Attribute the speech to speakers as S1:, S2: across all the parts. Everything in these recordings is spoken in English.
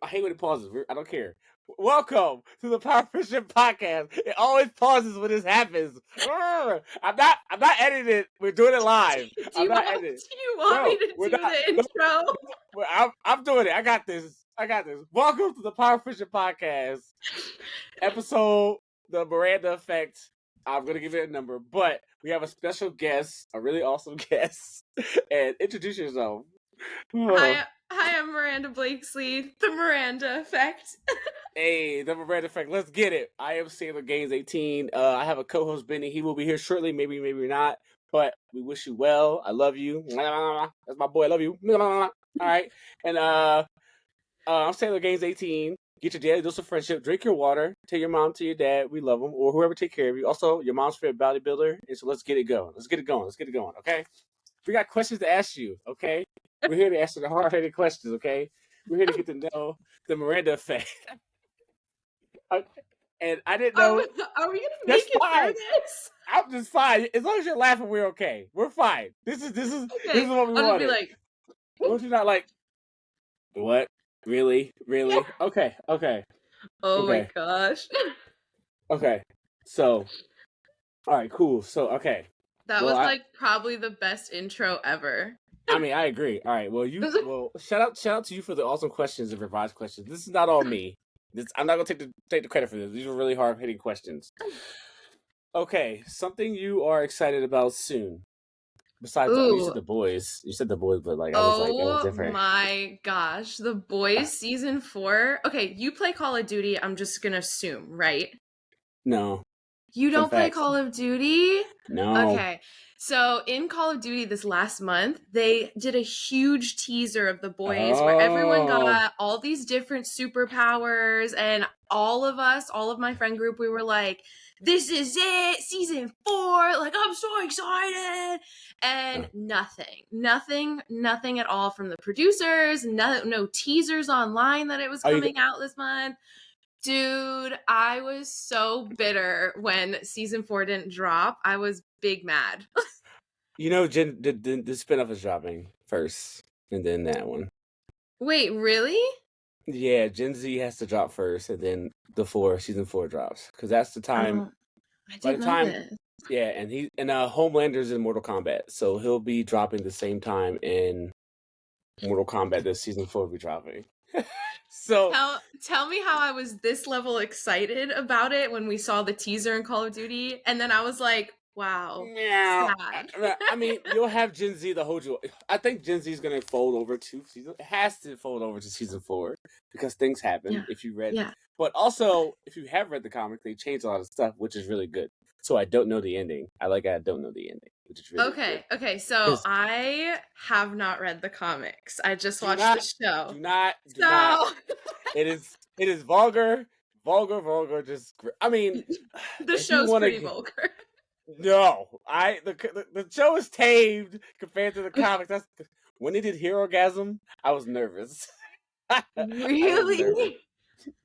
S1: hate when it pauses. I don't care. Welcome to the Power Christian Podcast. It always pauses when this happens. I'm not editing it. We're doing it live.
S2: Do
S1: I'm
S2: you
S1: not
S2: want
S1: editing.
S2: me to
S1: We're
S2: do
S1: not.
S2: the intro?
S1: I'm doing it. I got this. Welcome to the Power Christian Podcast, episode The Miranda Effect. I'm gonna give it a number, but we have a special guest, a really awesome guest, and introduce yourself.
S2: Hi, I'm Miranda Blakesley, the Miranda Effect.
S1: Hey, the Miranda Effect. Let's get it. I am Sailor Gaines 18. I have a co-host, Benny. He will be here shortly. Maybe not. But we wish you well. I love you. That's my boy. I love you. All right. And I'm Sailor Gaines 18. Get your daily dose of friendship. Drink your water. Tell your mom, tell your dad, we love them, or whoever take care of you. Also, your mom's favorite bodybuilder. And so let's get it going. Let's get it going. Okay. We got questions to ask you. Okay. We're here to answer the hard-headed questions. Okay. We're here to get to know the Miranda Effect. And I didn't know.
S2: Are we gonna make it through this?
S1: I'm just fine. As long as you're laughing, we're okay. We're fine. This is
S2: Okay.
S1: this is what we
S2: I'll
S1: wanted.
S2: just be like,
S1: Don't you not like? What? Really?
S2: Yeah.
S1: Okay.
S2: oh
S1: Okay.
S2: my gosh.
S1: Okay. So, all right, cool. So, okay.
S2: That was like probably the best intro ever.
S1: I mean, I agree. All right. Well, shout out to you for the awesome questions and revised questions. This is not all me. I'm not gonna take the credit for this. These were really hard hitting questions. Okay, something you are excited about soon. Besides, you said the boys. You said the boys, but like I was like, that was different.
S2: Oh my gosh, the boys season 4. Okay, you play Call of Duty. I'm just gonna assume, right?
S1: No.
S2: You don't play Call of Duty?
S1: No.
S2: Okay. So in Call of Duty this last month, they did a huge teaser of the boys where everyone got all these different superpowers, and all of my friend group, we were like, this is it, season 4, like I'm so excited. And nothing at all from the producers, no teasers online that it was coming out this month. Dude, I was so bitter when season 4 didn't drop. I was big mad.
S1: You know, the spinoff is dropping first, and then that one.
S2: Wait, really?
S1: Yeah, Gen Z has to drop first, and then season 4 drops, because that's the time.
S2: I didn't know this.
S1: Yeah, and Homelander's in Mortal Kombat, so he'll be dropping the same time in Mortal Kombat that season 4 will be dropping. So
S2: tell me how I was this level excited about it when we saw the teaser in Call of Duty, and then I was like, wow.
S1: Yeah. I mean, you'll have Gen Z the whole. I think Gen Z is going to fold over to season. It has to fold over to season 4 because things happen.
S2: Yeah.
S1: If you read, but also if you have read the comic, they changed a lot of stuff, which is really good. So I don't know the ending. I don't know the ending, which is really good.
S2: Okay. So I have not read the comics. I just watched the show.
S1: Do not. It is vulgar. Just, I mean,
S2: the show's pretty vulgar.
S1: No, the show is tamed compared to the comics. That's when they did Herogasm, I was nervous.
S2: Really?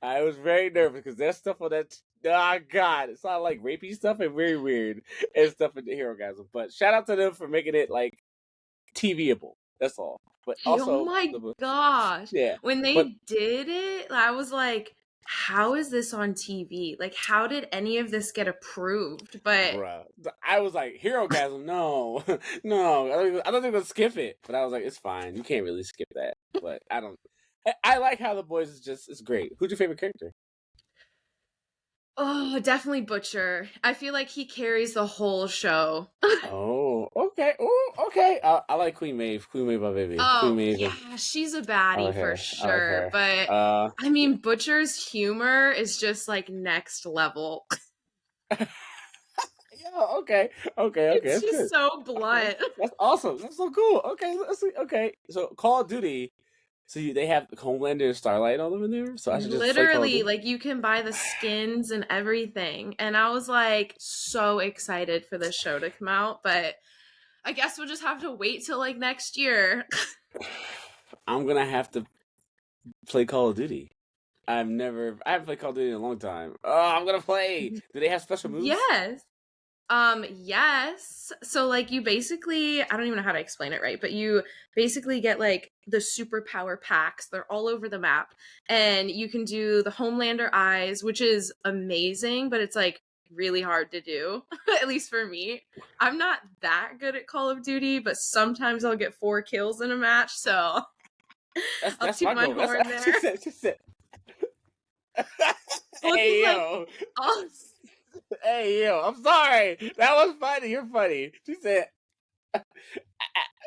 S1: I was very nervous because there's stuff on that. Oh God, it's not like rapey stuff and very weird and stuff in the Herogasm. But shout out to them for making it like TVable. That's all. But also,
S2: oh my gosh,
S1: yeah.
S2: When they did it, I was like, how is this on TV? Like, how did any of this get approved? But
S1: bruh, I was like, Herogasm, no. I don't think they'll skip it. But I was like, it's fine. You can't really skip that. But I like how the boys it's great. Who's your favorite character?
S2: Oh, definitely Butcher. I feel like he carries the whole show.
S1: Oh, okay. Oh, okay. I like Queen Maeve. Queen Maeve, my baby.
S2: Oh,
S1: Queen Maeve
S2: yeah, she's a baddie for sure. But I mean, Butcher's humor is just like next level.
S1: Yeah, okay.
S2: It's just good. So blunt.
S1: That's awesome. That's so cool. Okay. So Call of Duty. So they have Homelander and Starlight on them in there? So I should just
S2: literally, like, you can buy the skins and everything. And I was, like, so excited for this show to come out. But I guess we'll just have to wait till, like, next year.
S1: I'm going to have to play Call of Duty. I haven't played Call of Duty in a long time. Oh, I'm going to play. Do they have special moves?
S2: Yes. Yes. So like you basically, I don't even know how to explain it right, but you basically get like the superpower packs. They're all over the map. And you can do the Homelander eyes, which is amazing, but it's like really hard to do, at least for me. I'm not that good at Call of Duty, but sometimes I'll get 4 kills in a match, so I'll
S1: That's
S2: toot
S1: my
S2: my
S1: goal. That's
S2: horn
S1: she
S2: there.
S1: said. She said.
S2: Well, it's just
S1: Hey
S2: like,
S1: yo.
S2: oh,
S1: Hey yo. I'm sorry. That was funny. You're funny. She said.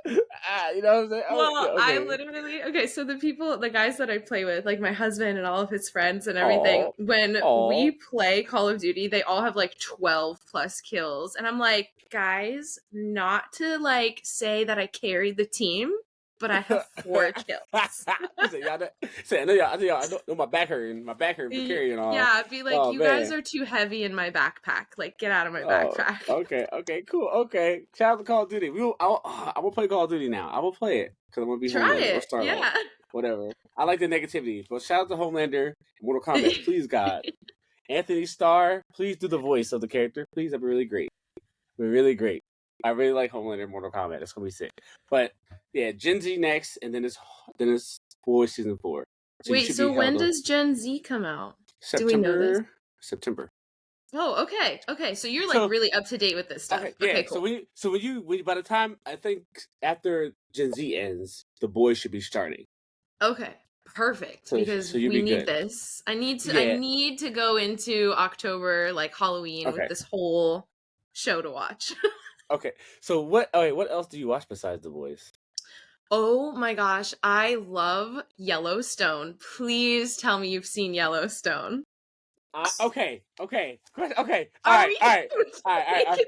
S1: You know what I'm saying? Oh, yeah,
S2: well, I
S1: okay.
S2: literally okay, so the guys that I play with, like my husband and all of his friends and everything,
S1: Oh.
S2: when we
S1: Oh.
S2: play Call of Duty, they all have like 12 plus kills. And I'm like, guys, not to like say that I carried the team, but I have 4 kills.
S1: He said, y'all know, I know my back hurting. My back hurting for carrying all.
S2: Yeah, be like,
S1: Oh
S2: you guys
S1: man.
S2: are too heavy in my backpack. Like, get out of my
S1: Oh,
S2: backpack.
S1: okay, cool, okay. Shout out to Call of Duty. I will play Call of Duty now. I will play it because I'm gonna be
S2: Try
S1: Homelander or
S2: it.
S1: Starlight,
S2: Yeah.
S1: whatever. I like the negativity, but shout out to Homelander, Mortal Kombat. Please, God, Anthony Starr, please do the voice of the character. Please, that'd be really great. Be really great. I really like Homelander in Mortal Kombat. It's gonna be sick. But yeah, Gen Z next, and then it's Boys season 4. So you
S2: Wait,
S1: should be
S2: so when
S1: held on
S2: does Gen Z come out? Do we know this?
S1: September.
S2: Oh, okay. Okay. So you're like
S1: So
S2: really up to date with this stuff.
S1: okay,
S2: Okay,
S1: yeah.
S2: cool.
S1: By the time I think after Gen Z ends, the boys should be starting.
S2: Okay. Perfect. Because
S1: So you'll
S2: we
S1: be
S2: need
S1: good.
S2: this. I
S1: Yeah.
S2: need to go into October, like Halloween, with
S1: Okay.
S2: this whole show to watch.
S1: Okay. So what? Oh wait, what else do you watch besides the boys?
S2: Oh my gosh, I love Yellowstone. Please tell me you've seen Yellowstone.
S1: Okay. Okay. Okay. All
S2: Are
S1: right.
S2: we
S1: All right. All right. All right.
S2: making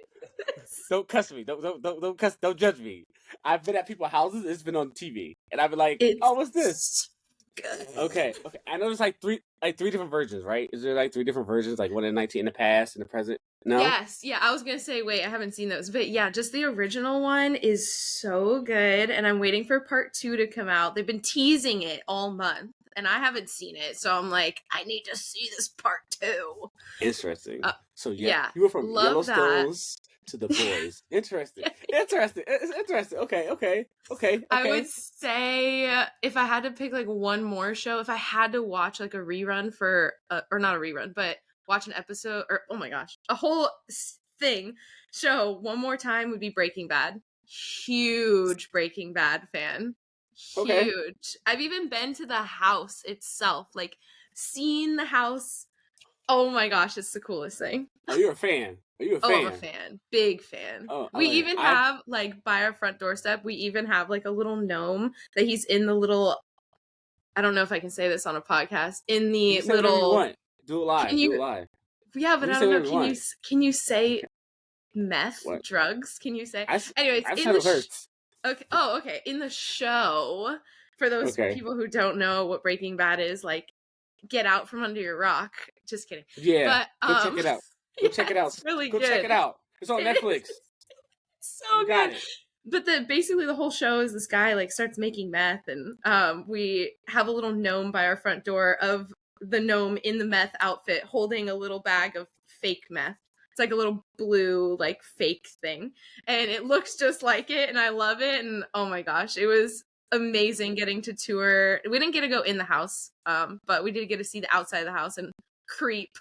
S2: this?
S1: Don't cuss me. Don't cuss. Don't judge me. I've been at people's houses. It's been on TV, and I've been like,
S2: It's
S1: "Oh, what's this?"
S2: so good.
S1: Okay. I know there's like three different versions, right? Is there like 3 different versions, like one in the past and the present? No.
S2: Yes, yeah, I was gonna say, wait, I haven't seen those, but yeah, just the original one is so good, and I'm waiting for part 2 to come out. They've been teasing it all month, and I haven't seen it, so I'm like, I need to see this part 2.
S1: Interesting.
S2: Uh,
S1: So yeah,
S2: yeah,
S1: you were from
S2: love that.
S1: Yellowstones to the boys. Interesting. Interesting. It's interesting.
S2: I would
S1: Okay.
S2: say if I had to pick like one more show, if I had to watch like a rerun for, or not a rerun, but watch an episode, or oh my gosh, a whole thing show one more time would be Breaking Bad. Huge Breaking Bad fan.
S1: Okay.
S2: Huge. I've even been to the house itself, like seen the house. Oh my gosh, it's the coolest thing.
S1: Oh, you're a fan. Are you a
S2: Oh, I'm a
S1: fan?
S2: fan. Big fan.
S1: Oh, I
S2: We
S1: like it.
S2: even have, like, by our front doorstep, we even have, like, a little gnome that he's in the little, I don't know if I can say this on a podcast, in
S1: You
S2: the
S1: can say whatever you
S2: little,
S1: want. Do it
S2: can
S1: live. Do it
S2: you,
S1: live.
S2: yeah,
S1: You
S2: but
S1: can
S2: I
S1: say
S2: don't know,
S1: whatever you want.
S2: can you
S1: I
S2: say
S1: can't.
S2: meth,
S1: What?
S2: drugs? Can you say?
S1: I, s-
S2: Anyways,
S1: I
S2: in
S1: said
S2: the,
S1: it hurts.
S2: okay, oh, okay, in the show, for those
S1: Okay.
S2: people who don't know what Breaking Bad is, like, get out from under your rock. Just kidding.
S1: Yeah.
S2: But,
S1: Go check it out. Go
S2: yeah,
S1: check it out.
S2: it's really
S1: Go check it
S2: good.
S1: out. It's on
S2: It is.
S1: Netflix.
S2: So
S1: You got
S2: good.
S1: it.
S2: But basically the whole show is this guy like starts making meth, and we have a little gnome by our front door of the gnome in the meth outfit holding a little bag of fake meth. It's like a little blue like fake thing, and it looks just like it, and I love it. And oh my gosh, it was amazing getting to tour. We didn't get to go in the house, but we did get to see the outside of the house and creep.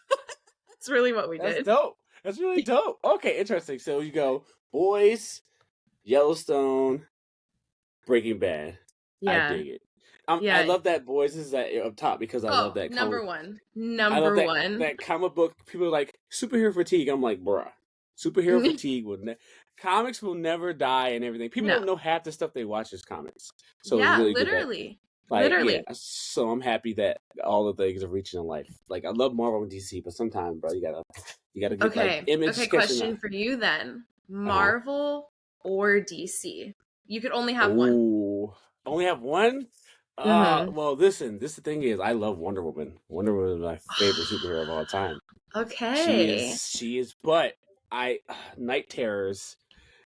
S2: That's really what we
S1: That's
S2: did.
S1: dope. That's really dope. Okay, interesting. So you go boys, Yellowstone, Breaking Bad. I
S2: Yeah.
S1: dig it. I
S2: Yeah.
S1: love that boys is at up top because I love
S2: Oh,
S1: that comic.
S2: number one.
S1: I love
S2: Number one.
S1: that comic book. People are like superhero fatigue. I'm like, bruh, superhero fatigue comics will never die and everything. People
S2: No.
S1: don't know half the stuff they watch as comics, so it's
S2: Yeah,
S1: really good that
S2: literally.
S1: like yeah.
S2: Literally.
S1: So I'm happy that all the things are reaching in life. Like I love Marvel and DC, but sometimes, bro, you gotta get like
S2: Okay.
S1: image
S2: Okay,
S1: sketching.
S2: question for you then.
S1: Uh-huh.
S2: Marvel or DC? You could only have one.
S1: Oh, only have one.
S2: Mm-hmm.
S1: Well, listen. This the thing is, I love Wonder Woman. Wonder Woman is my favorite superhero of all time.
S2: Okay.
S1: She is. But I Night Terrors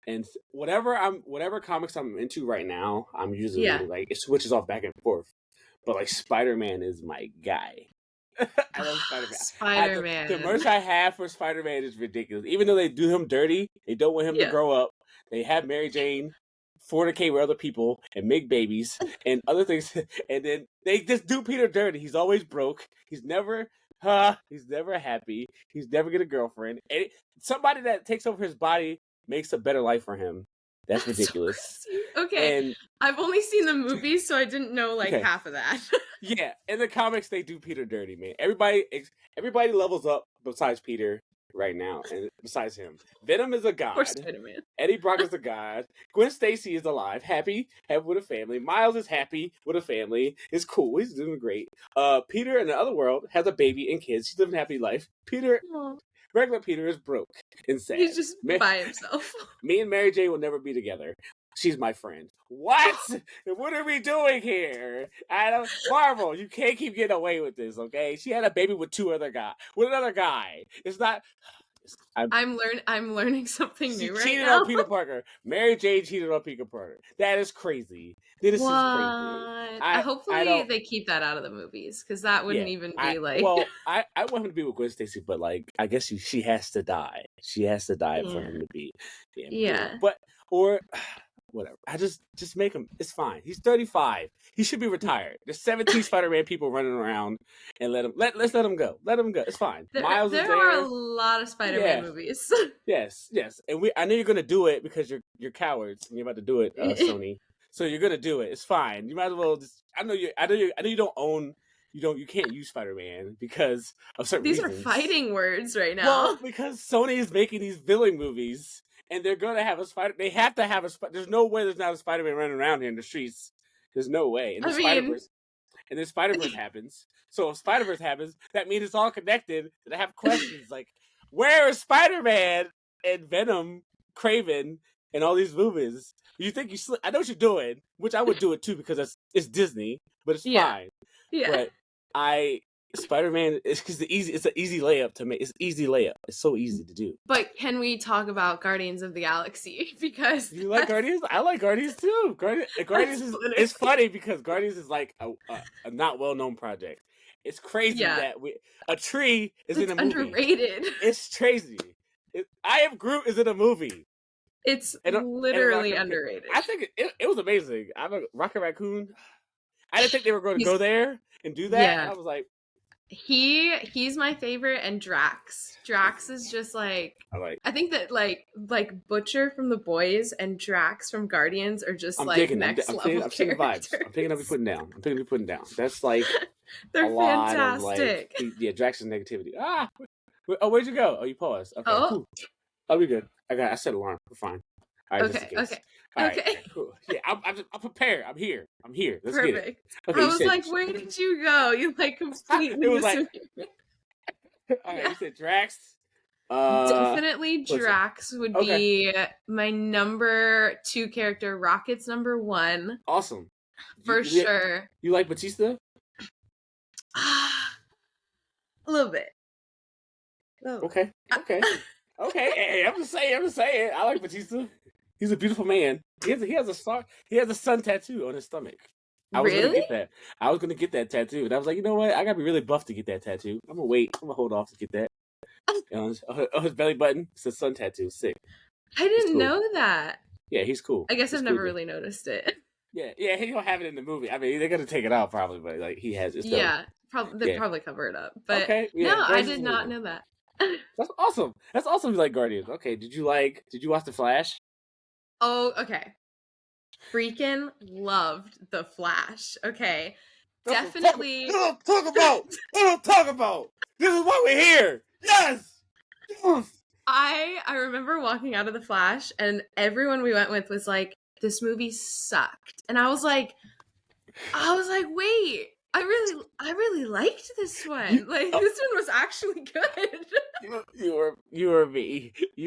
S1: and whatever comics I'm into right now. I'm usually
S2: Yeah.
S1: reading like it switches off back and forth. But like Spider-Man is my guy. I love Spider-Man. The
S2: Spider-Man.
S1: merch I have for Spider-Man is ridiculous. Even though they do him dirty, they don't want him to
S2: Yeah.
S1: grow up. They have Mary Jane fornicate with other people and make babies and other things, and then they just do Peter dirty. He's always broke. He's never happy. He's never get a girlfriend. And somebody that takes over his body makes a better life for him. That's
S2: That's so
S1: ridiculous.
S2: crazy. Okay.
S1: And
S2: I've only seen the movies, so I didn't know like
S1: okay.
S2: half of that.
S1: Yeah, in the comics they do Peter dirty, man. Everybody levels up besides Peter right now, and besides him, Venom is a
S2: Or
S1: god.
S2: Spider-Man.
S1: Eddie Brock is a god. Gwen Stacy is alive, happy with a family. Miles is happy with a family. It's cool. He's doing great. Peter in the other world has a baby and kids. He's living a happy life.
S2: Aw.
S1: Regular Peter is broke and sad.
S2: He's just by himself.
S1: Me and Mary Jane will never be together. She's my friend. What? What are we doing here? Marvel, you can't keep getting away with this, okay? She had a baby with another guy. It's not.
S2: I'm learning something new right now.
S1: She cheated on Peter Parker. Mary Jane cheated on Peter Parker. That is crazy. This is crazy.
S2: Hopefully they keep that out of the movies, because that wouldn't even be like.
S1: Well, I want him to be with Gwen Stacy, but like I guess she has to die. She has to die for him to be.
S2: Yeah.
S1: But or whatever. I just make him. It's fine. He's 35. He should be retired. There's 17 Spider-Man people running around, and let's let him go. Let him go. It's fine. Miles is there.
S2: There are a lot of Spider-Man movies.
S1: Yes. And I know you're gonna do it because you're cowards and you're about to do it, Sony. So you're gonna do it. It's fine. You might as well just. I know you don't own. You can't use Spider-Man because of certain reasons.
S2: These are fighting words right now.
S1: Well, because Sony is making these villain movies. And they're gonna have a Spider. They have to have a. There's no way there's not a Spider-Man running around here in the streets. There's no way. And then Spider-Verse happens. So if Spider-Verse happens, that means it's all connected. And I have questions like, where is Spider-Man and Venom, Craven, and all these movies? You think I know what you're doing, which I would do it too because it's Disney, but it's fine.
S2: Yeah.
S1: But Spider-Man is because it's an easy layup to make. It's easy layup. It's so easy to do.
S2: But can we talk about Guardians of the Galaxy? Because
S1: you like Guardians? I like Guardians too. Guardians is funny because Guardians is like a not well-known project. It's crazy that a tree is in a movie.
S2: Underrated.
S1: It's crazy. I Am Groot is in a movie.
S2: It's literally underrated.
S1: I think it was amazing. I'm a Rocket Raccoon. I didn't think they were going to go there and do that.
S2: Yeah.
S1: I was like.
S2: He's my favorite, and Drax is just like I think that like Butcher from The Boys and Drax from Guardians are just next level
S1: I'm seeing vibes. I'm picking up and putting down. That's like
S2: they're
S1: a
S2: fantastic.
S1: Lot of, Drax's negativity. Where'd you go? Oh, you paused. Okay, cool. Oh, we good. I set alarm. We're fine. All right,
S2: okay.
S1: All right, cool. Yeah, I'm prepared. I'm here. Let's
S2: Perfect.
S1: get it. Okay,
S2: I was like, where did you go? You like completely.
S1: It was like. All right, you said Drax.
S2: Definitely Drax would be my number 2 character. Rocket's number 1.
S1: Awesome.
S2: For sure.
S1: You like Batista?
S2: A little bit.
S1: Okay. Hey, I'm just saying. I like Batista. He's a beautiful man. He has a sun tattoo on his stomach. I was gonna get that. I was gonna get that tattoo, and I was like, you know what? I gotta be really buff to get that tattoo. I'm gonna wait. I'm gonna hold off to get that. On his belly button, it's a sun tattoo. Sick.
S2: I didn't know that.
S1: Yeah, he's cool.
S2: I guess I've never really noticed it.
S1: Yeah, he don't have it in the movie. I mean, they're gonna take it out probably, but like he has it.
S2: Yeah, they probably cover it up. But no, I did not know that.
S1: That's awesome. That's awesome. You like Guardians? Okay. Did you watch The Flash?
S2: Oh, okay. Freaking loved The Flash. Okay. Definitely.
S1: What don't talk about. This is why we're here. Yes.
S2: I remember walking out of The Flash, and everyone we went with was like, this movie sucked. And I was like, wait, I really liked this one. Like, this one was actually good.
S1: You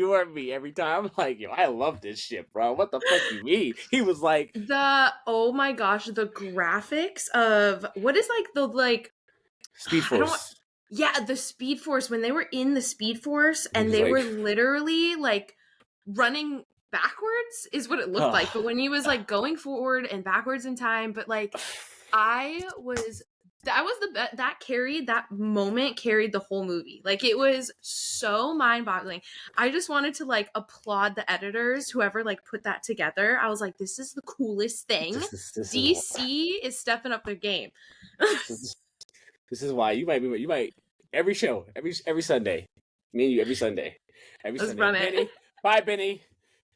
S1: were me every time. I'm like, yo, I love this shit, bro. What the fuck you mean? He was like,
S2: oh my gosh, the graphics of what is the
S1: Speed Force.
S2: Yeah, the Speed Force, when they were in the Speed Force and they were literally like running backwards is what it looked like. But when he was like going forward and backwards in time, but like I was that was that moment carried the whole movie. Like, it was so mind-boggling. I just wanted to like applaud the editors, whoever like put that together. I was like, this is the coolest thing.
S1: This is
S2: DC is stepping up their game.
S1: this is why you might every show every Sunday, me and you every
S2: Let's
S1: Sunday.
S2: run it.
S1: Benny, bye Benny.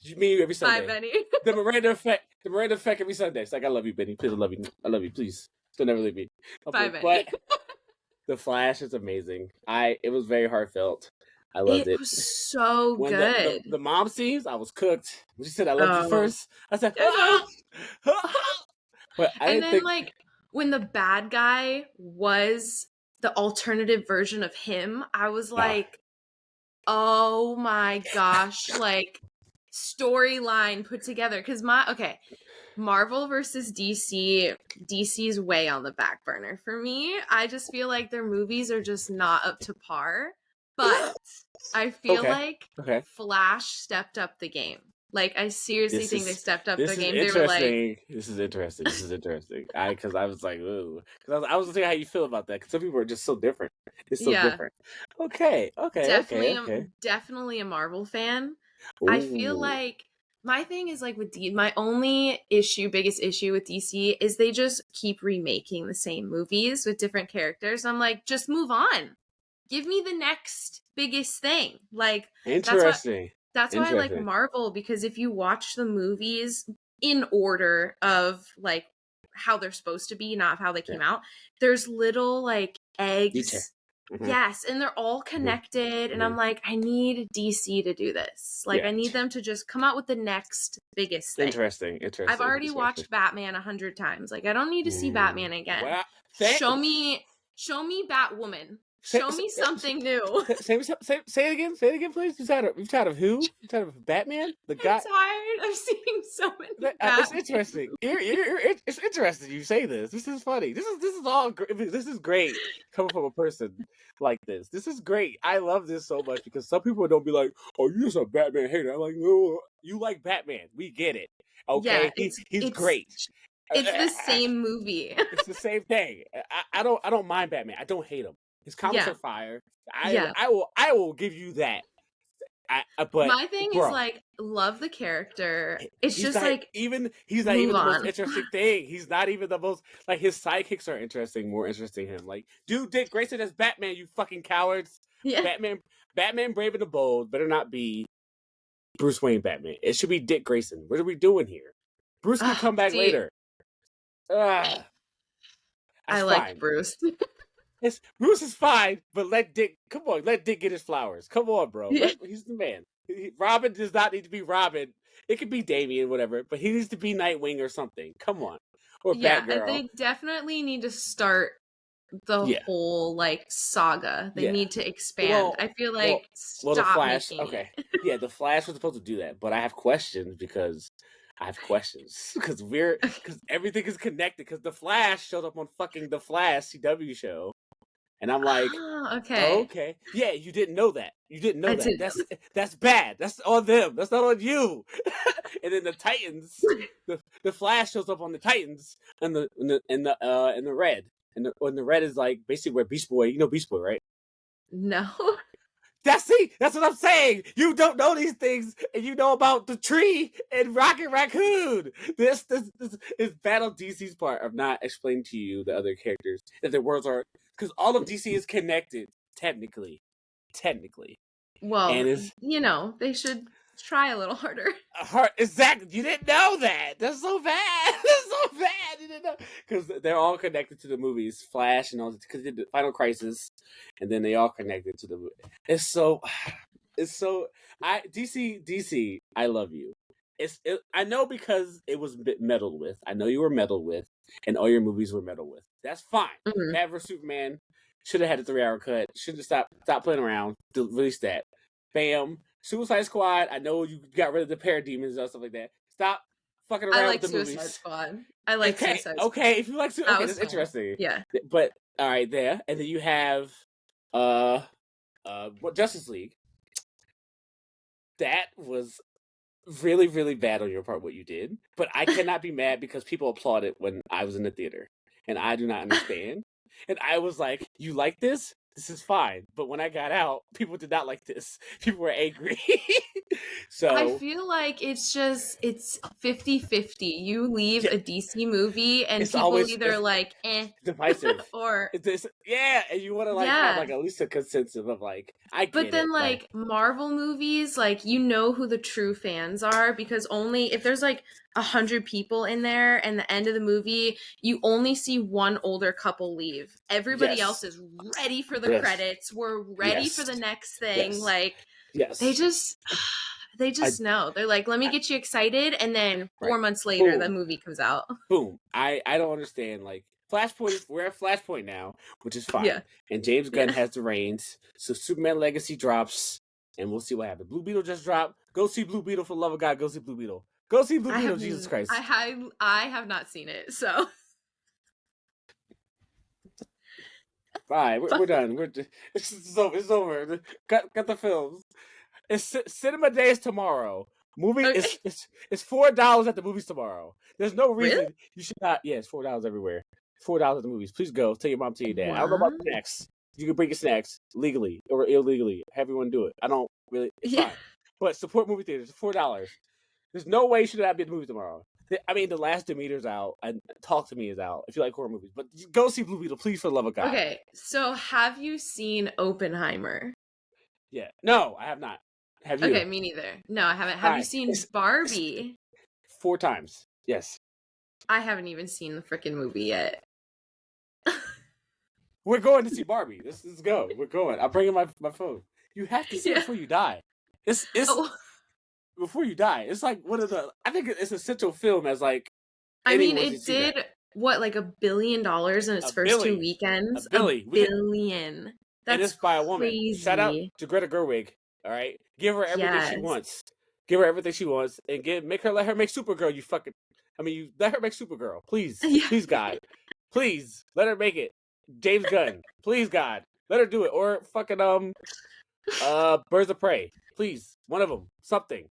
S1: Me and you every
S2: Bye,
S1: Sunday.
S2: Benny.
S1: The Miranda effect every Sunday. It's like, I love you, Benny. Please, I love you. Please, don't never leave me.
S2: Bye,
S1: Okay,
S2: Benny.
S1: but The Flash is amazing. It was very heartfelt. I loved
S2: It
S1: it.
S2: was so
S1: When
S2: good.
S1: the mom scenes, I was cooked. When she said, "I loved you"
S2: Oh,
S1: first, I said,
S2: I know.
S1: but I
S2: And
S1: didn't
S2: then
S1: think.
S2: like when the bad guy was the alternative version of him, I was
S1: Nah.
S2: like, oh my gosh, like storyline put together. Because Marvel versus DC's way on the back burner for me. I just feel like their movies are just not up to par. But I feel
S1: Okay.
S2: like
S1: Okay.
S2: Flash stepped up the game. Like, I seriously think they stepped up their game. They were like,
S1: This is interesting. This is interesting. Because I was like, ooh, because I was thinking how you feel about that. Because some people are just so different. It's so
S2: yeah,
S1: different. Okay.
S2: definitely a Marvel fan. I feel
S1: Ooh.
S2: like my thing is like my only biggest issue with DC is they just keep remaking the same movies with different characters. I'm like, just move on. Give me the next biggest thing. Like, that's what
S1: Interesting.
S2: that's why I like
S1: Interesting.
S2: Marvel, because if you watch the movies in order of like how they're supposed to be, not how they
S1: Yeah.
S2: came out, there's little like
S1: Detail.
S2: eggs.
S1: Mm-hmm.
S2: Yes, and they're all connected. And I'm like, I need DC to do this. Like,
S1: Yeah.
S2: I need them to just come out with the next biggest thing.
S1: Interesting.
S2: I've already watched Batman 100 times. Like, I don't need to see Batman again.
S1: Well,
S2: Show me Batwoman. Show me something new.
S1: Say it again. Say it again, please. You're tired of who? You're tired of Batman? The guy.
S2: I'm tired of seeing so many
S1: It's
S2: Batman.
S1: interesting. It's interesting you say this. This is funny. This is all. This is great coming from a person like this. This is great. I love this so much because some people don't be like, "Oh, you're just a Batman hater." I'm like, no, you like Batman. We get it. Okay,
S2: Yeah,
S1: he's great.
S2: It's the same movie.
S1: It's the same thing. I don't mind Batman. I don't hate him. His comics are fire. I will give you that. But
S2: my thing is like, love the character. It's just like,
S1: he's not even the most interesting thing. He's not even the most, like, his sidekicks are more interesting than him. Like, dude, Dick Grayson as Batman, you fucking cowards.
S2: Yeah.
S1: Batman Brave and the Bold better not be Bruce Wayne Batman. It should be Dick Grayson. What are we doing here? Bruce can come back later.
S2: I like Bruce.
S1: Bruce is fine, but let Dick get his flowers. Come on, bro. He's the man. Robin does not need to be Robin. It could be Damian, whatever, but he needs to be Nightwing or something. Come on. Or Batgirl.
S2: They definitely need to start the whole like saga. They need to expand. I feel like
S1: the Flash.
S2: Okay.
S1: Yeah, the Flash was supposed to do that, but I have questions because everything is connected because the Flash showed up on fucking the Flash CW show. And I'm like, okay. Yeah, you didn't know that. That's bad. That's on them. That's not on you. And then the Titans, the Flash shows up on the Titans and the red. And the red is like basically where Beast Boy, you know Beast Boy, right?
S2: No.
S1: That's what I'm saying. You don't know these things, and you know about the tree and Rocket Raccoon. This is Battle DC's part of not explaining to you the other characters that their worlds are, because all of DC is connected technically.
S2: Well, and they should try a little harder.
S1: Exactly. You didn't know that. That's so bad. You didn't know, because they're all connected to the movies, Flash and all. Because they did the Final Crisis, and then they all connected to the movie. It's so. DC. I love you. I know because it was meddled with. I know you were meddled with, and all your movies were meddled with. That's fine.
S2: Mm-hmm.
S1: Batman vs Superman should have had a 3-hour cut. Should have stopped playing around. Release that. Bam. Suicide Squad. I know you got rid of the parademons and stuff like that. Stop fucking around with the movies.
S2: I like Suicide Squad.
S1: Okay, if you like Suicide Squad, that's interesting.
S2: Yeah.
S1: But all right, there, and then you have Justice League. That was really, really bad on your part what you did, but I cannot be mad because people applauded when I was in the theater, and I do not understand. and I was like, "You like this? This is fine." But when I got out, people did not like this. People were angry.
S2: I
S1: So
S2: feel like it's 50-50. You leave
S1: yeah,
S2: a DC movie and
S1: it's
S2: people
S1: always
S2: either like
S1: divisive.
S2: or
S1: Yeah, and you want to like have
S2: yeah.
S1: like at least a consensus of like, I
S2: But
S1: get it.
S2: then like Marvel movies, like you know who the true fans are because only if there's like 100 people in there and the end of the movie, you only see one older couple leave. Everybody else
S1: Yes,
S2: is ready for the
S1: yes,
S2: credits. We're ready for
S1: yes,
S2: the next thing.
S1: yes,
S2: Like they
S1: yes.
S2: just they
S1: I,
S2: just know. They're like, let me
S1: I
S2: get you excited, and then
S1: right.
S2: 4 months later the
S1: Boom.
S2: movie comes out.
S1: Boom. I don't understand. Like Flashpoint is we're at Flashpoint now, which is
S2: Yeah.
S1: fine. And James Gunn
S2: Yeah.
S1: has the reins. So Superman Legacy drops, and we'll see what happens. Blue Beetle just dropped. Go see Blue Beetle for the love of God. Go see Blue Beetle. Go see Blue
S2: I
S1: Beetle.
S2: have
S1: Jesus Christ.
S2: I have not seen it. So
S1: Fine. We're done. It's over. It's over. Cut the films. It's Cinema Day is tomorrow. Movie
S2: okay.
S1: it's $4 at the movies tomorrow. There's no
S2: Really?
S1: reason you should not. Yeah, it's $4 everywhere. $4 at the movies. Please go. Tell your mom, tell your dad. I don't know about
S2: What?
S1: snacks. You can bring your snacks legally or illegally. Have everyone do it. I don't really. It's
S2: Yeah.
S1: fine. But support movie theaters. $4. There's no way you should not be at the movie tomorrow. I mean, The Last Demeter's out and Talk to Me is out. If you like horror movies, but go see Blue Beetle, please, for the love of God.
S2: Okay. So have you seen Oppenheimer?
S1: Yeah. No, I have not. Have you?
S2: Okay, me neither. No, I haven't.
S1: All
S2: Have you
S1: right.
S2: seen
S1: It's
S2: Barbie?
S1: 4 times. Yes.
S2: I haven't even seen the freaking movie yet.
S1: We're going to see Barbie. Let's go. We're going. I'm bringing my phone. You have to see it
S2: Yeah.
S1: before you die. It's
S2: Oh,
S1: before you die. It's like one of the. I think it's an essential film as like
S2: I mean,
S1: anyone should
S2: it
S1: see that.
S2: did what, like $1 billion in its
S1: A
S2: first two
S1: Billy, a
S2: weekends? A
S1: Billy.
S2: billion.
S1: And
S2: That's
S1: it's by a woman. Shout out
S2: crazy.
S1: to Greta Gerwig. All right, give her everything she
S2: Yes.
S1: wants. Give her everything she wants, and let her make Supergirl. You fucking. I mean, you let her make Supergirl, please,
S2: Yeah.
S1: please, God, please let her make it. James Gunn, please, God, let her do it, or fucking Birds of Prey, please, one of them, something.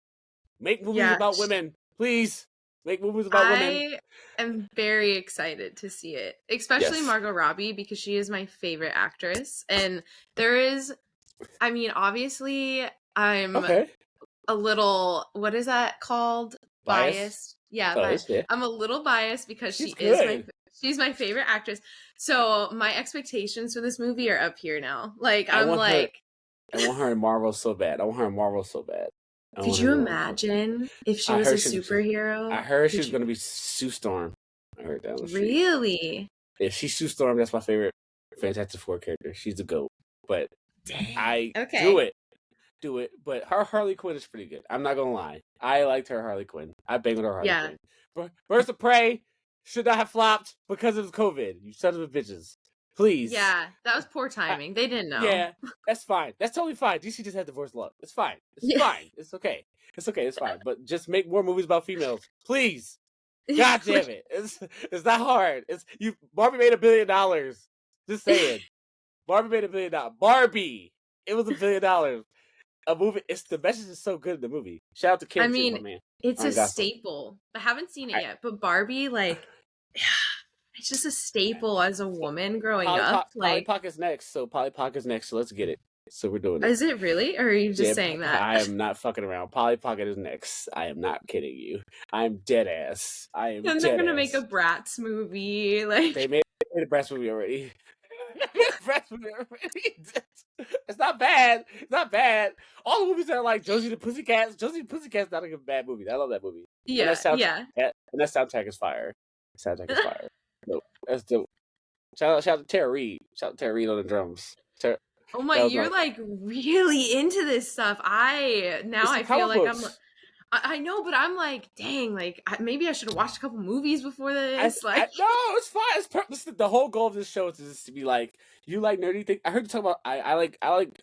S1: Make movies
S2: Yeah.
S1: about women, please. Make movies about women.
S2: I am very excited to see it, especially
S1: Yes.
S2: Margot Robbie because she is my favorite actress. And there is, I mean, obviously, I'm
S1: Okay.
S2: a little, what is that called?
S1: Bias.
S2: Yeah,
S1: Oh,
S2: but
S1: that's fair.
S2: I'm a little biased because
S1: She's good.
S2: she's my favorite actress. So my expectations for this movie are up here now. Like
S1: I
S2: I'm
S1: want her.
S2: like,
S1: I want her in Marvel so bad. I want her in Marvel so bad. I
S2: could
S1: want her
S2: you
S1: in Marvel so bad.
S2: imagine if she
S1: I
S2: was a
S1: heard
S2: superhero?
S1: I heard she
S2: Could
S1: was
S2: you
S1: gonna be Sue Storm. I heard that on the street.
S2: really?
S1: If she's Sue Storm, that's my favorite Fantastic Four character. She's the GOAT. But
S2: Dang.
S1: I
S2: Okay.
S1: do it. But her Harley Quinn is pretty good. I'm not gonna lie. I liked her Harley Quinn. I banged with her Harley
S2: Yeah.
S1: Quinn. But Birds of Prey should not have flopped because of COVID. You sons of a bitches. Please.
S2: Yeah, that was poor timing. They didn't know.
S1: Yeah, that's fine. That's totally fine. DC just had divorce luck. It's fine. It's
S2: Yeah.
S1: fine. It's okay. It's okay. It's fine. But just make more movies about females, please. God damn it! It's not hard. It's you. Barbie made $1 billion. Just saying. Barbie made $1 billion. Barbie. It was $1 billion. A movie. It's the message is so good in the movie. Shout out to Kim
S2: I
S1: too, my
S2: mean,
S1: man.
S2: it's a
S1: Ryan Gosling.
S2: staple. I haven't seen it
S1: I-
S2: yet, but Barbie, like, it's just a staple as a woman growing
S1: Polly
S2: up.
S1: Polly
S2: Like,
S1: Pocket's next. So Polly Pocket's next. So let's get it. So we're doing it.
S2: is it really? Or are you just
S1: Yeah,
S2: saying that?
S1: I am not fucking around. Polly Pocket is next. I am not kidding you. I'm dead ass. I am
S2: And
S1: dead
S2: they're gonna
S1: ass.
S2: make a Bratz movie. Like,
S1: They made a Bratz movie already. Bratz movie already. It's not bad. It's not bad. All the movies that are like Josie the Pussycats. Josie the Pussycats not a bad movie. I love that movie.
S2: yeah, yeah.
S1: And that soundtrack is fire. Soundtrack is fire. Dope. That's dope. Shout out to Tara Reid. Shout out to Tara Reid on the drums.
S2: Oh my, you're like really into this stuff. I feel like I know, but I'm like, dang, like maybe I should have watched a couple movies before this.
S1: No,
S2: Like,
S1: it's fine. The whole goal of this show is just to be like, you like nerdy things. I heard you talk about. I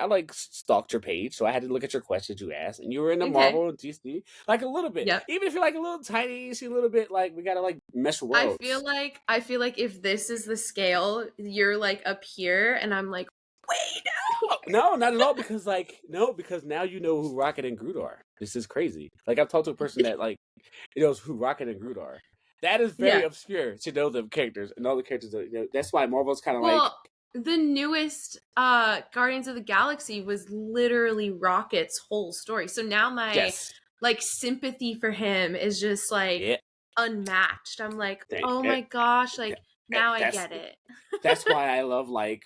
S1: like stalked your page, so I had to look at your questions you asked, and you were into Marvel and DC, like a little bit.
S2: Yep.
S1: Even if you're like a little tiny, see a little bit. Like we gotta like mesh worlds.
S2: I feel like if this is the scale, you're like up here, and I'm like way down.
S1: No, not at all. Because because now you know who Rocket and Groot are. This is crazy. Like I've talked to a person that like knows who Rocket and Groot are, That is very
S2: Yeah.
S1: obscure to know the characters and all the characters. That's why Marvel's kind of like.
S2: Well, the newest Guardians of the Galaxy was literally Rocket's whole story. So now my
S1: Yes.
S2: like sympathy for him is just like
S1: Yeah.
S2: unmatched. I'm like, oh
S1: Eh,
S2: my gosh, like now I
S1: That's
S2: get it.
S1: that's why I love like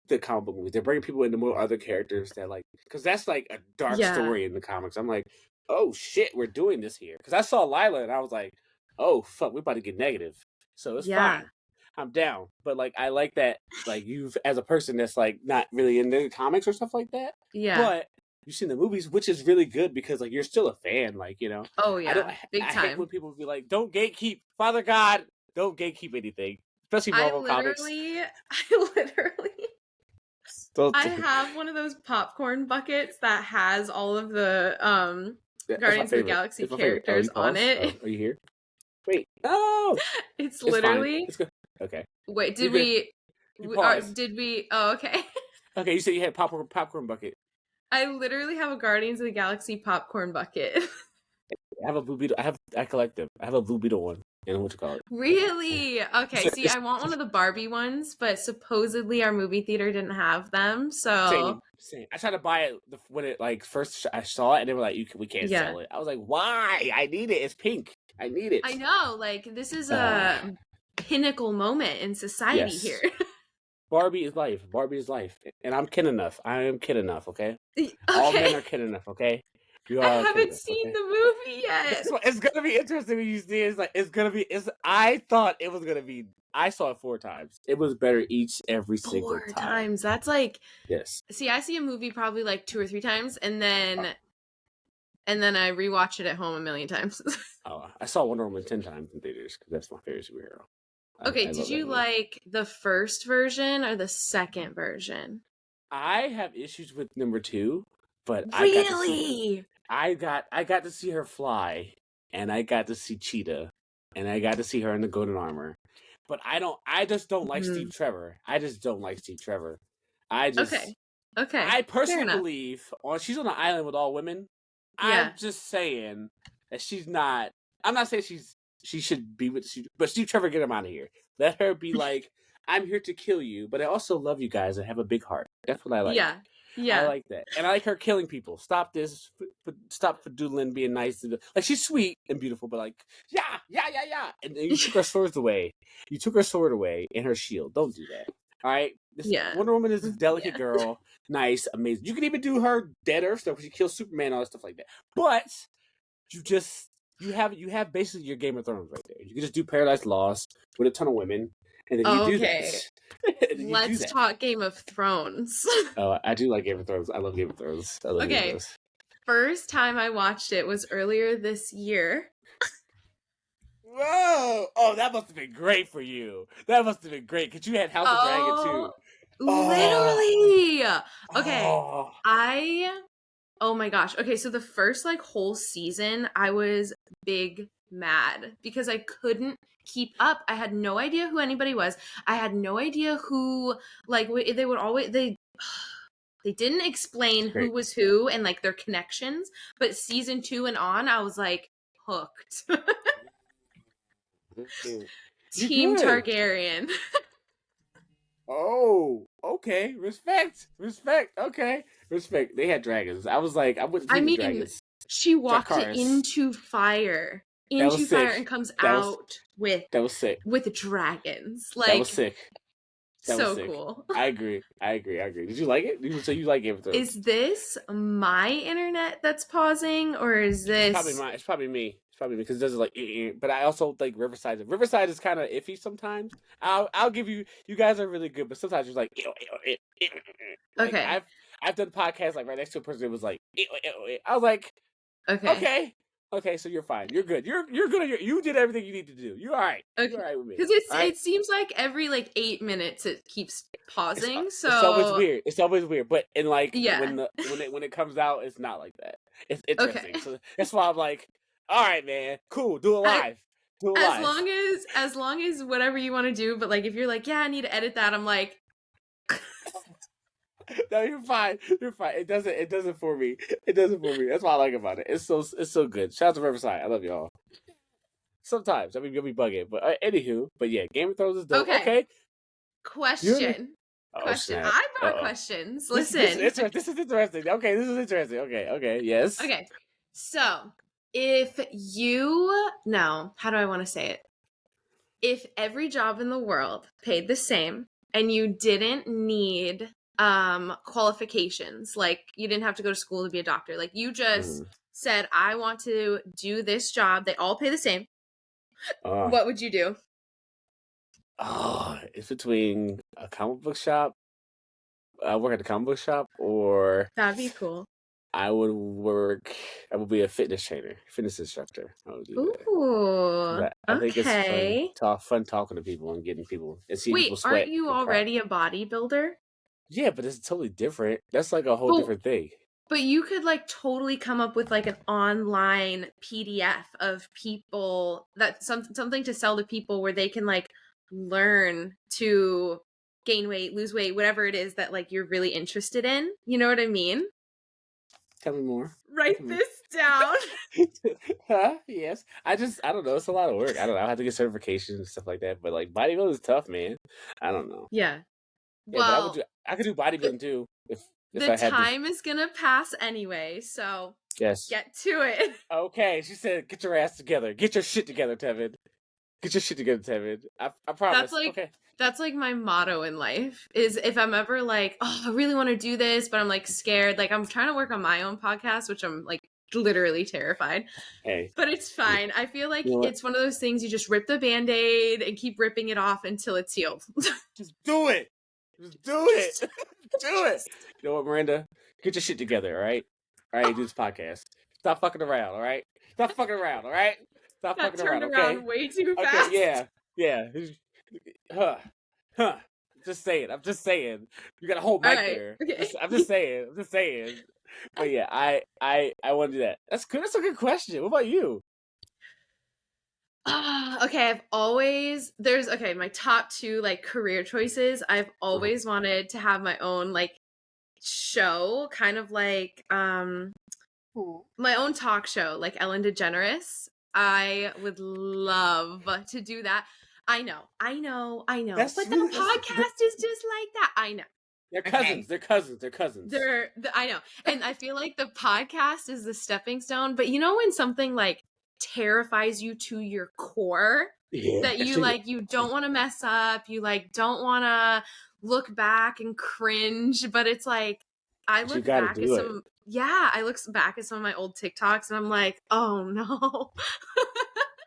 S1: the comic book movies. They're bringing people into more other characters that like because that's like a dark
S2: Yeah.
S1: story in the comics. I'm like, oh shit, we're doing this here. Because I saw Lila and I was like, oh fuck, we're about to get negative. So it's
S2: Yeah.
S1: fine. I'm down. But like I like that like you've as a person that's like not really into the comics or stuff like that.
S2: Yeah.
S1: But you've seen the movies, which is really good because like you're still a fan. Like
S2: Oh
S1: I don't.
S2: yeah. Big
S1: I hate
S2: time.
S1: when people be like, don't gatekeep, Father God, don't gatekeep anything, especially Marvel comics.
S2: I
S1: Don't.
S2: have one of those popcorn buckets that has all of the
S1: That's my
S2: Guardians of the
S1: favorite.
S2: Galaxy
S1: It's my favorite. Oh,
S2: characters
S1: you
S2: on
S1: paused?
S2: it.
S1: Oh, are you here? Wait. No.
S2: It's
S1: It's fine.
S2: literally.
S1: It's good. Okay.
S2: Wait,
S1: You're
S2: did
S1: good.
S2: we?
S1: You paused.
S2: Did we? Oh, okay.
S1: Okay. You said you had popcorn bucket.
S2: I literally have a Guardians of the Galaxy popcorn bucket.
S1: I have a Blue Beetle. I collect them. I have a Blue Beetle one. And what you call it?
S2: Really? Okay. See, I want one of the Barbie ones, but supposedly our movie theater didn't have them. So
S1: Same. I tried to buy it when it like first I saw it, and they were like, we can't
S2: yeah,
S1: sell it." I was like, "Why? I need it. It's pink. I need it."
S2: I know. Like this is a pinnacle moment in society
S1: Yes.
S2: here.
S1: Barbie is life. Barbie is life. And I'm kid enough. I am kid enough, okay? All men are kid enough, okay? You
S2: I
S1: are kid
S2: haven't
S1: enough,
S2: seen
S1: okay?
S2: the movie yet.
S1: It's gonna be interesting when you see it. It's gonna be. I thought it was gonna be. I saw it 4 times. It was better every single
S2: 4
S1: time.
S2: times. That's like.
S1: Yes.
S2: See, I see a movie probably like 2 or 3 times, and then I rewatch it at home a million times.
S1: I saw Wonder Woman 10 times in theaters because that's my favorite superhero.
S2: Okay, did you like the first version or the second version?
S1: I have issues with number 2, but
S2: really,
S1: I got to see her fly, and I got to see Cheetah, and I got to see her in the golden armor. But I just don't like Steve Trevor. I just don't like Steve Trevor.
S2: Okay.
S1: I personally believe she's on an island with all women.
S2: Yeah.
S1: I'm just saying that she's not. I'm not saying she should be with but Steve Trevor, get him out of here. Let her be like, I'm here to kill you, but I also love you guys and have a big heart. That's what I like.
S2: Yeah.
S1: I like that, and I like her killing people. Stop this! Stop doodling, being nice to like she's sweet and beautiful, but like yeah. And you took her swords away. You took her sword away and her shield. Don't do that. All right. Wonder Woman is a delicate girl, nice, amazing. You can even do her dead Earth stuff. She kills Superman, all that stuff like that. But you have basically your Game of Thrones right there. You can just do Paradise Lost with a ton of women, and then you do that.
S2: Let's talk Game of Thrones.
S1: Oh, I do like Game of Thrones. I love Game of Thrones. Game of Thrones.
S2: First time I watched it was earlier this year.
S1: Whoa! Oh, that must have been great for you. That must have been great because you had House of Dragon too.
S2: Literally. Okay. Oh my gosh. Okay, so the first like whole season, I was big mad because I couldn't keep up. I had no idea who anybody was. I had no idea who like they would always they didn't explain who was who and like their connections, but season 2 and on, I was like hooked. Team Targaryen.
S1: Oh, okay. Respect. Okay. Respect. They had dragons. I was like, I wouldn't take dragons.
S2: She walked into fire. And comes out with
S1: that was sick.
S2: With dragons. Like
S1: that was sick.
S2: That was sick. Cool.
S1: I agree. Did you like it? So you like Game of Thrones?
S2: Is this my internet that's pausing, or is this?
S1: It's probably me. It's probably because it doesn't like. But I also like Riverside. Riverside is kind of iffy sometimes. I'll give you. You guys are really good, but sometimes you're like.
S2: Okay.
S1: I've done podcasts like right next to a person that was like. I was like. Okay, so you're fine. You're good. You're good. You did everything you need to do. You're all right.
S2: Okay.
S1: You're all right with me.
S2: Because it seems like every like 8 minutes it keeps pausing.
S1: It's always weird. But in like when it comes out, it's not like that. It's interesting. Okay. So that's why I'm like, all right, man, cool. Do it live.
S2: As long as whatever you want to do. But like if you're like, yeah, I need to edit that. I'm like.
S1: No, you're fine. It doesn't for me. That's what I like about it. It's so good. Shout out to Riverside. I love y'all. Sometimes. I mean, you'll be bugging. But anywho, but yeah, Game of Thrones is dope.
S2: Okay.
S1: Okay. You're...
S2: Question.
S1: Oh,
S2: Question.
S1: snap.
S2: I brought
S1: Uh-oh.
S2: questions.
S1: This
S2: Listen.
S1: this is interesting. Okay, this is interesting. Okay, yes.
S2: Okay. So, if you no, how do I want to say it? If every job in the world paid the same and you didn't need qualifications, like you didn't have to go to school to be a doctor, like you just said, I want to do this job, they all pay the same, what would you do?
S1: It's between a comic book shop. I work at a comic book shop, or
S2: That'd be cool.
S1: I would be a fitness trainer, fitness instructor. I would do that.
S2: Ooh,
S1: I think it's
S2: okay.
S1: fun talking to people and getting people and seeing people
S2: Wait,
S1: sweat.
S2: aren't you already a bodybuilder?
S1: Yeah, but it's totally different. That's like a whole different thing.
S2: But you could like totally come up with like an online PDF of people that something to sell to people where they can like learn to gain weight, lose weight, whatever it is that like you're really interested in. You know what I mean?
S1: Tell me more.
S2: Write this down.
S1: Huh? Yes. I don't know. It's a lot of work. I don't know. I have to get certifications and stuff like that. But like bodybuilding is tough, man. I don't know.
S2: Yeah.
S1: Yeah,
S2: Well,
S1: but I could do bodybuilding too if
S2: the
S1: I had
S2: time is gonna pass anyway, so
S1: yes.
S2: get to it.
S1: Okay, she said, "Get your ass together. Get your shit together, Tevin. Get your shit together, Tevin. I promise."
S2: That's like my motto in life is if I'm ever like, oh, I really want to do this, but I'm like scared. Like I'm trying to work on my own podcast, which I'm like literally terrified.
S1: Hey,
S2: but it's fine. I feel like it's one of those things you just rip the Band-Aid and keep ripping it off until it's healed.
S1: Just do it. Just do it. Do it. You know what, Miranda? Get your shit together, all right? All right, do this podcast. Stop fucking around, all right? Stop fucking around, all right? Stop fucking around, okay?
S2: Around way too fast.
S1: Okay, yeah. Huh. I'm just saying. You got a whole mic there.
S2: Okay.
S1: I'm just saying. But yeah, I want to do that. That's good. That's a good question. What about you?
S2: Okay, my top 2 like career choices. I've always wanted to have my own like show, kind of like my own talk show, like Ellen DeGeneres. I would love to do that. I know. But the podcast is just like that. I know.
S1: They're cousins. Okay. They're cousins.
S2: I know. And I feel like the podcast is the stepping stone. But you know when something like terrifies you to your core, that you like you don't want to mess up, you like don't want to look back and cringe, but it's like I look back at some of my old TikToks and I'm like, oh no.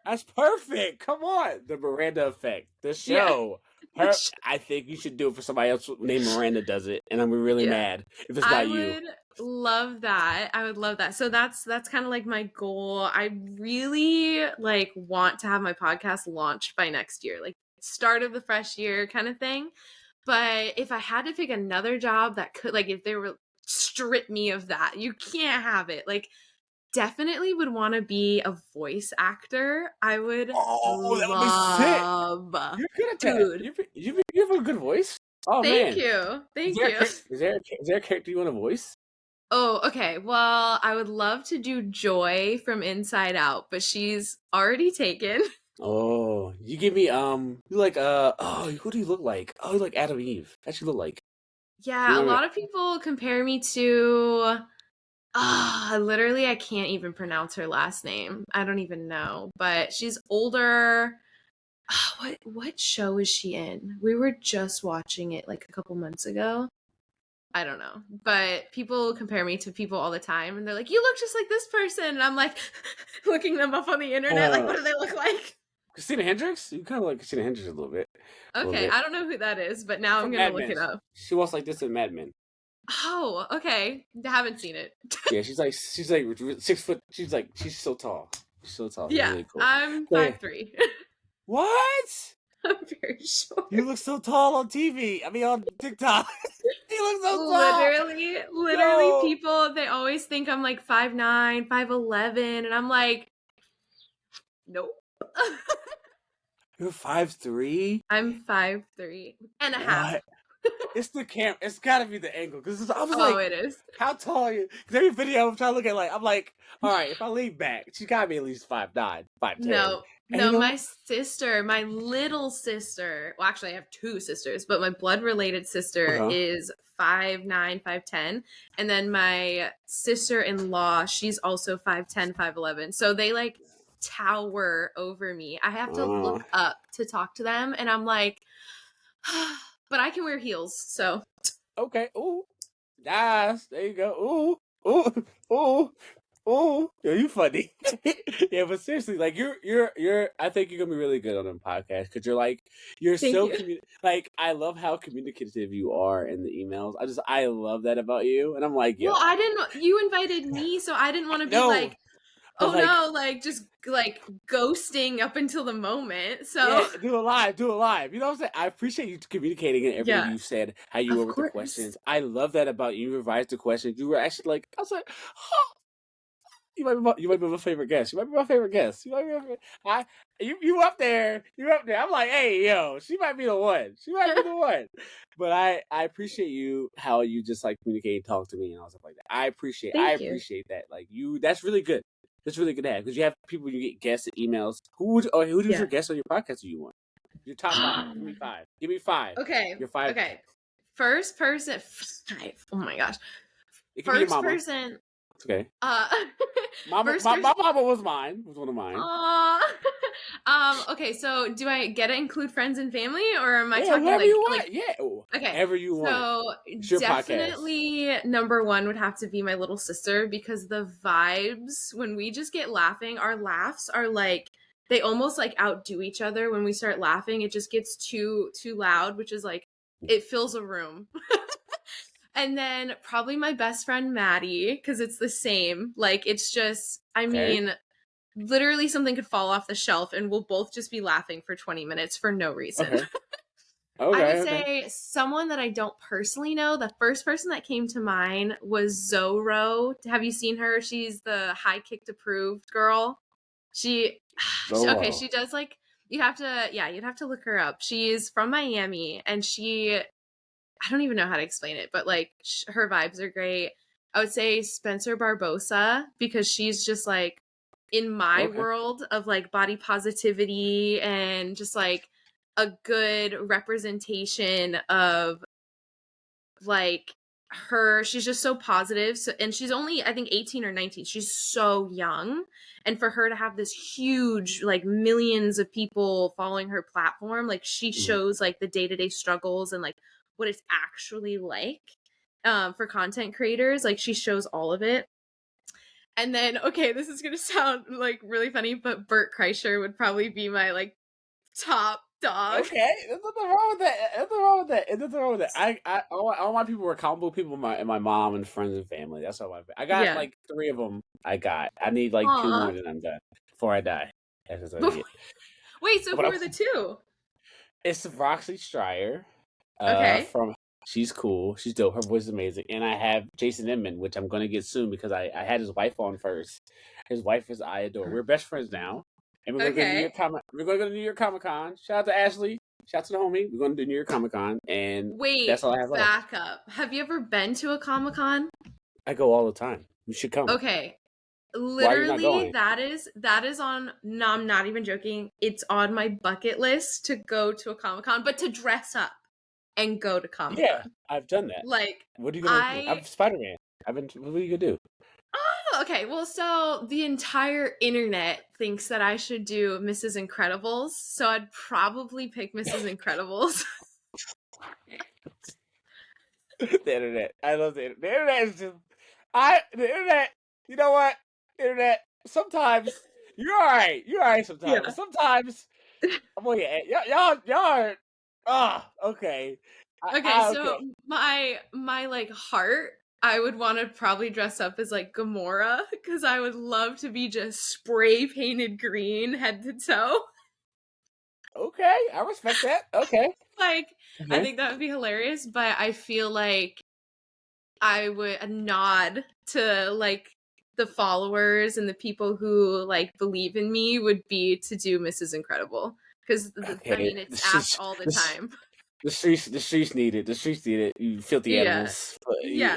S1: That's perfect. Come on. The Miranda Effect. The show. Yeah. I think you should do it for somebody else named Miranda does it. And I'm really mad if it's not you.
S2: I would love that. So that's kind of like my goal. I really like want to have my podcast launched by next year, like start of the fresh year kind of thing. But if I had to pick another job that could, like, if they were strip me of that, you can't have it. Like, definitely would want to be a voice actor. I would
S1: that would be sick. You're good at that. You have a good voice. Oh,
S2: Thank
S1: man.
S2: you.
S1: Is there a character you want to voice?
S2: Oh, okay. Well, I would love to do Joy from Inside Out, but she's already taken.
S1: Oh, you give me you like who do you look like? Oh, you like Adam Eve. That's you look like.
S2: Yeah, a lot of people compare me to literally I can't even pronounce her last name. I don't even know, but she's older. What show is she in? We were just watching it like a couple months ago. I don't know, but people compare me to people all the time and they're like, you look just like this person. And I'm like looking them up on the internet. Like, what do they look like?
S1: Christina Hendricks? You kind of like Christina Hendricks a little bit.
S2: Okay, I don't know who that is, but now I'm going to look it up.
S1: She walks like this in Mad Men.
S2: Oh, okay. I haven't seen it.
S1: Yeah, she's like 6 foot. She's so tall. She's so tall.
S2: Yeah,
S1: really cool.
S2: I'm 5'3".
S1: What?
S2: I'm very short.
S1: You look so tall on TV. I mean, on TikTok. You look so tall.
S2: Literally, people, they always think I'm like 5'9", 5'11", and I'm like, nope.
S1: You're 5'3"?
S2: I'm 5'3" and a half.
S1: It's the camera. It's gotta be the angle. Because I was
S2: it is.
S1: How tall are you? Because every video I'm trying to look at, like, I'm like, all right, if I lean back, she gotta be at least 5'9", 5'10".
S2: No, my sister, my little sister. Well, actually, I have two sisters, but my blood-related sister is 5'9", 5'10", and then my sister-in-law, she's also 5'10", 5'11". So they like tower over me. I have to look up to talk to them, and I'm like, but I can wear heels, so.
S1: Okay. Ooh. Nice. There you go. Ooh. Ooh. Ooh. Ooh. Yo, you funny. Yeah, but seriously, like you're. I think you're gonna be really good on the podcast because you're
S2: Thank
S1: so
S2: you.
S1: like I love how communicative you are in the emails. I love that about you, and I'm like,
S2: Well,
S1: yo,
S2: I didn't. You invited me, so I didn't want to be
S1: no,
S2: like,
S1: but
S2: oh
S1: like,
S2: no, like just like ghosting up until the moment.
S1: yeah,
S2: So
S1: do it live, do it live. You know what I'm saying? I appreciate you communicating and everything
S2: yeah,
S1: you said, how you were
S2: of
S1: with the
S2: course.
S1: questions. I love that about you. You revised the questions. You were actually like, I was like, oh, you might be my favorite guest. You might be my favorite guest. You might be my favorite. You up there. You up there. I'm like, hey, yo, she might be the one. She might be the one. But I appreciate you how you just like communicate and talk to me and all stuff like that. I
S2: Thank you.
S1: appreciate that. Like that's really good. That's really good to have because you have people you get guests and emails. Who's
S2: Yeah.
S1: your guest on your podcast? Do you want your top five? Give me five. Give me five.
S2: Okay.
S1: Your five.
S2: Okay. First person. Five. Oh my gosh.
S1: It could be your
S2: First
S1: mama.
S2: person.
S1: It's okay.
S2: Uh.
S1: Mama,
S2: First
S1: my
S2: person.
S1: mama was mine. Was one of mine.
S2: Aw. Okay, so do I get to include friends and family, or am I
S1: Yeah,
S2: talking
S1: whoever you
S2: like
S1: want. Yeah,
S2: okay.
S1: whatever you want.
S2: So
S1: It's your podcast.
S2: definitely number one would have to be my little sister because the vibes when we just get laughing, our laughs are like they almost like outdo each other when we start laughing. It just gets too loud, which is like it fills a room. And then probably my best friend Maddie because it's the same. Like it's just I
S1: Okay.
S2: mean literally something could fall off the shelf and we'll both just be laughing for 20 minutes for no reason.
S1: Okay.
S2: I would
S1: Okay.
S2: say someone that I don't personally know. The first person that came to mind was Zoro. Have you seen her? She's the high kicked approved girl. She okay,
S1: Zoro.
S2: she does like you'd have to look her up. She's from Miami and I don't even know how to explain it, but like her vibes are great. I would say Spencer Barbosa because she's just like in my
S1: Okay.
S2: world of like body positivity and just like a good representation of like her. She's just so positive. So, and she's only I think 18 or 19. She's so young, and for her to have this huge like millions of people following her platform, like she shows like the day-to-day struggles and like what it's actually like for content creators. Like she shows all of it. And then, okay, this is gonna sound like really funny, but Bert Kreischer would probably be my like top dog.
S1: Okay. There's nothing wrong with that. There's nothing wrong with that. There's nothing wrong with that. All my people were accountable people, my mom and friends and family. That's all I got
S2: Yeah.
S1: like 3 of them. I need like 2 more,
S2: Aw.
S1: than I'm done before I die. That's just what I get.
S2: Wait, so
S1: But
S2: who are the two?
S1: it's Roxy Stryer.
S2: Okay.
S1: From she's cool. She's dope. Her voice is amazing. And I have Jason Inman, which I'm gonna get soon because I had his wife on first. His wife is I adore. We're best friends now, and we're gonna go to
S2: Okay.
S1: We're gonna go to New York Comic Con. Shout out to Ashley. Shout out to the homie. We're gonna do New York Comic Con, and that's
S2: Wait,
S1: all I have left.
S2: back up. Have you ever been to a Comic-Con?
S1: I go all the time. You should come.
S2: Okay.
S1: Why are you not
S2: Literally,
S1: going?
S2: that is on no, I'm not even joking. It's on my bucket list to go to a Comic-Con, but to dress up and go to
S1: Yeah,
S2: Comic-Con.
S1: I've done that.
S2: Like
S1: What are you gonna do? I'm Spider-Man. What are you gonna do?
S2: Oh, okay. Well, so the entire internet thinks that I should do Mrs. Incredibles, so I'd probably pick Mrs. Incredibles.
S1: The internet. I love the internet. The internet is just the internet. You know what? The internet. Sometimes you're all right. You're all right. Sometimes.
S2: Yeah.
S1: Sometimes I'm on your y'all. Y'all are. Okay.
S2: Okay,
S1: Okay.
S2: so my like heart, I would want to probably dress up as like Gamora because I would love to be just spray painted green head to toe.
S1: Okay. I respect that. Okay.
S2: Like, I
S1: Okay.
S2: think that would be hilarious, but I feel like I would nod to like the followers and the people who like believe in me would be to do Mrs. Incredible because I
S1: Okay.
S2: mean it's asked all the time.
S1: The streets need it. The streets need it. You filthy
S2: Yeah,
S1: animals.
S2: yeah.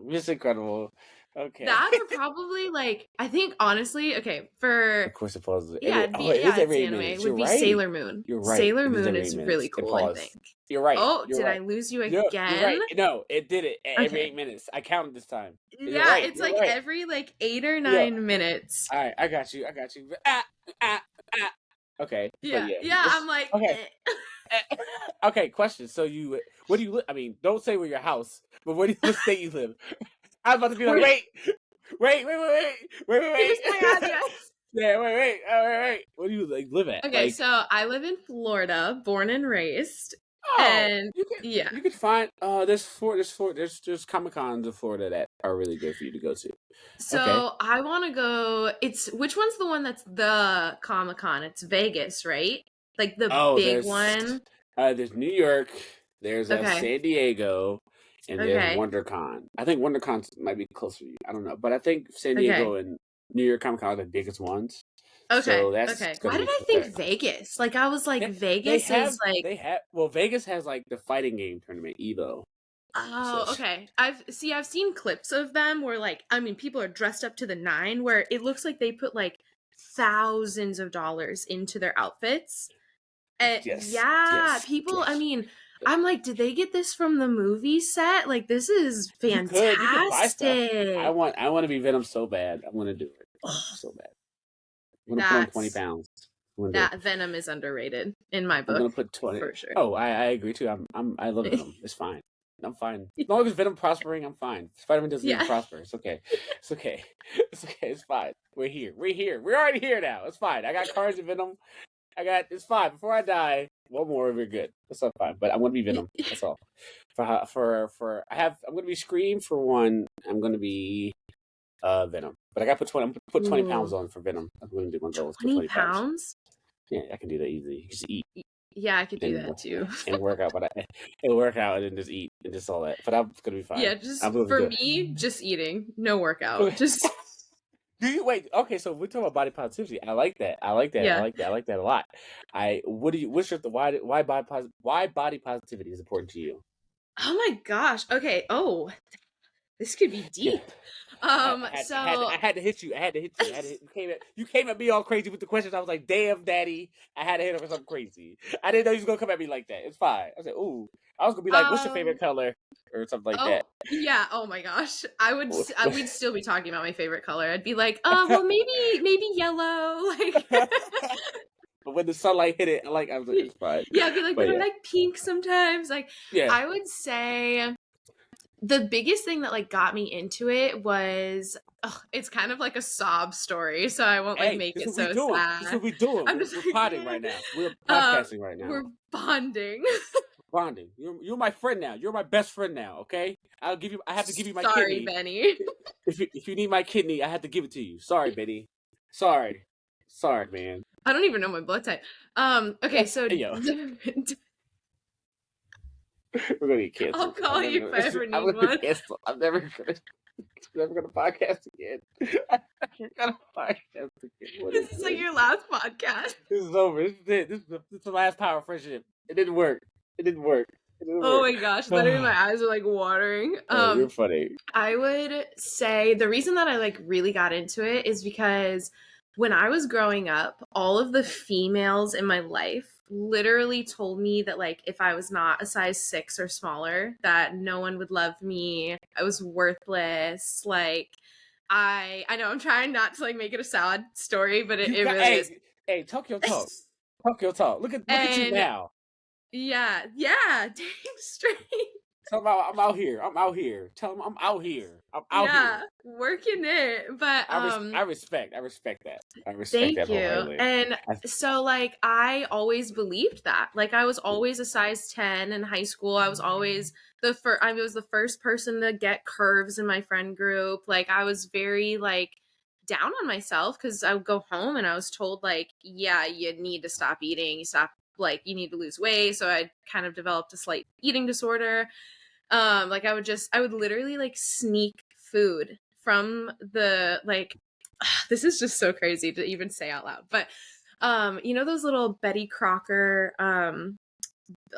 S1: It's incredible. Okay.
S2: That or probably like I think honestly, okay, for
S1: Of course, it falls.
S2: yeah, it'd be
S1: It is
S2: yeah, it's
S1: every
S2: the
S1: eight
S2: anime. It
S1: minutes.
S2: would
S1: You're
S2: be
S1: right.
S2: Sailor Moon.
S1: You're right.
S2: Sailor
S1: It is
S2: Moon
S1: every
S2: is
S1: 8 minutes.
S2: really
S1: It
S2: cool, I think.
S1: paused. You're right.
S2: Oh,
S1: You're
S2: did I
S1: right.
S2: lose you
S1: You're
S2: again?
S1: right. No, it did it every
S2: Okay.
S1: 8 minutes. I counted this time. You're
S2: Yeah,
S1: right.
S2: it's
S1: You're
S2: like
S1: right.
S2: every like 8 or
S1: Yo,
S2: 9 minutes.
S1: all right. I got you. I got you. Ah. Okay, but
S2: Yeah.
S1: yeah.
S2: Yeah, I'm like
S1: Okay.
S2: eh.
S1: Okay. Question. So where do you live? I mean, don't say where your house, but what state you live? I was about to be like,
S2: Wait, here's my
S1: wait.
S2: address.
S1: Yeah, wait. What do you like live at?
S2: Okay,
S1: Like,
S2: so I live in Florida, born and raised.
S1: oh,
S2: And yeah.
S1: you could find there's Comic Cons in Florida that are really good for you to go to. Okay.
S2: So I want to go. It's which one's the one that's the Comic Con? It's Vegas, right? Like the
S1: Oh,
S2: big one.
S1: there's New York, there's
S2: Okay.
S1: San Diego, and there's
S2: Okay.
S1: WonderCon. I think WonderCon might be closer to you. I don't know, but I think San
S2: Okay.
S1: Diego and New York Comic Con are the biggest ones. So
S2: Okay.
S1: that's
S2: Okay.
S1: gonna
S2: Why
S1: be
S2: did I think Vegas? Like I was like Vegas is like
S1: Vegas has like the fighting game tournament Evo. So
S2: oh, okay. I've seen clips of them where like I mean people are dressed up to the nine where it looks like they put like thousands of dollars into their outfits. And
S1: yes,
S2: yeah,
S1: yes,
S2: people, I
S1: yes.
S2: mean, I'm like, did they get this from the movie set? Like, this is
S1: You could buy stuff.
S2: fantastic.
S1: I want to be Venom so bad. I want to do it so bad. I'm gonna put on 20
S2: That's
S1: pounds. I'm gonna do it.
S2: that Venom is underrated in my
S1: I'm
S2: book
S1: gonna put 20.
S2: for sure.
S1: Oh, I agree too. I love Venom. It's fine. I'm fine. As long as Venom prospering, I'm fine. Spider-Man doesn't need to
S2: Yeah.
S1: prosper. It's okay. It's okay. It's okay. It's fine. We're here. We're here. We're already here now. It's fine. I got cards of Venom. It's fine. Before I die, one more, we're good. That's not fine. But I'm gonna be Venom. That's all. I'm gonna be Scream for one. I'm gonna be Venom. But I gotta I'm gonna put 20 pounds
S2: Ooh,
S1: on for Venom. I'm gonna do my goal. Let's put
S2: 20
S1: 20 pounds.
S2: pounds?
S1: Yeah, I can do that easily. You just eat
S2: Yeah, I could do
S1: and
S2: that too.
S1: and work out, and work out and then just eat and just all that. But I'm gonna be fine.
S2: Yeah, just
S1: I'm gonna
S2: for
S1: do
S2: me, just eating, no workout.
S1: it.
S2: Just
S1: Do you wait? Okay, so we're talking about body positivity. I like that. I like that. I
S2: yeah.
S1: like that. I like that a lot. What's your why body positivity is important to you?
S2: Oh my gosh. Okay. Oh, this could be
S1: Yeah.
S2: deep. So
S1: I had to hit you. I had to hit you. You came at me all crazy with the questions. I was like, damn, daddy. I had to hit him with something crazy. I didn't know you was gonna come at me like that. It's fine. I said, ooh. I was gonna be like, what's your
S2: um
S1: favorite color? Or something like that.
S2: Oh, yeah. Oh my gosh. We'd still be talking about my favorite color. I'd be like, well,
S1: But
S2: maybe yellow. Like,
S1: when the sunlight hit it, I was like, it's fine.
S2: yeah, I'd be like,
S1: But
S2: but I
S1: yeah.
S2: like pink sometimes. Like,
S1: Yeah.
S2: I would say the biggest thing that like got me into it was, it's kind of like a sob story, so I won't like
S1: Hey,
S2: make
S1: this is
S2: it
S1: what we
S2: so
S1: doing. This is
S2: sad.
S1: what we doing.
S2: I'm just
S1: We're
S2: like,
S1: potting right now. We're podcasting right now.
S2: we're bonding.
S1: Bonding. You're my friend now. You're my best friend now. Okay. I have to give you my
S2: Sorry,
S1: kidney.
S2: Benny.
S1: If you need my kidney, I have to give it to you. Sorry, Benny. Sorry, man.
S2: I don't even know my blood type. Okay, so
S1: Hey, yo, we're gonna get
S2: I'll
S1: canceled.
S2: call you if I ever
S1: I'm
S2: need
S1: gonna
S2: one.
S1: get canceled. I'm never gonna podcast again. I'm never gonna podcast again. What is
S2: This is like your last podcast.
S1: This is over. This is it. This is the last power of friendship. It didn't work. It didn't work. It didn't
S2: Oh
S1: work.
S2: my gosh, literally my eyes are like watering.
S1: Oh, you're funny.
S2: I would say the reason that I like really got into it is because when I was growing up, all of the females in my life literally told me that like if I was not a size 6 or smaller, that no one would love me. I was worthless. Like I know I'm trying not to like make it a sad story, but it really is.
S1: Hey, talk your talk. Talk your talk. Look at you
S2: And
S1: now.
S2: yeah, dang straight.
S1: Tell them I'm out here. I'm out here. Tell them I'm out here. I'm out
S2: Yeah,
S1: here.
S2: working it. But
S1: I respect that. I respect
S2: thank
S1: that
S2: you.
S1: wholeheartedly.
S2: And so like I always believed that. Like I was always a size 10 in high school. I was always I was the first person to get curves in my friend group. Like I was very like down on myself cuz I would go home and I was told like, yeah, you need to stop eating. You need to lose weight. So I kind of developed a slight eating disorder. Like I would literally like sneak food from the like this is just so crazy to even say out loud. But you know those little Betty Crocker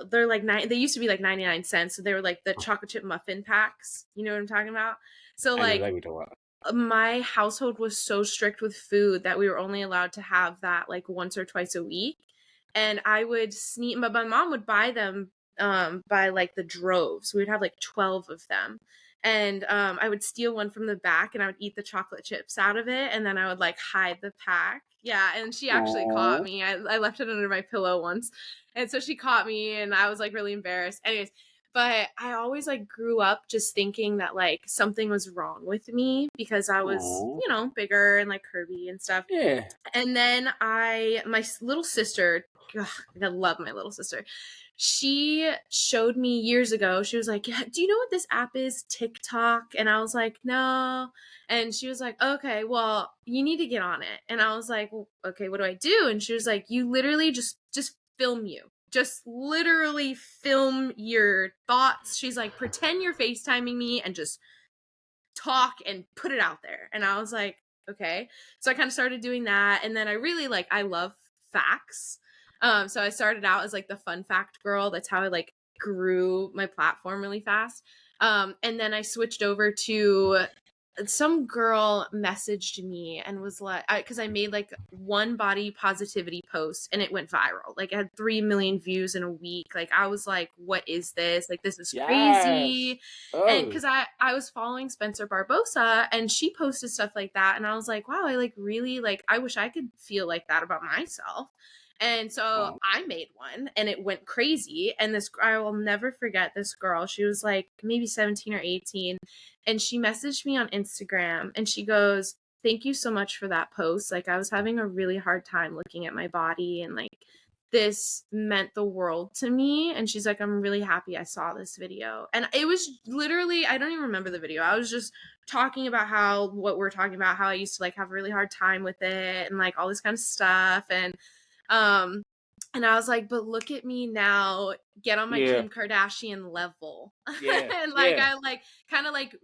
S2: they're like they used to be like 99 cents. So they were like the chocolate chip muffin packs. You know what I'm talking about? So
S1: I know
S2: like
S1: exactly what you're talking about.
S2: my household was so strict with food that we were only allowed to have that like once or twice a week. And I would sneak, but my mom would buy them by like the droves. We would have like 12 of them. And I would steal one from the back and I would eat the chocolate chips out of it. And then I would like hide the pack. Yeah. And she actually caught
S1: Aw.
S2: me. I left it under my pillow once. And so she caught me and I was like really embarrassed. Anyways, but I always like grew up just thinking that like something was wrong with me because I was,
S1: Aw.
S2: you know, bigger and like curvy and stuff.
S1: Yeah.
S2: And then my little sister, ugh, I love my little sister. She showed me years ago. She was like, "Yeah, do you know what this app is? TikTok?" And I was like, "No." And she was like, "Okay, well, you need to get on it." And I was like, well, "Okay, what do I do?" And she was like, "You literally just film you. Just literally film your thoughts." She's like, "Pretend you're FaceTiming me and just talk and put it out there." And I was like, okay. So I kind of started doing that. And then I really like, I love facts. So I started out as like the fun fact girl. That's how I like grew my platform really fast. And then I switched over to some girl messaged me and was like, because I made like one body positivity post and it went viral. Like, it had 3 million views in a week. Like, I was like, what is this? Like, this is
S1: Yes.
S2: crazy. And
S1: Oh.
S2: because I was following Spencer Barbosa and she posted stuff like that. And I was like, wow, I like really like, I wish I could feel like that about myself. And so
S1: Oh.
S2: I made one and it went crazy. And this, I will never forget this girl. She was like maybe 17 or 18. And she messaged me on Instagram and she goes, "Thank you so much for that post. Like, I was having a really hard time looking at my body and like this meant the world to me." And she's like, "I'm really happy I saw this video." And it was literally, I don't even remember the video. I was just talking about how, what we're talking about, how I used to like have a really hard time with it and like all this kind of stuff. Um, and I was like, but look at me now, get on my
S1: Yeah.
S2: Kim Kardashian level.
S1: Yeah.
S2: And like,
S1: Yeah.
S2: I like kind of like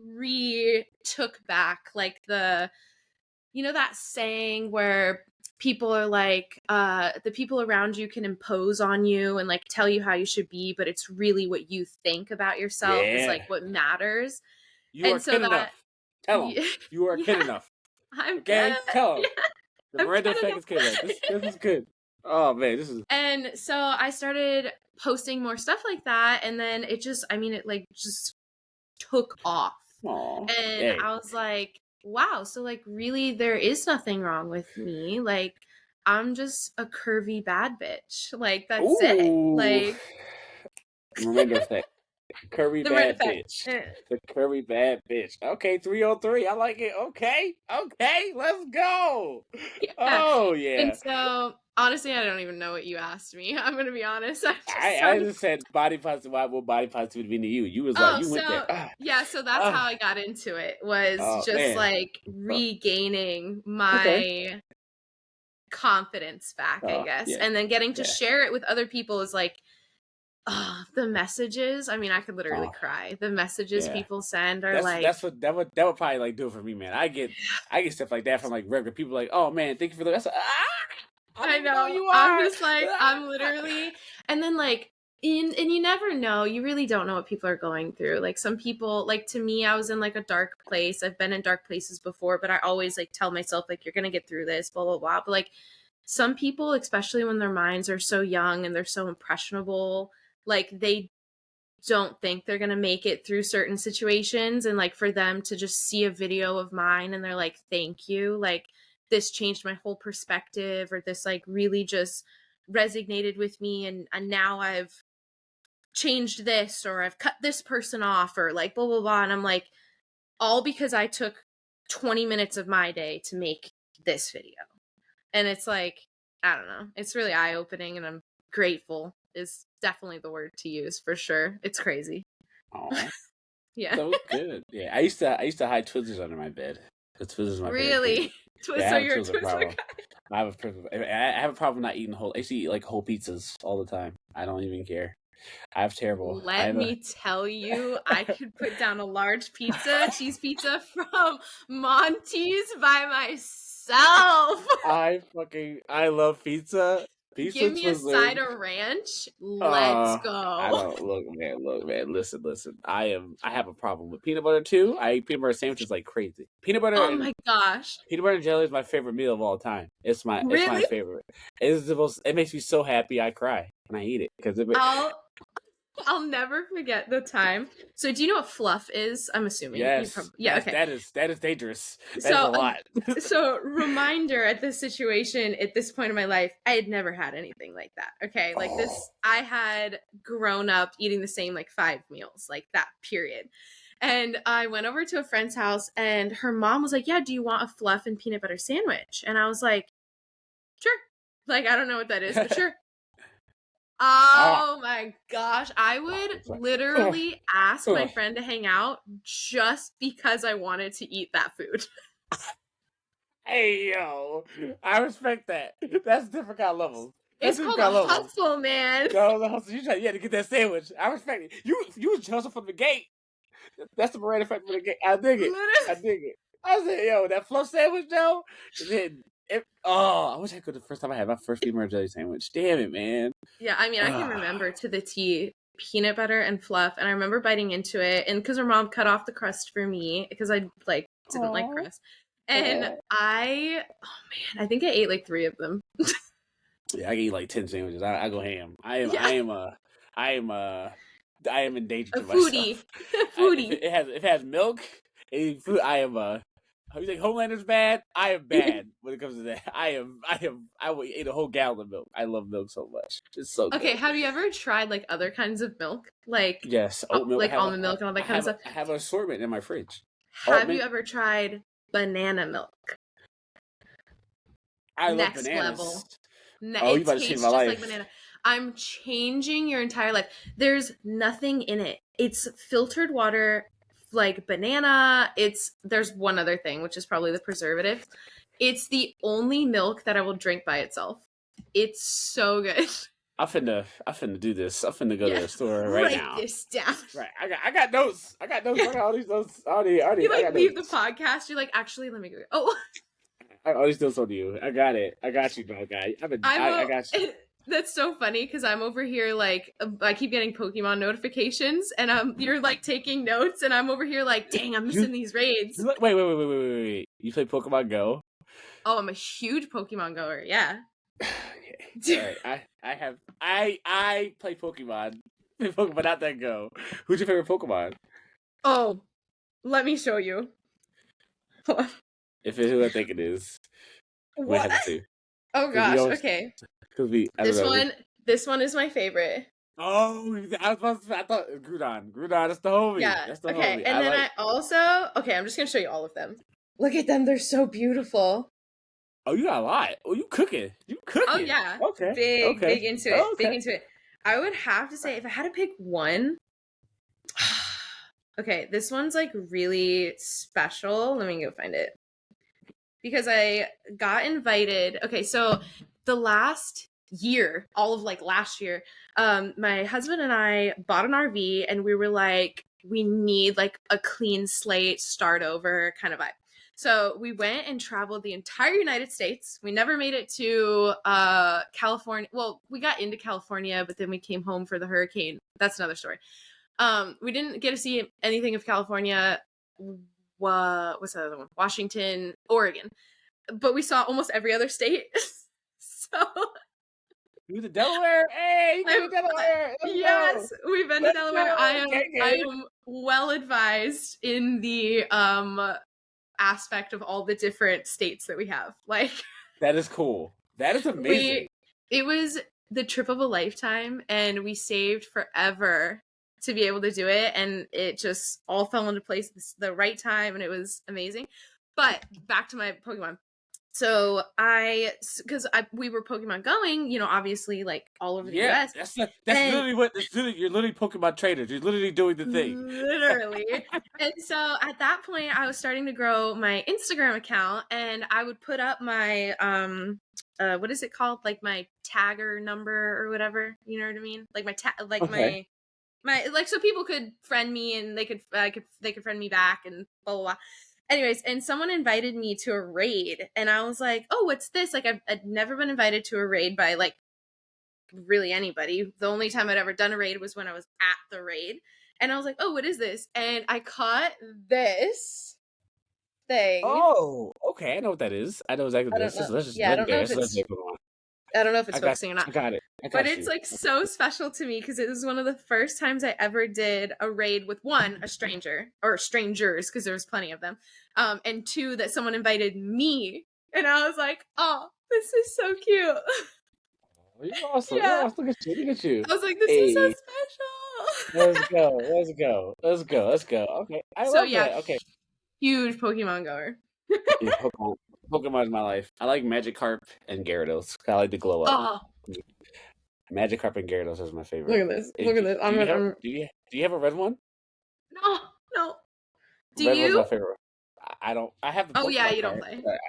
S2: took back like the, you know, that saying where people are like, the people around you can impose on you and like tell you how you should be, but it's really what you think about yourself is
S1: Yeah.
S2: like what matters.
S1: You are
S2: And so
S1: kid
S2: that,
S1: enough. Tell them.
S2: yeah,
S1: You are kid
S2: yeah,
S1: enough.
S2: I'm
S1: Okay?
S2: good.
S1: Tell them.
S2: Yeah,
S1: The
S2: I'm
S1: Miranda
S2: kind
S1: effect
S2: of.
S1: is kid enough. This is good. Oh man, this is
S2: And so I started posting more stuff like that. And then it just, I mean, it like just took off.
S1: aw.
S2: And
S1: Hey.
S2: I was like, wow, so like really there is nothing wrong with me. Like, I'm just a curvy bad bitch. Like, that's it.
S1: Ooh.
S2: Like,
S1: The Miranda effect. Curvy
S2: the red
S1: bad
S2: effect.
S1: bitch. The curvy bad bitch. Okay, 303. I like it. Okay. Okay. Let's go.
S2: Yeah.
S1: Oh
S2: And
S1: yeah.
S2: so honestly, I don't even know what you asked me. I'm gonna be honest. I just
S1: I
S2: started.
S1: just said body positive. Why will body positivity mean to you? You was like
S2: Oh,
S1: you went there.
S2: so yeah, so that's how
S1: Ah.
S2: I got into it, was
S1: Oh
S2: just
S1: man.
S2: like
S1: Oh,
S2: regaining
S1: okay.
S2: my confidence back, I
S1: Oh
S2: guess.
S1: yeah.
S2: And then getting to
S1: Yeah.
S2: share it with other people is like, oh, the messages. I mean, I could literally
S1: Oh
S2: cry. The messages
S1: yeah.
S2: people send are
S1: That's
S2: like,
S1: that's what that would probably like do it for me, man. I get stuff like that from like regular people, like, oh man, thank you for the. That's I don't
S2: I
S1: even know who
S2: know.
S1: you
S2: I'm
S1: are.
S2: just like, I'm literally, and then like, and you never know. You really don't know what people are going through. Like, some people, like, to me, I was in like a dark place. I've been in dark places before, but I always like tell myself like, you're gonna get through this, blah blah blah. But like, some people, especially when their minds are so young and they're so impressionable, like they don't think they're going to make it through certain situations. And like, for them to just see a video of mine and they're like, thank you, like this changed my whole perspective, or this like really just resonated with me, and now I've changed this, or I've cut this person off, or like blah blah blah. And I'm like, all because I took 20 minutes of my day to make this video. And it's like, I don't know, it's really eye-opening, and I'm grateful is definitely the word to use, for sure. It's crazy.
S1: Oh,
S2: Yeah.
S1: so good. Yeah, I used to hide Twizzlers under my bed. Because Twizzlers is my favorite candy.
S2: Really?
S1: Yeah, I
S2: So
S1: have a
S2: you're a
S1: Twizzler
S2: Twizzler
S1: problem.
S2: guy?
S1: I have a problem not eating whole. I used to eat like whole pizzas all the time. I don't even care. I have terrible. I
S2: Let
S1: have a.
S2: me tell you, I could put down a large pizza, cheese pizza from Monty's by myself.
S1: I love pizza. Beef
S2: Give
S1: with
S2: me a
S1: Twizzlers.
S2: side of ranch. Let's
S1: I
S2: go.
S1: don't look, man. Listen. I have a problem with peanut butter too. I eat peanut butter sandwiches like crazy.
S2: Oh my gosh.
S1: Peanut butter and jelly is my favorite meal of all time. It's my
S2: Really?
S1: favorite. It's the most. It makes me so happy I cry when I eat it because
S2: I'll never forget the time. So do you know what fluff is? I'm assuming.
S1: yes,
S2: Okay.
S1: that is dangerous. That is
S2: So
S1: a lot.
S2: so reminder at this situation at this point in my life, I had never had anything like that. Okay. Like this, I had grown up eating the same like 5 meals, like that period. And I went over to a friend's house and her mom was like, yeah, do you want a fluff and peanut butter sandwich? And I was like, sure. Like, I don't know what that is, but sure. Oh my gosh. I would literally ask my friend to hang out just because I wanted to eat that food.
S1: Hey yo, I respect that. That's different kind of levels.
S2: It's called a hustle, man.
S1: No, the hustle. You had to get that sandwich. I respect it. You was hustle from the gate. That's the Miranda effect from the gate. I dig it.
S2: Literally.
S1: I dig it. I said, yo, that fluff sandwich though. I wish I could. The first time I had my first peanut butter jelly sandwich. Damn it, man.
S2: Yeah, I mean, I can remember to the T peanut butter and fluff, and I remember biting into it, and because her mom cut off the crust for me because I didn't like crust, and I think I ate like 3 of them.
S1: Yeah, I can eat like 10 sandwiches. I go ham. I am in danger
S2: A
S1: to
S2: foodie.
S1: myself.
S2: Foodie.
S1: If it has milk, food. I am you think Homelander's bad? I am bad when it comes to that. I will eat a whole gallon of milk. I love milk so much. It's so good.
S2: Okay, have you ever tried like other kinds of milk? Like
S1: yes, oat milk,
S2: like almond milk and all that kind of stuff?
S1: I have an assortment in my fridge.
S2: Have you ever tried banana milk?
S1: I love
S2: Next
S1: bananas.
S2: level.
S1: You about to change my life.
S2: Like banana. I'm changing your entire life. There's nothing in it. It's filtered water, like banana. There's one other thing, which is probably the preservative. It's the only milk that I will drink by itself. It's so good.
S1: I'm finna do this. I'm finna go to the store right now.
S2: Write this down.
S1: Right. I got notes. I got all these notes. Already.
S2: You like leave the podcast. You're like, actually, let me go. Oh.
S1: I always do so to you. I got it. I got you, bro, guy. I got you.
S2: That's so funny because I'm over here like I keep getting Pokemon notifications and you're like taking notes and I'm over here like, dang, I'm missing these raids.
S1: Wait. You play Pokemon Go?
S2: Oh, I'm a huge Pokemon goer. Yeah.
S1: Okay. All right. I play Pokemon. Pokemon, not that Go. Who's your favorite Pokemon?
S2: Oh, let me show you.
S1: If it's who I think it is.
S2: What? Oh gosh. Okay. This one is my favorite.
S1: Oh, I thought Groudon. Groudon, that's the homie.
S2: Yeah.
S1: That's the
S2: okay.
S1: homie.
S2: And then I'm just gonna show you all of them. Look at them, they're so beautiful.
S1: Oh, you got a lot. Oh, you cooking. Oh
S2: yeah.
S1: Okay.
S2: Big into it. Okay. Big into it. I would have to say if I had to pick one. Okay, this one's like really special. Let me go find it. Because I got invited. Okay, so the last year, all of like last year, my husband and I bought an RV and we were like, we need like a clean slate, start over kind of vibe. So we went and traveled the entire United States. We never made it to California. Well, we got into California, but then we came home for the hurricane. That's another story. We didn't get to see anything of California. What's the other one? Washington, Oregon. But we saw almost every other state. So
S1: you to Delaware? Hey, you been to Delaware?
S2: Yes, we've been to Delaware. I am well advised in the aspect of all the different states that we have. Like
S1: that is cool. That is amazing.
S2: It was the trip of a lifetime, and we saved forever to be able to do it, and it just all fell into place at the right time, and it was amazing. But back to my Pokemon. So we were Pokemon going, obviously like all over the US.
S1: That's literally you're literally Pokemon traders. You're literally doing the thing.
S2: Literally. And so at that point I was starting to grow my Instagram account, and I would put up my what is it called? Like my tagger number or whatever, you know what I mean? Like my my like so people could friend me and they could friend me back and blah blah blah. Anyways, and someone invited me to a raid, and I was like, oh, what's this? Like I'd never been invited to a raid by like really anybody. The only time I'd ever done a raid was when I was at the raid. And I was like, oh, what is this? And I caught this thing.
S1: Oh, okay. I know what that is. I know exactly
S2: I
S1: what
S2: don't
S1: this is.
S2: know.
S1: That's just
S2: Yeah, I don't know
S1: legendary.
S2: if
S1: That's
S2: it's
S1: legendary Pokemon.
S2: I don't know if it's
S1: I got
S2: focusing or not.
S1: I got it. I
S2: But
S1: got
S2: it's
S1: you.
S2: like so special to me because it was one of the first times I ever did a raid with one, a stranger or strangers, because there was plenty of them. And two, that someone invited me. And I was like, oh, this is so cute.
S1: Oh, you're awesome. You're
S2: Yeah.
S1: awesome. Look at you. Look at you.
S2: I was like, this is so
S1: Hey,
S2: special.
S1: let's go. Let's go. Let's go. Let's go. Okay. I
S2: So
S1: love
S2: yeah,
S1: that. Okay.
S2: huge Pokemon goer.
S1: Yeah, Pokemon. Pokemon is my life. I like Magikarp and Gyarados. I like the glow up.
S2: Oh,
S1: Magikarp and Gyarados is my favorite.
S2: look at this.
S1: Hey,
S2: Look at this.
S1: do you have a red one?
S2: No, no. Do
S1: Red one's my
S2: you?
S1: favorite. I don't. I have the
S2: Oh yeah,
S1: Pokemon
S2: you don't
S1: card.
S2: play.
S1: But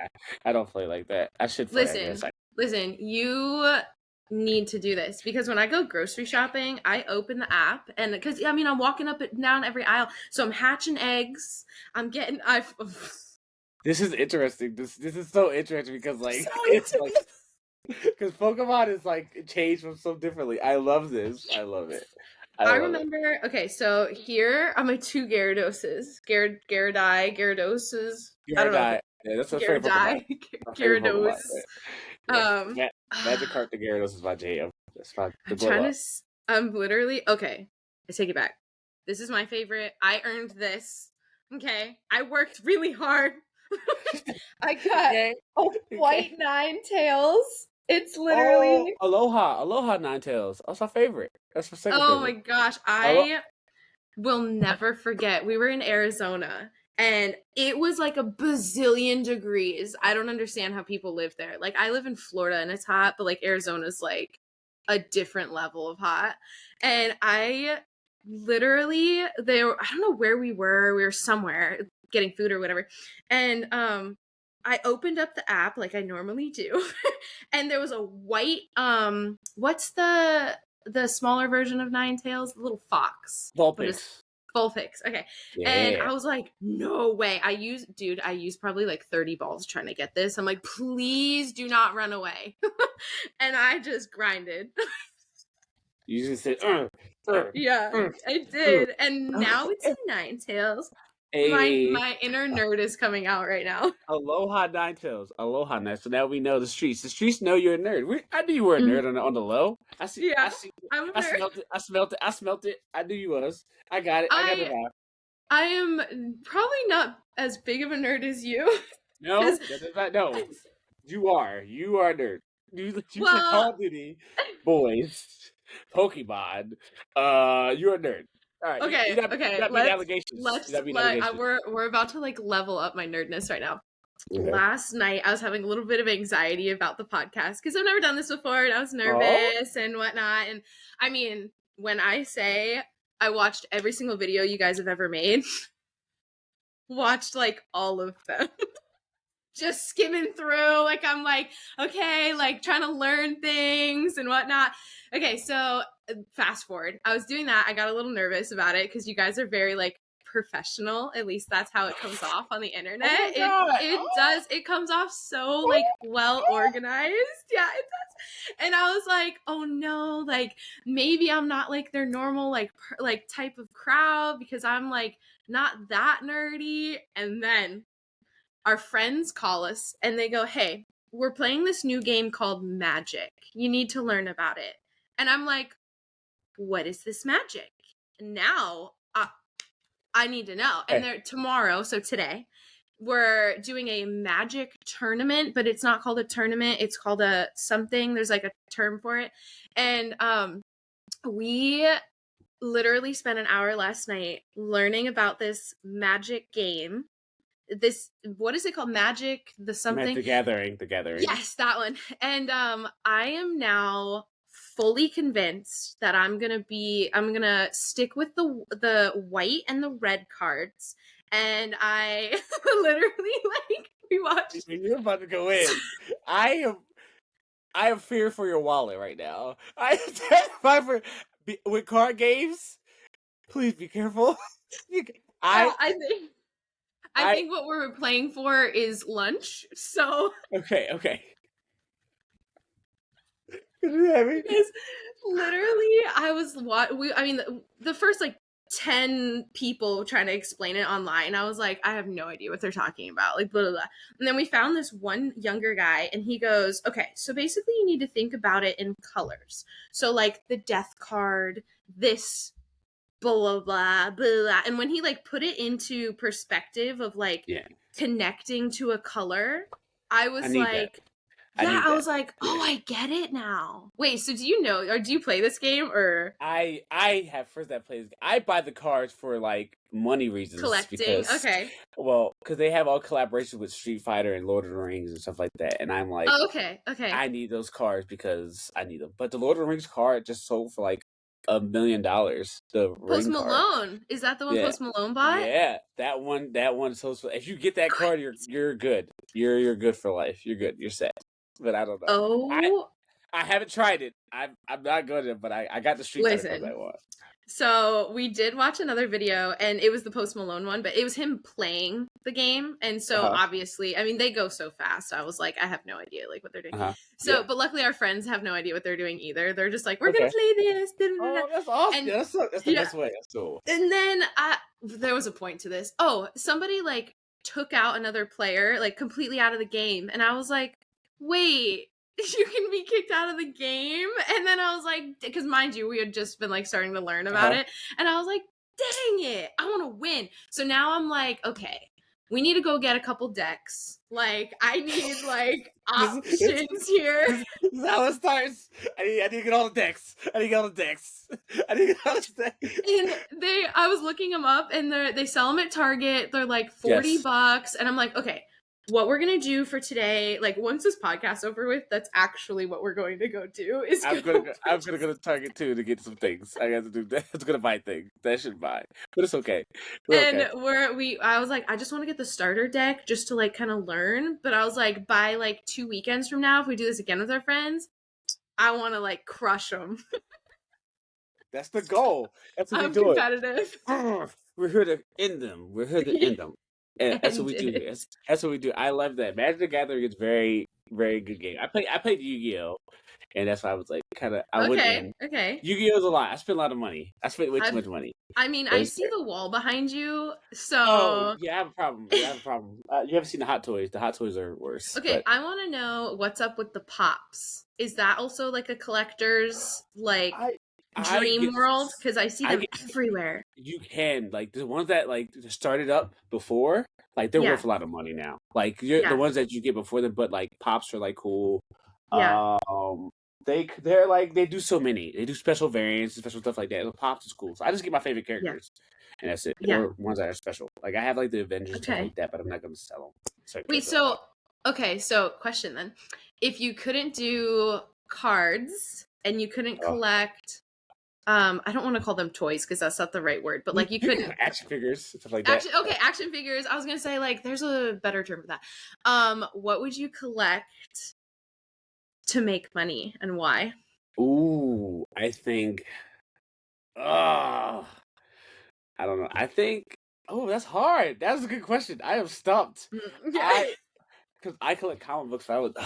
S1: I don't play like that. I should play. I guess.
S2: Listen, you need to do this because when I go grocery shopping, I open the app and because I mean I'm walking up and down every aisle, so I'm hatching eggs. I'm getting
S1: This is interesting. This is so interesting because like
S2: so
S1: it's
S2: into
S1: like because Pokemon is like changed from so differently. I love this. I love it.
S2: I
S1: love it.
S2: remember. Okay, so here are my two Gyaradoses. Gyaradoses. I don't know.
S1: Yeah, that's my favorite Pokemon. My favorite Pokemon.
S2: Gyarados.
S1: Yeah. Magikarp the Gyarados is my jam. That's my the
S2: I'm
S1: glow
S2: trying
S1: up.
S2: to. I'm literally okay. I take it back. This is my favorite. I earned this. Okay, I worked really hard. I got
S1: Okay.
S2: white Ninetales. It's literally.
S1: Oh, Aloha Ninetales. That's my favorite. That's my second
S2: Oh
S1: favorite.
S2: my gosh, I will never forget. We were in Arizona and it was like a bazillion degrees. I don't understand how people live there. Like I live in Florida and it's hot, but like Arizona's like a different level of hot. And I literally I don't know where we were somewhere getting food or whatever. And I opened up the app like I normally do. And there was a white what's the smaller version of Ninetales, the little fox.
S1: Vulpix.
S2: Vulpix. Okay.
S1: Yeah.
S2: And I was like, no way. I used probably like 30 balls trying to get this. I'm like, please do not run away. And I just grinded.
S1: You just said,
S2: yeah, I did. And now it's a Ninetales. My inner nerd is coming out right now.
S1: Aloha Ninetales. Aloha Ninetales. So now we know the streets. The streets know you're a nerd. I knew you were a nerd on the low. I see.
S2: Yeah,
S1: I'm a nerd. I smelt it. I knew you was. I got it. I got it out.
S2: I am probably not as big of a nerd as you.
S1: No, that is not. No, you are. You are a nerd. You
S2: Well,
S1: Call of Duty, boys, Pokemon. You're a nerd. All right.
S2: Okay.
S1: You got allegations.
S2: We're about to like level up my nerdness right now.
S1: Okay.
S2: Last night I was having a little bit of anxiety about the podcast because I've never done this before and I was nervous and whatnot. And I mean, when I say I watched every single video you guys have ever made, watched like all of them. Just skimming through, like I'm like, okay, like trying to learn things and whatnot. Okay, so fast forward. I was doing that. I got a little nervous about it because you guys are very like professional. At least that's how it comes off on the internet. It does. It comes off so like well organized. Yeah, it does. And I was like, oh no, like maybe I'm not like their normal like type of crowd because I'm like not that nerdy. And then our friends call us and they go, hey, we're playing this new game called Magic. You need to learn about it. And I'm like, what is this magic? Now I need to know. And tomorrow, so today, we're doing a magic tournament, but it's not called a tournament. It's called a something. There's like a term for it. And we literally spent an hour last night learning about this magic game. What is it called? Magic the something?
S1: The Gathering.
S2: Yes, that one. And I am now fully convinced that I'm gonna stick with the white and the red cards. And I literally like we watched.
S1: You're about to go in. I have fear for your wallet right now. I am terrified with card games. Please be careful.
S2: I think what we're playing for is lunch. So
S1: okay.
S2: Because literally, the first like 10 people trying to explain it online, I was like, I have no idea what they're talking about, like blah blah blah. And then we found this one younger guy, and he goes, okay, so basically you need to think about it in colors. So like the death card, this blah blah blah blah, and when he like put it into perspective of like connecting to a color, I was like, I was like, oh, I get it now. Wait, so do you know, or do you play this game, or
S1: I have friends that plays. I buy the cards for like money reasons,
S2: collecting?
S1: because
S2: Okay.
S1: well, because they have all collaborations with Street Fighter and Lord of the Rings and stuff like that, and I'm like,
S2: Oh, okay.
S1: I need those cards because I need them. But the Lord of the Rings card just sold for like $1 million. The
S2: Post
S1: ring card.
S2: Malone, is that the one
S1: Yeah.
S2: Post Malone bought?
S1: Yeah, that one sold for. If you get that card, you're good. You're good for life. You're good. You're set. But I don't know.
S2: Oh,
S1: I haven't tried it. I'm not good at it, but I got the Street Fighter cards I want.
S2: So we did watch another video, and it was the Post Malone one, but it was him playing the game. And so obviously, I mean, they go so fast. I was like, I have no idea like what they're doing. So, but luckily our friends have no idea what they're doing either. They're just like, we're going to play this.
S1: Oh, that's awesome.
S2: And,
S1: that's the best way. That's cool.
S2: And then there was a point to this. Oh, somebody like took out another player, like completely out of the game. And I was like, wait, you can be kicked out of the game? And then I was like, because mind you, we had just been like starting to learn about it, and I was like, dang it, I want to win. So now I'm like, okay, we need to go get a couple decks. Like, I need like options here.
S1: This is how it starts. I need to get all the decks. I need to get all the decks. And
S2: I was looking them up, and they sell them at Target. They're like $40, and I'm like, okay, what we're gonna do for today, like once this podcast's over with, that's actually what we're going to go do. I'm
S1: gonna go to Target too to get some things. I got to do that. I'm gonna buy things that I should buy, but it's okay.
S2: I was like, I just want to get the starter deck just to like kind of learn. But I was like, by like 2 weekends from now, if we do this again with our friends, I want to like crush them.
S1: That's the goal. That's what
S2: I'm competitive.
S1: We're here to end them. We're here to end them. And that's what we do. That's what we do. I love that. Magic the Gathering is very, very good game. I played Yu-Gi-Oh, and that's why I was like, I went in.
S2: Okay.
S1: Yu-Gi-Oh's a lot. I spent a lot of money. I spent way too much money.
S2: I mean, I see the wall behind you, so.
S1: Oh, yeah, I have a problem. You haven't seen the Hot Toys. The Hot Toys are worse.
S2: Okay, I want to know what's up with the Pops. Is that also like a collector's like dream world? Because I see them everywhere.
S1: You can, like, the ones that like started up before, like they're worth a lot of money now. Like the ones that you get before them, but like Pops are like cool. They're like, they do so many. They do special variants and special stuff like that. The Pops is cool. So I just get my favorite characters, and that's it. Or ones that are special. Like I have like the Avengers and stuff like that, but I'm not gonna sell them.
S2: Wait, so question then: if you couldn't do cards and you couldn't collect. I don't want to call them toys because that's not the right word, but like you could
S1: action figures, stuff like that.
S2: Action figures. I was gonna say like there's a better term for that. What would you collect to make money, and why?
S1: Ooh, I think. I don't know. I think. Oh, that's hard. That's a good question. I am stumped. Because I collect comic books, but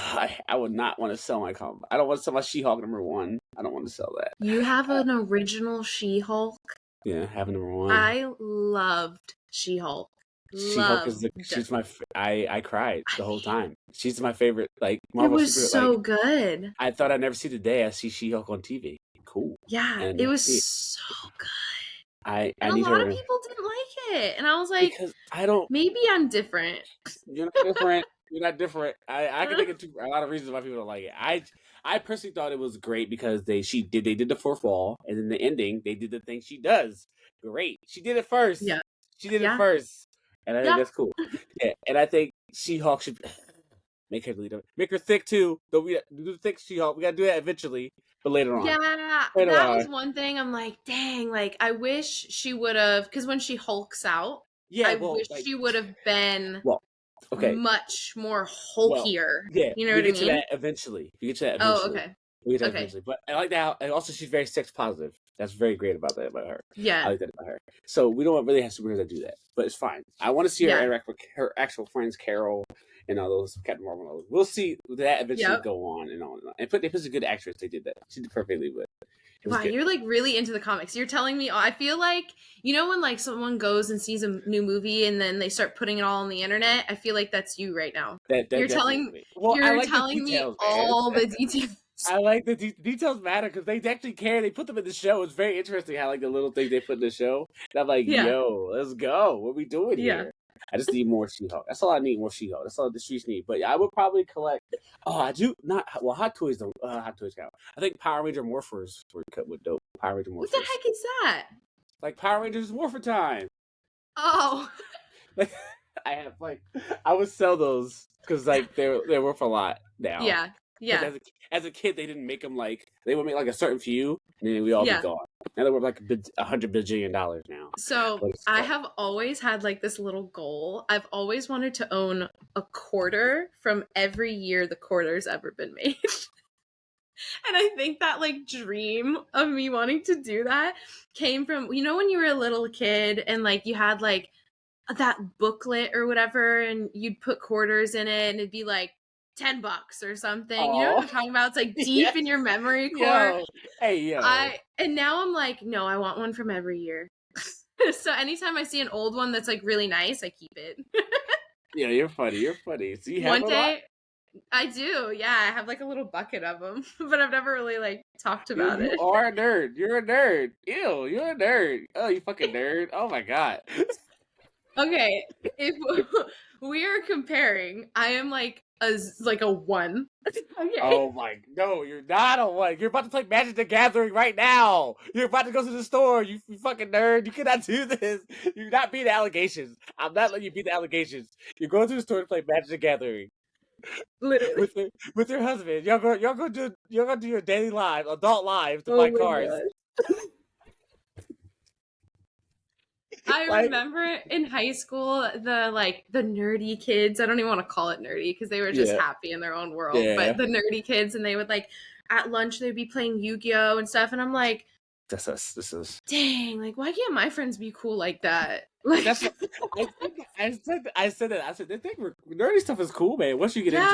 S1: I would not want to sell my comic book. I don't want to sell my She-Hulk #1. I don't want to sell that.
S2: You have an original She-Hulk?
S1: Yeah, I have a #1.
S2: I loved She-Hulk.
S1: She-Hulk she's my. I cried the whole time. She's my favorite. Like Marvel.
S2: It was so good.
S1: I thought I'd never see the day I see She-Hulk on TV. Cool.
S2: Yeah, it was so good.
S1: I
S2: a
S1: need
S2: lot of people didn't like it, and I was like,
S1: because I don't.
S2: Maybe I'm different.
S1: You're not different. You're not different. I can think of a lot of reasons why people don't like it. I personally thought it was great because they did the fourth wall, and in the ending they did the thing she does. Great. She did it first.
S2: Yeah.
S1: She did it first. And I think that's cool. Yeah. And I think She-Hulk should make her lead. Make her thick too. Though we do thick She-Hulk. We gotta do that eventually. But later on.
S2: Yeah. That was one thing. I'm like, dang, like I wish she would have, because when she hulks out, I wish she would have been much more hulkier. You know what I mean?
S1: You get to that eventually.
S2: Oh, okay.
S1: We get to that eventually. But I like that. And also, she's very sex positive. That's very great about her.
S2: Yeah.
S1: I like that about her. So we don't really have superheroes that do that. But it's fine. I want to see her interact with her actual friends, Carol and all those Captain Marvel. We'll see that eventually
S2: Yep.
S1: go on and on and on. And it was a good actress. They did that. She did perfectly, but it was
S2: Wow,
S1: good.
S2: you're like really into the comics. You're telling me, I feel like, you know, when like someone goes and sees a new movie and then they start putting it all on the internet, I feel like that's you right now.
S1: That
S2: You're
S1: definitely.
S2: telling
S1: Well, I
S2: you're
S1: like the
S2: telling me
S1: details, man.
S2: all the details.
S1: I like the details matter because they actually care. They put them in the show. It's very interesting how like the little things they put in the show. And I'm like,
S2: Yeah.
S1: yo, let's go. What are we doing
S2: Yeah.
S1: here? I just need more She-Hulk. That's all I need. More She-Hulk. That's all the streets need. But yeah, I would probably collect. Oh, I do not. Well, Hot Toys don't. Hot Toys count. I think Power Ranger Morphers were cut with dope. Power Ranger Morphers.
S2: What the heck is that?
S1: Like Power Rangers Morpher Time.
S2: Oh.
S1: Like I have like I would sell those because like they're worth a lot now.
S2: Yeah. Yeah.
S1: As a kid, they didn't make them like they would make like a certain few, and then we all be gone. Now they're worth like $100 bajillion now.
S2: So I have always had like this little goal. I've always wanted to own a quarter from every year the quarter's ever been made. And I think that like dream of me wanting to do that came from, you know, when you were a little kid and like you had like that booklet or whatever, and you'd put quarters in it and it'd be like $10 or something.
S1: Aww.
S2: You know what I'm talking about? It's like deep in your memory core.
S1: Yo. Hey, yo.
S2: And now I'm like, no, I want one from every year. So anytime I see an old one that's like really nice, I keep it.
S1: Yeah, you're funny. You're funny. So you have
S2: one day, I do. Yeah, I have like a little bucket of them, but I've never really like talked about it.
S1: You are a nerd. You're a nerd. Ew, you're a nerd. Oh, you fucking nerd. Oh my god.
S2: Okay, if we are comparing, I am like a 1. Okay.
S1: Oh my, no, you're not a 1. You're about to play Magic the Gathering right now. You're about to go to the store. You fucking nerd. You cannot do this. You're not beating the allegations. I'm not letting you beat the allegations. You're going to the store to play Magic the Gathering.
S2: Literally.
S1: With your husband. Y'all go do your daily live, adult lives to buy cards.
S2: I remember in high school the nerdy kids. I don't even want to call it nerdy because they were just happy in their own world. Yeah. But the nerdy kids, and they would like at lunch they'd be playing Yu-Gi-Oh and stuff, and I'm like,
S1: that's us. This is
S2: dang. Like, why can't my friends be cool like that? Like,
S1: that's what, I said that. I said they think nerdy stuff is cool, man. Once you get into it,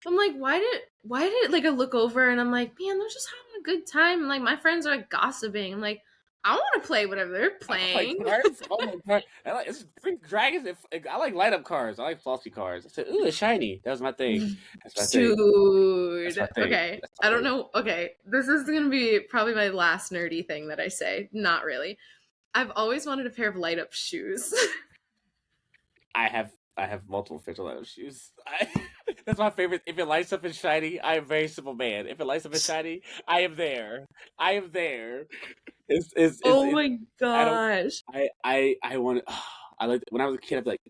S2: I'm like, why did like I look over and I'm like, man, they're just having a good time. And like my friends are like gossiping. I'm like, I want to play whatever they're playing.
S1: I like cards. Oh my god! I like dragons. I like light up cars. I like flossy cars. I said, ooh, it's shiny. That was my thing. That's my
S2: Dude.
S1: thing. That's my
S2: okay. I don't know. Okay, this is gonna be probably my last nerdy thing that I say. Not really. I've always wanted a pair of light up shoes.
S1: I have multiple pairs of light up shoes. That's my favorite. If it lights up and shiny, I am a very simple man. If it lights up and shiny, I am there. I am there.
S2: Oh my gosh!
S1: I want. I like when I was a kid. I'd be like,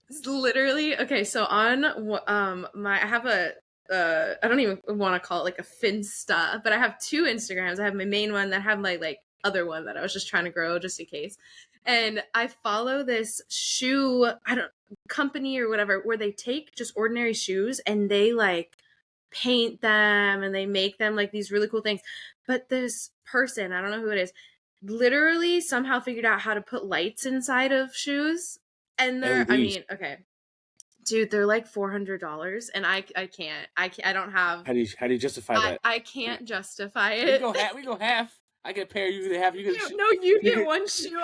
S2: it's literally okay. So on I have a I don't even want to call it like a Finsta, but I have 2 Instagrams. I have my main one that have my like other one that I was just trying to grow just in case. And I follow this shoe company or whatever where they take just ordinary shoes and they like paint them and they make them like these really cool things. But this person, I don't know who it is, literally somehow figured out how to put lights inside of shoes. And they're, I mean, okay, dude, they're like $400, and I can't. I don't have.
S1: How do you justify that?
S2: I can't justify it.
S1: We go half. I get a pair. You get half. You get
S2: you get one shoe.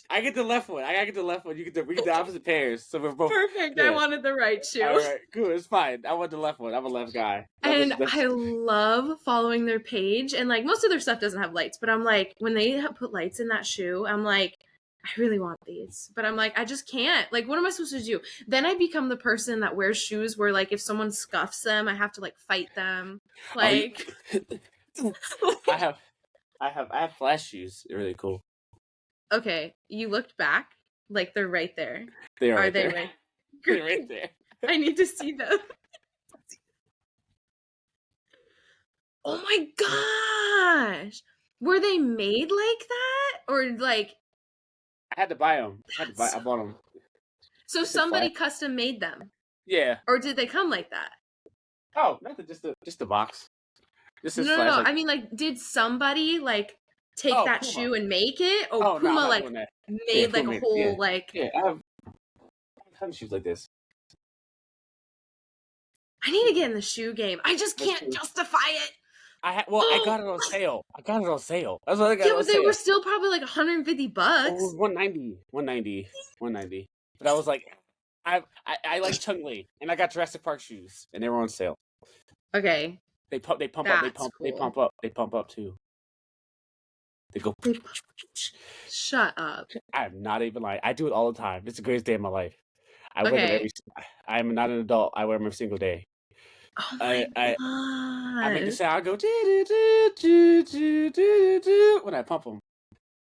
S1: I get the left one. I get the left one. We get the opposite pairs. So we're both
S2: perfect. Yeah. I wanted the right shoe.
S1: All right, good. It's fine. I want the left one. I'm a left guy.
S2: And I love following their page, and like most of their stuff doesn't have lights, but I'm like, when they put lights in that shoe, I'm like, I really want these, but I'm like, I just can't. Like, what am I supposed to do? Then I become the person that wears shoes where like if someone scuffs them, I have to like fight them. Like,
S1: I have flash shoes. They're really cool.
S2: Okay, you looked back, like they're right there.
S1: They are.
S2: Are they
S1: there.
S2: right?
S1: They're right there.
S2: I need to see them. Oh my gosh, were they made like that, or like?
S1: I had to buy them. I bought them.
S2: So somebody custom made them.
S1: Yeah.
S2: Or did they come like that?
S1: Oh, nothing. Just the box.
S2: No. I mean, like, did somebody like take that Puma shoe and make it? Or Puma like made like a whole like.
S1: Yeah, I have ton of shoes like this.
S2: I need to get in the shoe game. I just can't justify it.
S1: I got it on sale. That's what I got
S2: Yeah,
S1: on
S2: but they
S1: sale.
S2: were still probably like $150.
S1: It was $190. But I was like, I like Chung Lee, and I got Jurassic Park shoes, and they were on sale.
S2: Okay.
S1: They pump up too. They go.
S2: Shut up.
S1: I'm not even lying. I do it all the time. It's the greatest day of my life. I wear them
S2: Okay.
S1: I'm not an adult. I wear them every single day.
S2: Oh my
S1: I make the
S2: God.
S1: sound. I go do do do do do do when I pump them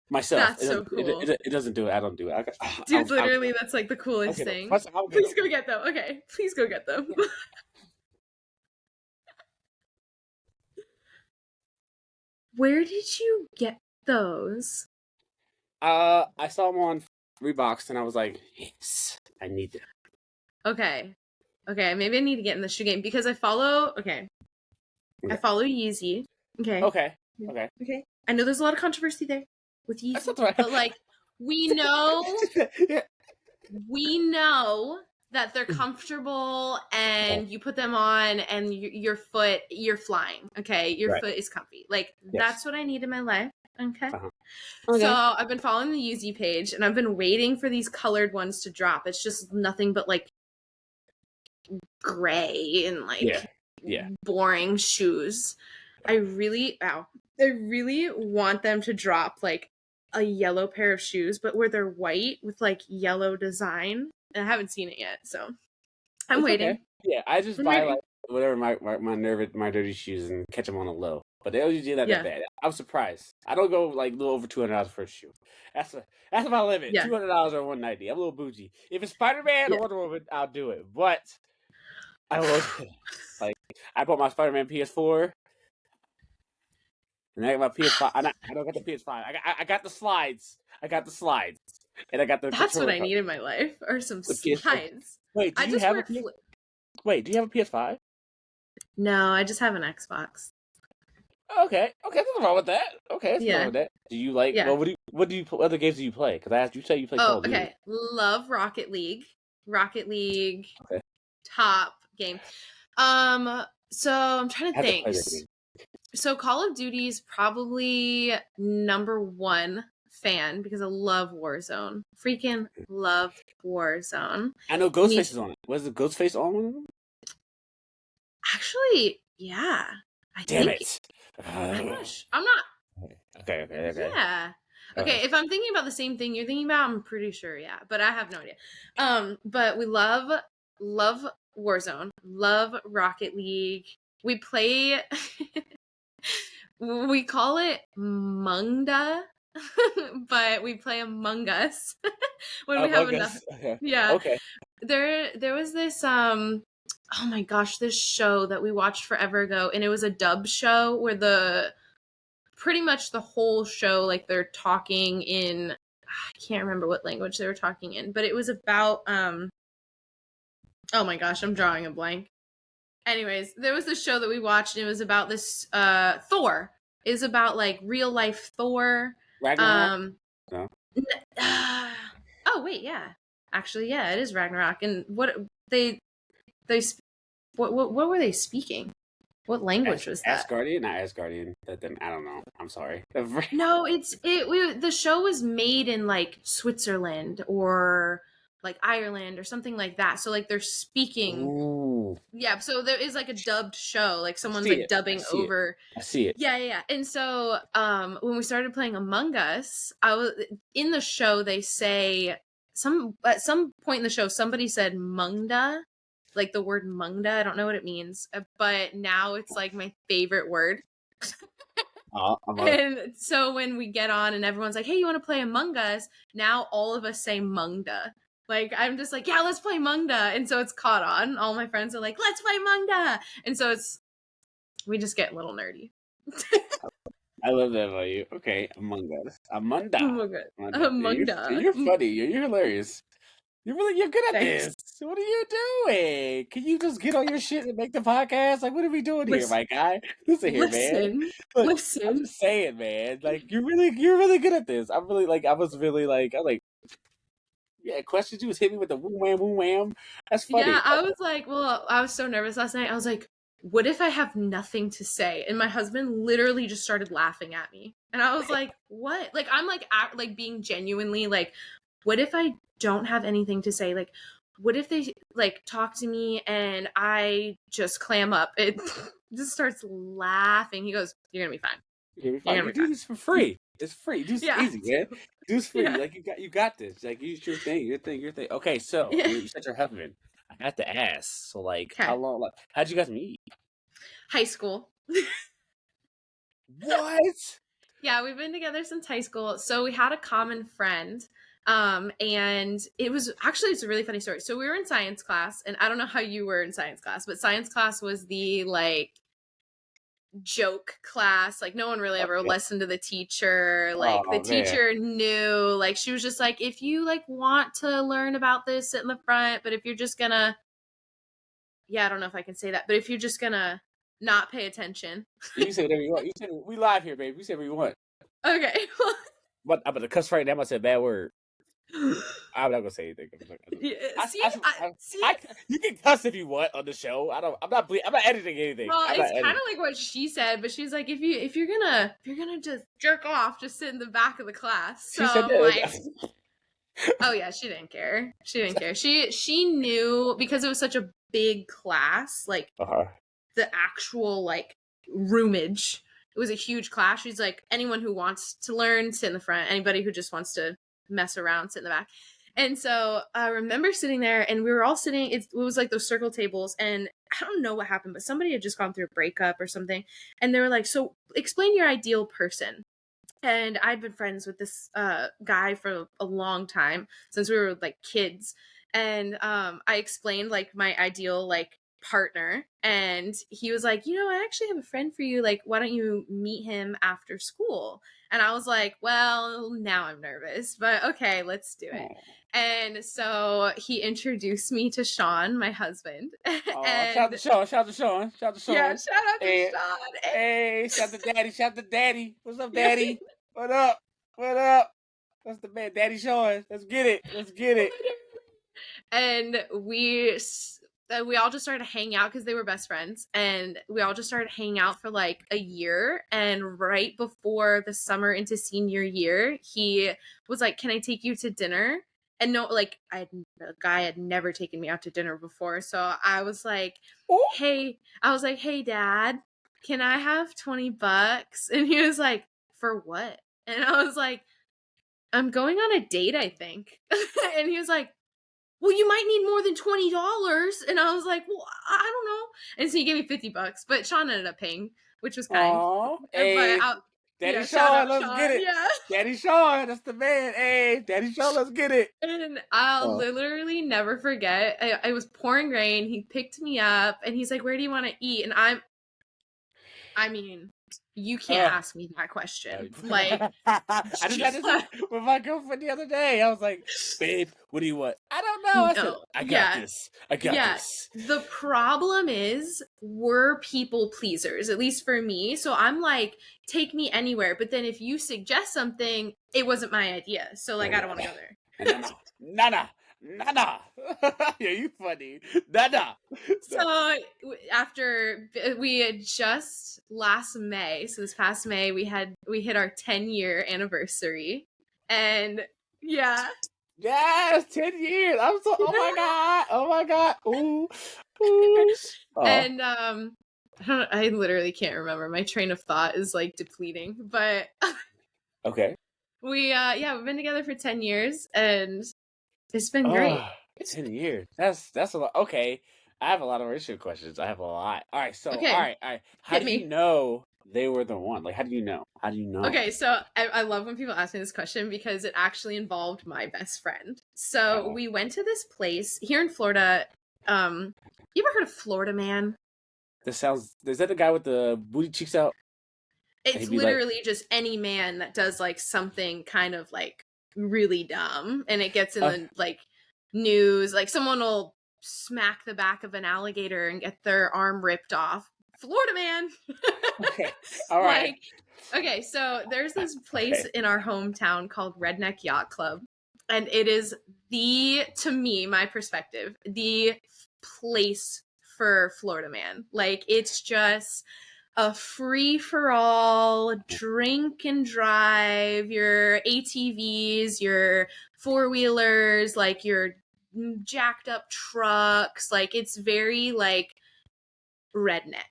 S1: myself.
S2: That's so cool.
S1: It doesn't do it. I don't do it.
S2: Dude, literally, that's like the coolest thing. Please go get them. Okay, please go get them. Where did you get those?
S1: I saw them on Reeboks, and I was like, yes, I need them.
S2: Okay, maybe I need to get in the shoe game because I follow. I follow Yeezy. Okay. I know there's a lot of controversy there with Yeezy,
S1: That's right.
S2: but like we know that they're comfortable and you put them on and you're flying. Okay, your foot is comfy. Like that's what I need in my life. Okay. So I've been following the Yeezy page and I've been waiting for these colored ones to drop. It's just nothing but like gray and like boring shoes. I really want them to drop like a yellow pair of shoes, but where they're white with like yellow design. And I haven't seen it yet, so I'm waiting.
S1: Okay. Yeah, I just buy like whatever my dirty shoes and catch them on a low. But they don't usually do that bad. I'm surprised. I don't go like a little over $200 for a shoe. That's my limit. $200 or $190. I'm a little bougie. If it's Spider-Man or Wonder Woman, I'll do it. But I will like I bought my Spider-Man PS4. And I got my PS5. I don't got the PS5. I got the slides. And I got the.
S2: That's what I need in my life, or some slides.
S1: Wait, do you have a PS5?
S2: No, I just have an Xbox.
S1: Okay, nothing wrong with that. Okay, nothing wrong with that. Do you like? Yeah. Well, what other games do you play? Because I asked you, say you play. Call of Duty.
S2: Okay, love Rocket League. Okay. Top game. So I'm trying to think. So Call of Duty is probably number one fan because I love Warzone. Freaking love Warzone.
S1: I know Ghostface is on it. Was the Ghostface on one of them?
S2: Actually, yeah.
S1: Damn it.
S2: I'm not.
S1: Okay.
S2: Yeah. Okay, if I'm thinking about the same thing you're thinking about, I'm pretty sure, yeah. But I have no idea. But we love Warzone. Love Rocket League. We play... we call it Mungda, but we play Among Us when we have enough.
S1: Okay.
S2: Yeah. Okay. There was this oh my gosh, this show that we watched forever ago, and it was a dub show where pretty much the whole show, like they're talking in, I can't remember what language they were talking in, but it was about oh my gosh, I'm drawing a blank. Anyways, there was this show that we watched, and it was about this Thor. It was about like real life Thor.
S1: Ragnarok? No.
S2: Oh wait, yeah. Actually, yeah, it is Ragnarok. And what what were they speaking? What language was that?
S1: Asgardian? Not Asgardian. I don't know. I'm sorry.
S2: No, the show was made in like Switzerland or like Ireland or something like that. So like they're speaking.
S1: Ooh.
S2: Yeah, so there is like a dubbed show, like someone's like dubbing over.
S1: I see it.
S2: Yeah. And so when we started playing Among Us, I was in the show. They say at some point in the show, somebody said Mungda, like the word Mungda. I don't know what it means, but now it's like my favorite word. And so when we get on and everyone's like, "Hey, you want to play Among Us?" Now all of us say Mungda. Like, I'm just like, yeah, let's play Mungda. And so it's caught on. All my friends are like, let's play Mungda. And so we just get a little nerdy.
S1: I love that about you. Okay, Among Us. Amunda. You're funny. You're hilarious. You're good at this. What are you doing? Can you just get on your shit and make the podcast? Like, what are we doing here, my guy? Listen here, man. Look, I'm just saying, man. Like, you're really good at this. I'm like, Yeah, questions. You was hit me with the woo wham. That's
S2: Yeah,
S1: funny.
S2: I was like, well, I was so nervous last night. I was like, what if I have nothing to say? And my husband literally just started laughing at me. And I was like, what? Like, I'm like, like being genuinely like, what if I don't have anything to say? Like, what if they like talk to me and I just clam up? It just starts laughing. He goes, you're going to be fine.
S1: You'll be
S2: You're
S1: fine.
S2: going
S1: You
S2: to be
S1: do
S2: fine.
S1: this for free. It's free. Do this
S2: Yeah.
S1: easy, man. Do this free.
S2: Yeah.
S1: Like you got this. Like it's your thing, your thing, your thing. Okay, so
S2: Yeah.
S1: you said your husband. I got to ask. So like, how
S2: Okay.
S1: long? Like, how'd you guys meet?
S2: High school.
S1: What?
S2: Yeah, we've been together since high school. So we had a common friend. And it was actually, it's a really funny story. So we were in science class, and I don't know how you were in science class, but science class was the like joke class. Like no one really ever
S1: Okay.
S2: listened to the teacher. Like the
S1: Oh man.
S2: teacher knew, like she was just like, if you like want to learn about this, sit in the front. But if you're just gonna, yeah, I don't know if I can say that, but if you're just gonna not pay attention.
S1: You say whatever you want. You said we live here, baby. You say whatever you want.
S2: Okay.
S1: But I'm gonna cuss right now. I said a bad word. I'm not gonna say anything.
S2: Yeah,
S1: I,
S2: see, see.
S1: you can cuss if you want on the show. I don't. I'm not editing anything.
S2: Well,
S1: I'm not
S2: it's kind
S1: editing.
S2: of like what she said, but she's like, if you're gonna just jerk off, just sit in the back of the class. So
S1: She said
S2: I'm like,
S1: that.
S2: oh yeah, she didn't care. She didn't care. She knew because it was such a big class, like
S1: Uh-huh.
S2: the actual like roomage. It was a huge class. She's like, anyone who wants to learn, sit in the front. Anybody who just wants to mess around, sit in the back. And so I remember sitting there and we were all sitting, it was like those circle tables, and I don't know what happened, but somebody had just gone through a breakup or something. And they were like, so explain your ideal person. And I'd been friends with this guy for a long time, since we were like kids. And I explained like my ideal like partner, and he was like, I actually have a friend for you. Like, why don't you meet him after school? And I was like, well, now I'm nervous, but okay, let's do it. And so he introduced me to Sean, my husband.
S1: Oh, shout out
S2: And
S1: to Sean. Shout out to Sean. Shout out to Sean.
S2: yeah, shout out to
S1: Hey,
S2: Sean.
S1: hey, shout out to Daddy. Shout out to Daddy. What's up, Daddy? What up? What up? That's the man, Daddy Sean. Let's get it. Let's get it.
S2: And we all just started to hang out because they were best friends, and we all just started hanging out for like a year. And right before the summer into senior year, he was like, can I take you to dinner? And no, like the guy had never taken me out to dinner before, so I was like,
S1: Ooh.
S2: hey dad, can I have $20? And he was like, for what? And I was like, I'm going on a date, I think. And he was like, well, you might need more than $20. And I was like, well, I don't know. And so he gave me $50, but Sean ended up paying, which was kind.
S1: Aw, hey,
S2: But
S1: Daddy Sean, let's get it.
S2: Yeah.
S1: Daddy Sean, that's the man. Hey, Daddy Sean, let's get it.
S2: And I'll literally never forget. It was pouring rain. He picked me up and he's like, where do you want to eat? And I mean, you can't ask me that question. Like,
S1: I just had this with my girlfriend the other day. I was like, babe, what do you want? I don't know. I said, I got this. I got this.
S2: The problem is we're people pleasers, at least for me. So I'm like, take me anywhere. But then if you suggest something, it wasn't my idea. So like, I don't want to go there.
S1: Nana. Yeah, you funny. Nana.
S2: So after we had just last May, so this past May, we hit our 10-year anniversary. And yeah.
S1: Yes, 10 years. I'm so, oh my God. Ooh.
S2: And I literally can't remember. My train of thought is like depleting, but
S1: okay.
S2: We've been together for 10 years and it's been great.
S1: 10 years. That's a lot. Okay. I have a lot of relationship questions. I have a lot. All right. So,
S2: okay.
S1: all right. How do you know they were the one? Like, how do you know? Okay.
S2: So I love when people ask me this question because it actually involved my best friend. So we went to this place here in Florida. You ever heard of Florida Man?
S1: Is that the guy with the booty cheeks out?
S2: It's literally just any man that does like something kind of like really dumb and it gets in the like news. Like someone will smack the back of an alligator and get their arm ripped off. Florida Man.
S1: Okay. All right.
S2: Okay, so there's this place in our hometown called Redneck Yacht Club. And it is to me, my perspective, the place for Florida Man. Like, it's just a free-for-all, drink and drive, your ATVs, your four-wheelers, like your jacked up trucks. Like, it's very like redneck.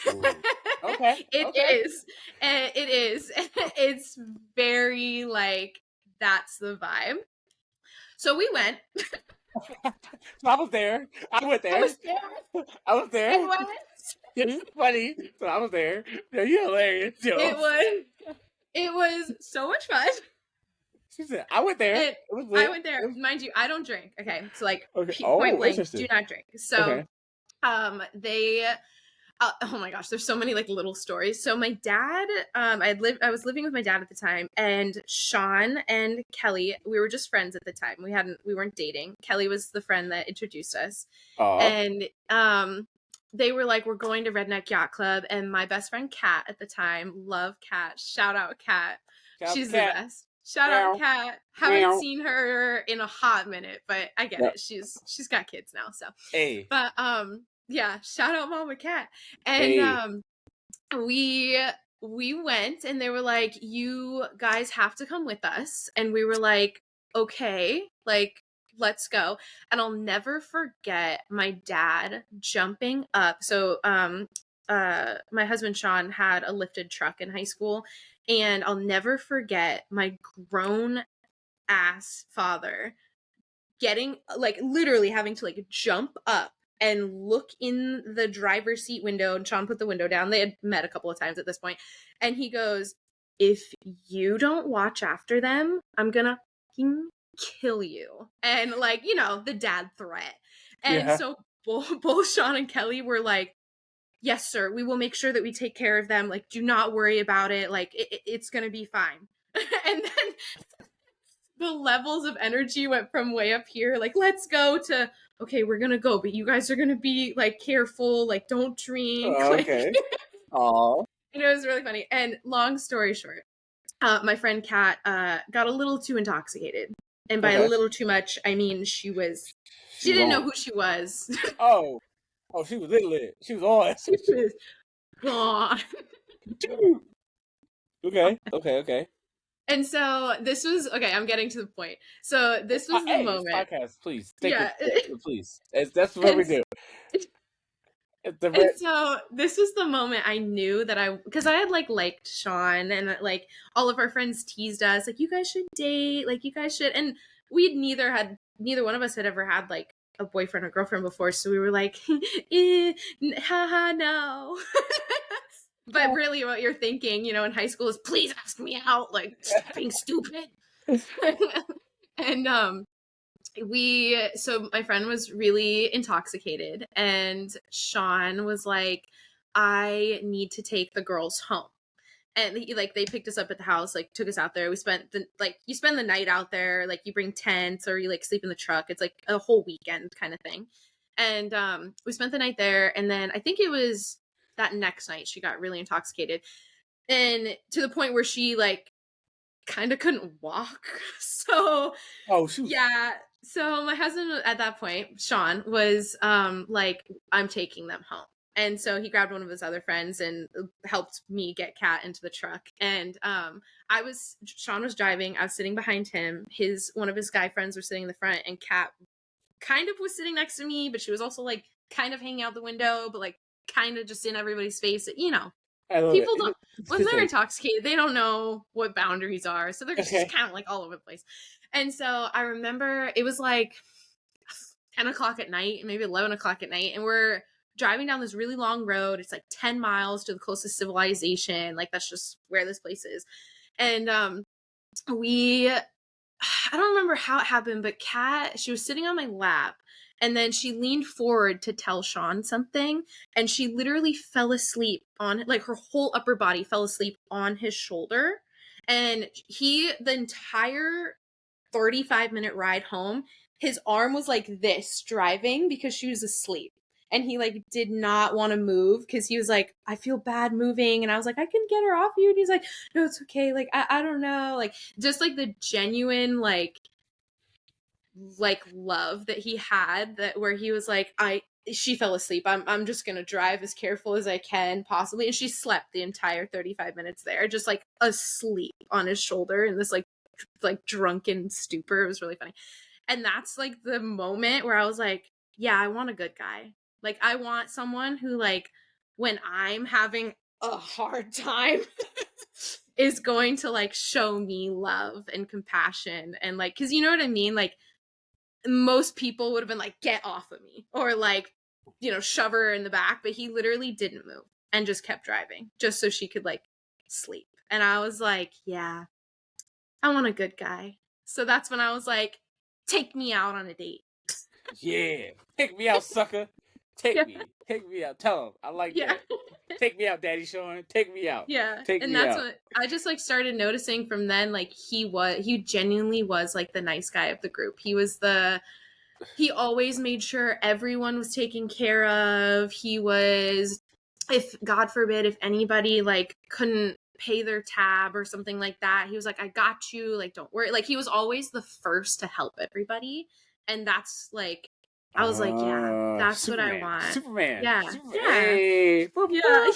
S1: Ooh. Okay.
S2: It
S1: Okay.
S2: is. It is. It's very like, that's the vibe. So we went.
S1: So I was there. I went
S2: I
S1: there.
S2: was there.
S1: I was
S2: It
S1: there.
S2: was.
S1: It's funny. So I was there. Yeah, you're hilarious,
S2: It
S1: yo.
S2: was. It was so much fun.
S1: She said, I went there.
S2: And
S1: It was
S2: I
S1: lit.
S2: went there. Mind you, I don't drink. Okay, so like
S1: Okay.
S2: point
S1: Oh,
S2: blank, do
S1: interesting.
S2: not drink. So,
S1: Okay.
S2: they. Oh my gosh, there's so many like little stories. So my dad, I was living with my dad at the time, and Sean and Kelly, we were just friends at the time. We weren't dating. Kelly was the friend that introduced us,
S1: Aw.
S2: and they were like, we're going to Redneck Yacht Club, and my best friend Kat at the time, love Kat, shout out Kat,
S1: Shout out to
S2: she's the
S1: Kat.
S2: best. Shout out
S1: Meow.
S2: Kat. Haven't
S1: Meow.
S2: seen her in a hot minute, but I get
S1: Yep.
S2: it. She's got kids now, so.
S1: Hey.
S2: But yeah, shout out Mama Cat. And
S1: Hey.
S2: we went, and they were like, you guys have to come with us. And we were like, okay, like, let's go. And I'll never forget my dad jumping up. So my husband Sean had a lifted truck in high school, and I'll never forget my grown ass father getting, like, literally having to like jump up and look in the driver's seat window, and Sean put the window down. They had met a couple of times at this point. And he goes, if you don't watch after them, I'm gonna kill you. And like, the dad threat. And
S1: Yeah.
S2: so both Sean and Kelly were like, yes, sir, we will make sure that we take care of them. Like, do not worry about it. Like, it's gonna be fine. And then the levels of energy went from way up here, like, let's go, to, okay, we're gonna go, but you guys are gonna be like careful, like, don't drink.
S1: Okay. Aw.
S2: And it was really funny. And long story short, my friend Kat got a little too intoxicated. And by a
S1: Okay.
S2: little too much, I mean she didn't know who she was.
S1: Oh, she was lit. She was on.
S2: She was gone.
S1: Okay.
S2: And so this was, okay, I'm getting to the point. So this was the
S1: Hey,
S2: moment.
S1: this podcast, please.
S2: Yeah.
S1: Please. That's what we do.
S2: And so this was the moment I knew that because I had like liked Sean, and like all of our friends teased us, like, you guys should date, like, you guys should. And neither one of us had ever had like a boyfriend or girlfriend before. So we were like, haha, no. But really what you're thinking, in high school is, please ask me out, like, stop being stupid. And so my friend was really intoxicated, and Sean was like, I need to take the girls home. And they picked us up at the house, like, took us out there. We spent you spend the night out there, like, you bring tents, or you like sleep in the truck. It's like a whole weekend kind of thing. And we spent the night there, and then I think it was that next night she got really intoxicated, and to the point where she like kind of couldn't walk. So yeah. So my husband at that point, Sean, was like, I'm taking them home. And so he grabbed one of his other friends and helped me get Kat into the truck. And Sean was driving. I was sitting behind him. One of his guy friends were sitting in the front, and Kat kind of was sitting next to me, but she was also like kind of hanging out the window, but like kind of just in everybody's face. People don't, when they're intoxicated, they don't know what boundaries are. So they're just kind of like all over the place. And so I remember it was like 10 o'clock at night, maybe 11 o'clock at night. And we're driving down this really long road. It's like 10 miles to the closest civilization. Like, that's just where this place is. And I don't remember how it happened, but Kat, she was sitting on my lap, and then she leaned forward to tell Sean something, and she literally fell asleep like, her whole upper body fell asleep on his shoulder. And the entire 35-minute ride home, his arm was like this, driving, because she was asleep. And he like did not want to move, because he was like, I feel bad moving. And I was like, I can get her off you. And he's like, no, it's okay. Like, I don't know. Like, just like the genuine, like, like love that he had, that where he was like, she fell asleep. I'm just gonna drive as careful as I can possibly. And she slept the entire 35 minutes there, just like asleep on his shoulder in this like drunken stupor. It was really funny. And that's like the moment where I was like, yeah, I want a good guy. Like, I want someone who, like, when I'm having a hard time is going to like show me love and compassion and like, because you know what I mean? Like, most people would have been like, get off of me, or like, you know, shove her in the back, but he literally didn't move and just kept driving just so she could like sleep. And I was like, yeah, I want a good guy. So that's when I was like, take me out on a date.
S1: Yeah. Take me out, sucker. Take
S2: Yeah.
S1: me. Take me out. Tell him. I like
S2: Yeah.
S1: that. Take me out, Daddy Sean. Take me out.
S2: Yeah.
S1: Take
S2: And
S1: me
S2: that's
S1: out.
S2: what I just like started noticing from then. Like, he genuinely was like the nice guy of the group. He always made sure everyone was taken care of. He was, if God forbid, if anybody like couldn't pay their tab or something like that, he was like, I got you, like, don't worry. Like, he was always the first to help everybody. And that's like, I was like, yeah, that's what I want.
S1: Superman.
S2: Yeah. Yeah.
S1: Hey.
S2: Yeah.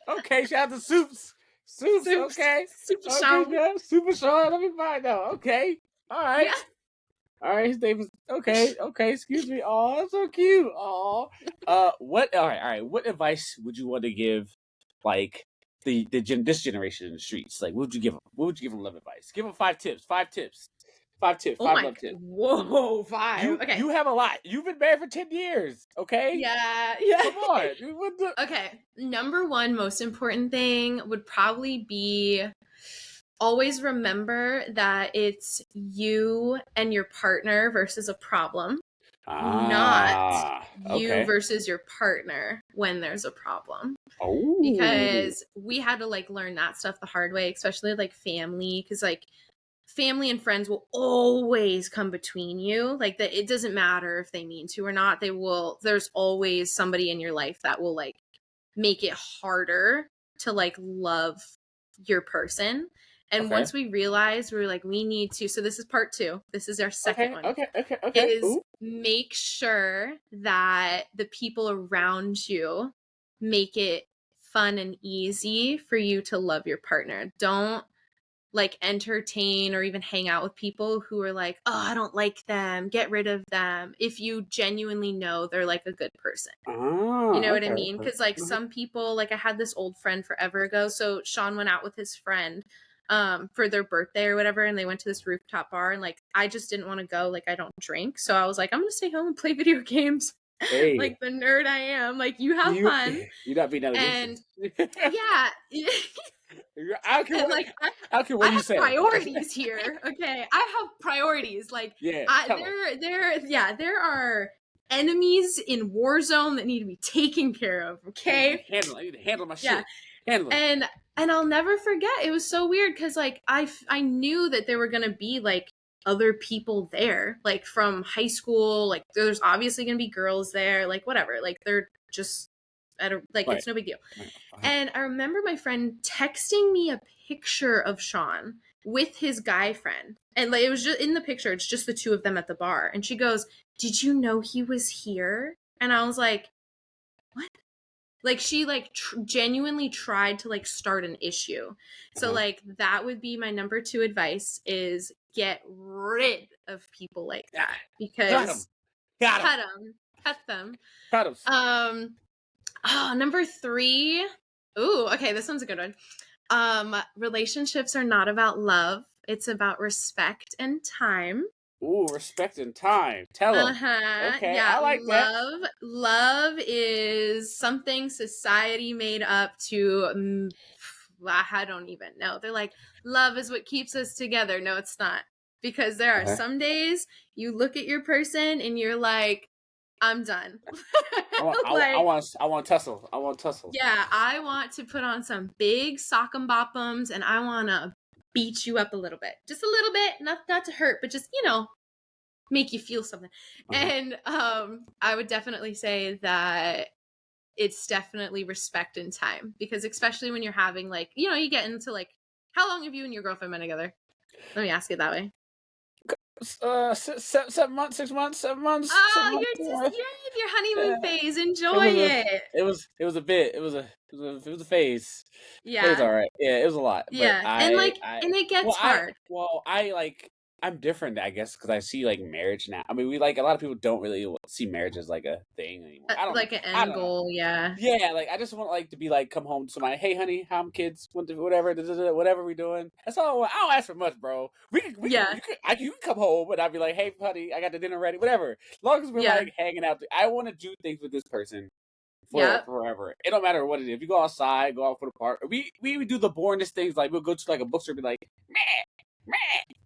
S1: Okay, shout out to Soups. Soups, okay.
S2: Super
S1: Okay,
S2: Sean.
S1: yeah. Super Sean. Let me find out. Okay. All right.
S2: Yeah.
S1: All right, his name is okay. Excuse me. Oh, that's so cute. Oh, what? All right. What advice would you want to give, like this generation in the streets? Like, what would you give them? What would you give them love advice? Give them 5 tips. 5 tips. 5 tips.
S2: Oh
S1: 5
S2: my
S1: love
S2: God.
S1: tips.
S2: Whoa, 5. Okay.
S1: You have a lot. You've been married for 10 years. Okay.
S2: Yeah.
S1: Come on. What the?
S2: Okay. Number one most important thing would probably be, always remember that it's you and your partner versus a problem, not you
S1: Okay.
S2: versus your partner when there's a problem.
S1: Oh.
S2: Because we had to like learn that stuff the hard way, especially like family, because like family and friends will always come between you. Like, that, it doesn't matter if they mean to or not, they will. There's always somebody in your life that will like make it harder to like love your person. And
S1: Okay.
S2: once we realized, we were like, we need to, so this is part 2. This is our second one.
S1: Okay.
S2: Is
S1: Ooh.
S2: make sure that the people around you make it fun and easy for you to love your partner. Don't like entertain or even hang out with people who are like, oh, I don't like them, get rid of them, if you genuinely know they're like a good person. You know what I mean? Because like some people, like I had this old friend forever ago. So Sean went out with his friend for their birthday or whatever, and they went to this rooftop bar, and like I just didn't want to go. Like, I don't drink, so I was like, I'm gonna stay home and play video games.
S1: Hey.
S2: Like the nerd I am. Like, you have fun.
S1: You're not being that
S2: And yeah.
S1: I don't
S2: like,
S1: I
S2: have priorities here. Okay, I have priorities. Like,
S1: yeah,
S2: there are enemies in Warzone that need to be taken care of. Okay,
S1: I need to handle my shit. Handle it.
S2: And I'll never forget. It was so weird because like I knew that there were gonna be like other people there, like from high school. Like, there's obviously gonna be girls there. Like, whatever. Like, they're just it's no big deal. And I remember my friend texting me a picture of Sean with his guy friend. And like, it was just in the picture, it's just the two of them at the bar. And she goes, did you know he was here? And I was like, what? Like, she like genuinely tried to like start an issue. So like, that would be my number 2 advice, is get rid of people like that. Because cut them. Number 3. Ooh, okay, this one's a good one. Relationships are not about love. It's about respect and time.
S1: Ooh, respect and time. Tell them. Okay,
S2: yeah,
S1: I like that.
S2: Love is something society made up to, I don't even know. They're like, love is what keeps us together. No, it's not. Because there are some days you look at your person and you're like, I'm done.
S1: I want tussle. I want tussle.
S2: Yeah, I want to put on some big sock 'em bop'ems, and I want to beat you up a little bit. Just a little bit, not to hurt, but just, make you feel something. And I would definitely say that it's definitely respect and time, because especially when you're having like, you get into like, how long have you and your girlfriend been together? Let me ask it that way.
S1: 7 months, 6 months, 7 months,
S2: Oh,
S1: 7 months.
S2: you're in your honeymoon
S1: Yeah.
S2: phase.
S1: It
S2: Enjoy
S1: was a
S2: it.
S1: it was a phase. It was
S2: Yeah.
S1: all right. Yeah, it was a lot, but
S2: Yeah. And and it gets hard.
S1: I'm different, I guess, because I see like marriage now. I mean, we like a lot of people don't really see marriage as like a thing anymore. I don't know.
S2: Like an
S1: I
S2: end
S1: don't know.
S2: goal, yeah.
S1: Yeah, like I just want like to be like come home to somebody. Hey, honey, how I'm kids, whatever, whatever we doing. That's all I want. I don't ask for much, bro.
S2: Yeah.
S1: You can come home and I'll be like, hey, honey, I got the dinner ready, whatever. As long as we're
S2: Yeah.
S1: like hanging out, I want to do things with this person for
S2: Yep.
S1: forever. It don't matter what it is. If you go outside, go out for the park. We would do the boringest things. Like we'll go to like a bookstore, and be like, meh, meh,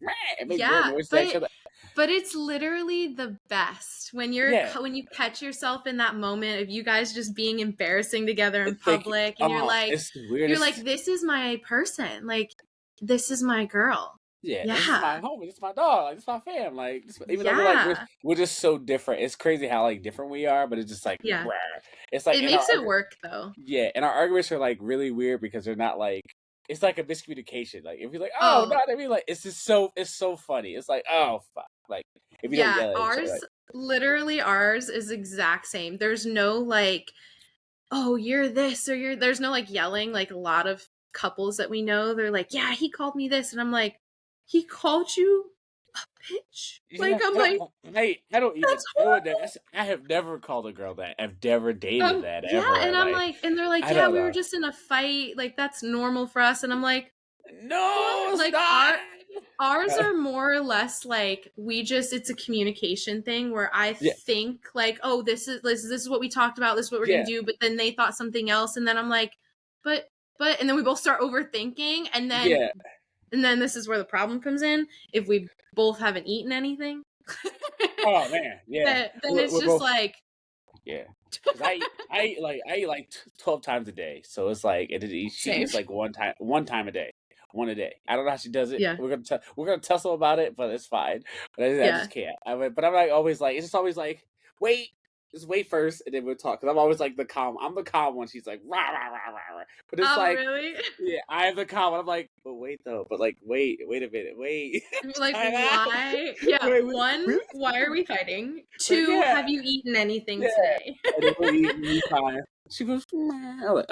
S1: meh, and make weird
S2: Yeah,
S1: noises at each other.
S2: but it's literally the best when
S1: Yeah,
S2: when you catch yourself in that moment of you guys just being embarrassing together in
S1: thank you.
S2: public, and
S1: It's the
S2: you're like,
S1: weirdest.
S2: this is my person, like this is my girl.
S1: Yeah, this is my
S2: Yeah,
S1: homie. This is my dog. Like this is my fam. Like even though
S2: yeah,
S1: we're just so different. It's crazy how like different we are, but it's just like
S2: yeah.
S1: rah. It's like
S2: It makes it work though.
S1: yeah, and our arguments are like really weird because they're not like it's like a miscommunication. Like if you're like, oh no,
S2: Oh,
S1: I mean like it's so funny. It's like oh fuck. Like if you don't
S2: yeah.
S1: yell at each other, like
S2: Ours is exact same. There's no like, oh, you're this or you're. There's no like yelling. Like a lot of couples that we know, they're like, yeah, he called me this, and I'm like, he called you a bitch.
S1: yeah,
S2: Like I'm like,
S1: I don't even
S2: that's
S1: know
S2: horrible.
S1: that. I have never called a girl that. I've never dated that
S2: Yeah,
S1: ever.
S2: and I'm
S1: Like
S2: like, and they're like,
S1: I
S2: yeah,
S1: don't
S2: we were
S1: know.
S2: just in a fight. Like that's normal for us, and I'm like,
S1: No,
S2: what?
S1: it's
S2: Like
S1: not.
S2: ours are more or less like it's a communication thing where I
S1: Yeah,
S2: think like, oh, this is what we talked about, this is what we're gonna
S1: yeah,
S2: do, but then they thought something else, and then I'm like, but and then we both start overthinking,
S1: yeah.
S2: and then this is where the problem comes in. If we both haven't eaten anything,
S1: Oh man, yeah.
S2: then it's
S1: We're
S2: just
S1: both
S2: like,
S1: yeah. Because I eat like 12 times a day, so it's like she
S2: same.
S1: eats like one time a day, one a day. I don't know how she does it.
S2: Yeah,
S1: We're gonna tussle about it, but it's fine. But I
S2: yeah.
S1: just can't. But I'm like always like it's just always like wait, just wait first, and then we'll talk. Because I'm always like the calm. I'm the calm one. She's like rah rah rah rah rah. But it's
S2: Oh,
S1: like
S2: really?
S1: yeah, I am the calm one. I'm like but wait though. But like wait a minute, wait.
S2: Like,
S1: Time out.
S2: why? Yeah,
S1: Wait,
S2: one,
S1: we,
S2: why are we fighting?
S1: but
S2: Two,
S1: yeah.
S2: have you eaten anything
S1: Yeah.
S2: today?
S1: And then we'll eat and we fine. She goes, "Nah." I'm like,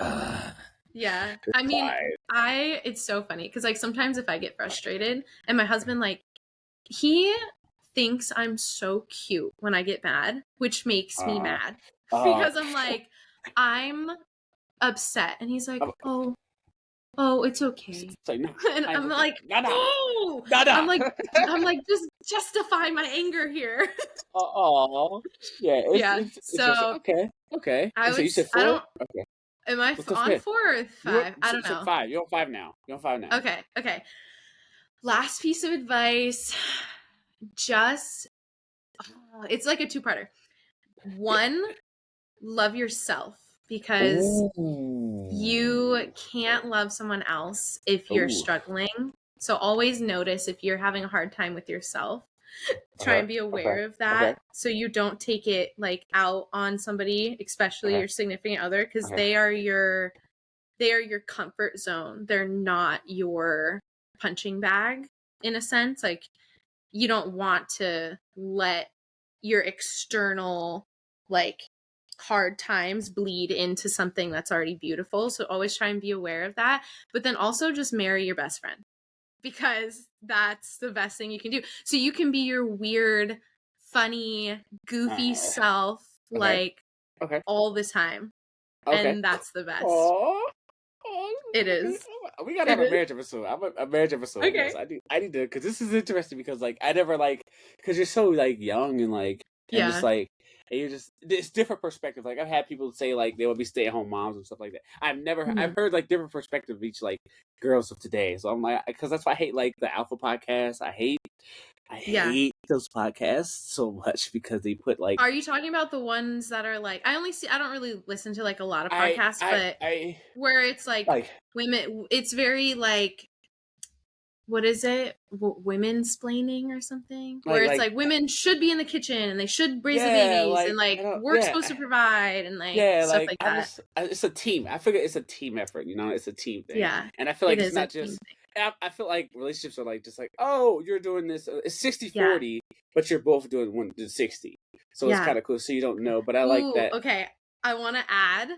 S2: Yeah.
S1: it's
S2: I mean,
S1: fine.
S2: it's so funny because like sometimes if I get frustrated and my husband like he thinks I'm so cute when I get mad, which makes me
S1: Uh,
S2: mad
S1: uh,
S2: because I'm like I'm upset and he's like,
S1: I'm,
S2: "Oh, it's okay."
S1: it's like, no,
S2: And
S1: I ain't
S2: I'm
S1: okay.
S2: like,
S1: No, no,
S2: "Oh."
S1: no,
S2: I'm
S1: no.
S2: like just justify my anger here.
S1: Oh, yeah,
S2: Yeah.
S1: it's just
S2: So,
S1: okay, okay. And so you said
S2: I
S1: 4?
S2: don't
S1: Okay,
S2: am I
S1: let's go
S2: on
S1: Smith.
S2: 4 or
S1: You were
S2: 5? I don't
S1: said
S2: know.
S1: 5. You're on 5 now. You're on 5 now.
S2: Okay. Okay. Last piece of advice, just it's like a two-parter.
S1: Yeah.
S2: One, love yourself because
S1: Ooh,
S2: you can't love someone else if you're
S1: ooh.
S2: struggling. So always notice if you're having a hard time with yourself. Try
S1: Okay,
S2: and be
S1: okay,
S2: aware of
S1: okay,
S2: that so you don't take it like out on somebody, especially
S1: okay,
S2: your significant other, because
S1: okay.
S2: they are your comfort zone. They're not your punching bag in a sense. Like you don't want to let your external like hard times bleed into something that's already beautiful. So always try and be aware of that. But then also just marry your best friend because that's the best thing you can do. So you can be your weird, funny, goofy
S1: Uh,
S2: self
S1: okay,
S2: like
S1: okay,
S2: all the time.
S1: okay.
S2: And that's the best.
S1: Oh, oh,
S2: It is.
S1: we gotta have
S2: It
S1: a
S2: is.
S1: marriage episode. I'm a marriage episode on this.
S2: Okay.
S1: I need to because this is interesting because like I never like because you're so like young and like and just
S2: Yeah.
S1: like and you're just it's different perspectives. Like I've had people say like they would be stay at home moms and stuff like that. I've
S2: Mhm.
S1: heard like different perspectives of each like girls of today. So I'm like because that's why I hate like the Alpha podcast. I
S2: Yeah.
S1: hate those podcasts so much because they put like
S2: Are you talking about the ones that are like I don't really listen to like a lot of podcasts, but
S1: I
S2: where it's like
S1: like
S2: women it's very like what is it? Women splaining or something? Where it's
S1: like
S2: like women should be in the kitchen and they should raise the
S1: yeah
S2: babies and
S1: like I
S2: like
S1: don't
S2: we're
S1: yeah
S2: supposed to provide and like
S1: Yeah,
S2: stuff
S1: like
S2: like that.
S1: it's a team. I figure it's a team effort. It's a team thing,
S2: Yeah.
S1: and I feel
S2: It
S1: like it's
S2: is a
S1: not
S2: team
S1: just.
S2: thing.
S1: I feel like relationships are like just like, oh, you're doing this. It's 60
S2: Yeah.
S1: 40, but you're both doing 1 to 60. So it's
S2: Yeah.
S1: kind of cool. So you don't know, but I like
S2: Ooh,
S1: that.
S2: okay. I want to add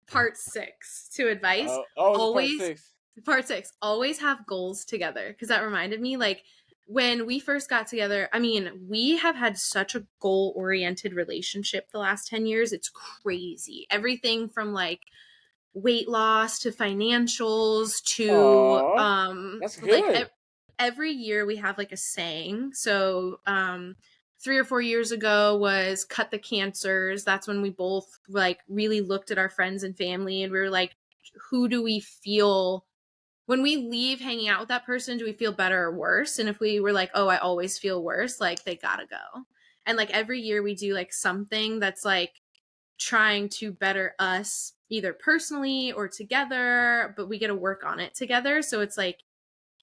S2: part 6 to advice.
S1: It's a part
S2: Always
S1: 6.
S2: Part 6, always have goals together, because that reminded me, like, when we first got together, I mean, we have had such a goal-oriented relationship the last 10 years. It's crazy. Everything from, like, weight loss to financials to,
S1: Oh, that's
S2: like,
S1: good.
S2: every year we have, like, a saying. So, 3 or 4 years ago was cut the cancers. That's when we both, like, really looked at our friends and family, and we were like, who do we feel when we leave hanging out with that person? Do we feel better or worse? And if we were like, oh, I always feel worse, like, they gotta go. And like every year we do like something that's like trying to better us either personally or together, but we get to work on it together. So it's like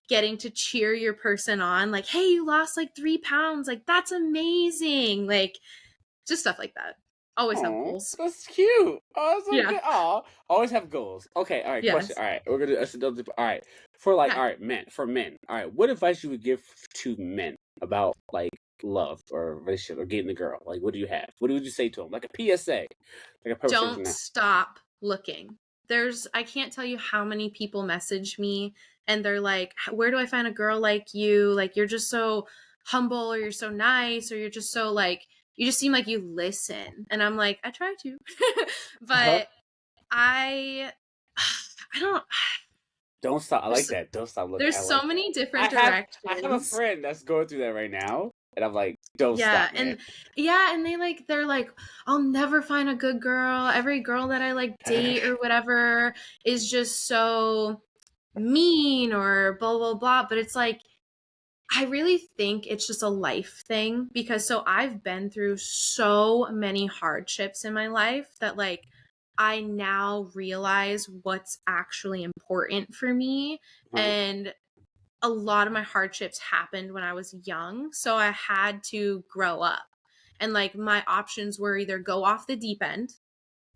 S2: getting to cheer your person on, like, hey, you lost like 3 pounds, like, that's amazing, like, just stuff like that. Always have
S1: Oh,
S2: goals.
S1: that's cute. Oh, that's so
S2: Yeah.
S1: good. Oh, always have goals. Okay, all right. Question.
S2: Yes.
S1: All right, we're gonna do another. All right, for like,
S2: Okay.
S1: all right, men. For men, all right. What advice you would give to men about like love or relationship or getting a girl? Like, what do you have? What would you say to them? Like a PSA, like a person
S2: Don't
S1: now.
S2: stop looking. I can't tell you how many people message me and they're like, where do I find a girl like you? Like, you're just so humble, or you're so nice, or you're just so like, you just seem like you listen. And I'm like, I try to.
S1: Uh-huh.
S2: But I, I don't,
S1: Don't stop. I like
S2: there's,
S1: that. Don't stop looking.
S2: there's
S1: I
S2: so
S1: like that.
S2: many
S1: I
S2: different
S1: have I have a
S2: directions.
S1: friend that's going through that right now, and I'm like, don't
S2: Yeah,
S1: stop, man.
S2: and yeah, and they're like, I'll never find a good girl. Every girl that I like date or whatever is just so mean or blah blah blah. But it's like, I really think it's just a life thing, because so I've been through so many hardships in my life that like I now realize what's actually important for me.
S1: Huh?
S2: And a lot of my hardships happened when I was young, so I had to grow up. And like my options were either go off the deep end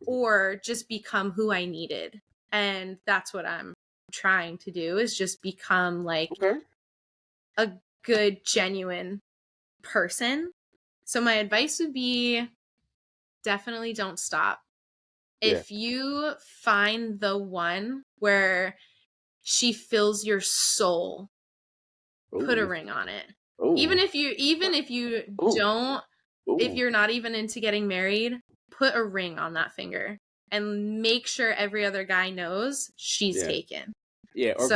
S2: or just become who I needed. And that's what I'm trying to do, is just become like
S1: Okay.
S2: a good, genuine person. So my advice would be definitely don't stop.
S1: Yeah.
S2: If you find the one where she fills your soul, put a
S1: Ooh.
S2: ring on it.
S1: Ooh.
S2: Even if you
S1: Ooh.
S2: don't, if
S1: Ooh.
S2: you're not even into getting married, put a ring on that finger and make sure every other guy knows she's
S1: Yeah.
S2: taken.
S1: Yeah,
S2: So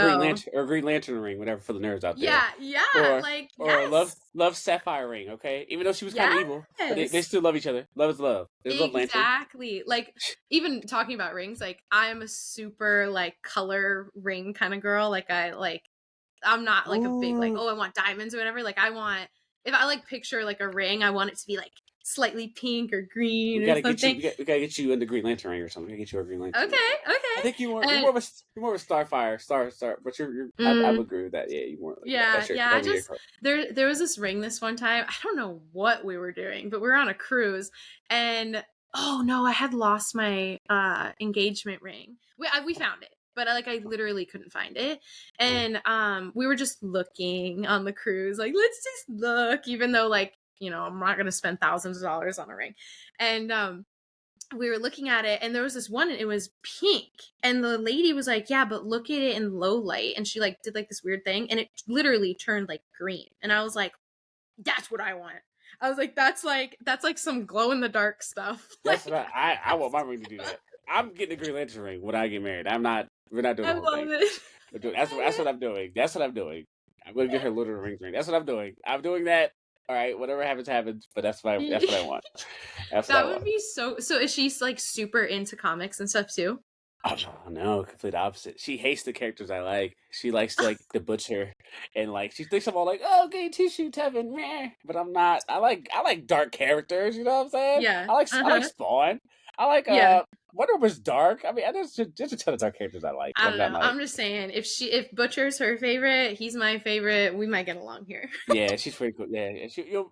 S1: Or Green Lantern ring, whatever for the nerds out there.
S2: yeah,
S1: Or
S2: like
S1: love
S2: yes.
S1: Sapphire ring, okay? Even though she was kind of evil, but they
S2: Yes.
S1: still love each other. Love is love. There's love lantern.
S2: Exactly. Like, even talking about rings, like I am a super like color ring kind of girl. Like I'm not like a big like,
S1: Oh,
S2: oh, I want diamonds or whatever. Like I want, if I like picture like a ring, I want it to be like slightly pink or green
S1: we
S2: or
S1: gotta get you.
S2: something.
S1: We gotta get you in the Green Lantern ring or something. We gotta get you a Green Lantern ring.
S2: Okay,
S1: I
S2: okay.
S1: think you're
S2: And
S1: more of a Starfire, star. But I would
S2: mm,
S1: agree with that. Yeah, you more like that.
S2: yeah, yeah. I
S1: That'd be your
S2: just
S1: color.
S2: there was this ring this one time. I don't know what we were doing, but we were on a cruise, and oh no, I had lost my engagement ring. We found it, but I literally couldn't find it. And we were just looking on the cruise, like, let's just look, even though like, I'm not gonna spend thousands of dollars on a ring. And we were looking at it, and there was this one, and it was pink, and the lady was like, yeah, but look at it in low light, and she like did like this weird thing, and it literally turned like green, and I was like, that's what I want. I was like, that's like some glow in the dark stuff.
S1: That's what
S2: Like,
S1: I want my ring to do that. I'm getting a Green Lantern ring when I get married. I'm not. We're not doing
S2: I
S1: the whole
S2: love
S1: thing.
S2: it.
S1: That's what I'm doing. That's what I'm doing. I'm gonna get her Lord of the Rings ring. That's what I'm doing. I'm doing that. All right, whatever happens, happens. But that's what I want. That's what I
S2: That would
S1: want.
S2: be so is she like super into comics and stuff too?
S1: Oh no, complete opposite. She hates the characters I like. She likes to like the butcher, and like she thinks I'm all like, oh, gay tissue, Tevin, meh. But I'm not. I like dark characters. You know what I'm saying?
S2: Yeah.
S1: I like
S2: Uh-huh.
S1: Spawn. I like
S2: Yeah.
S1: Wonder Woman's dark. I mean, there's a ton of dark characters I like, but
S2: I
S1: I'm
S2: don't
S1: not
S2: know.
S1: like.
S2: I'm just saying, if Butcher's her favorite, he's my favorite, we might get along here.
S1: Yeah, she's pretty cool. Yeah,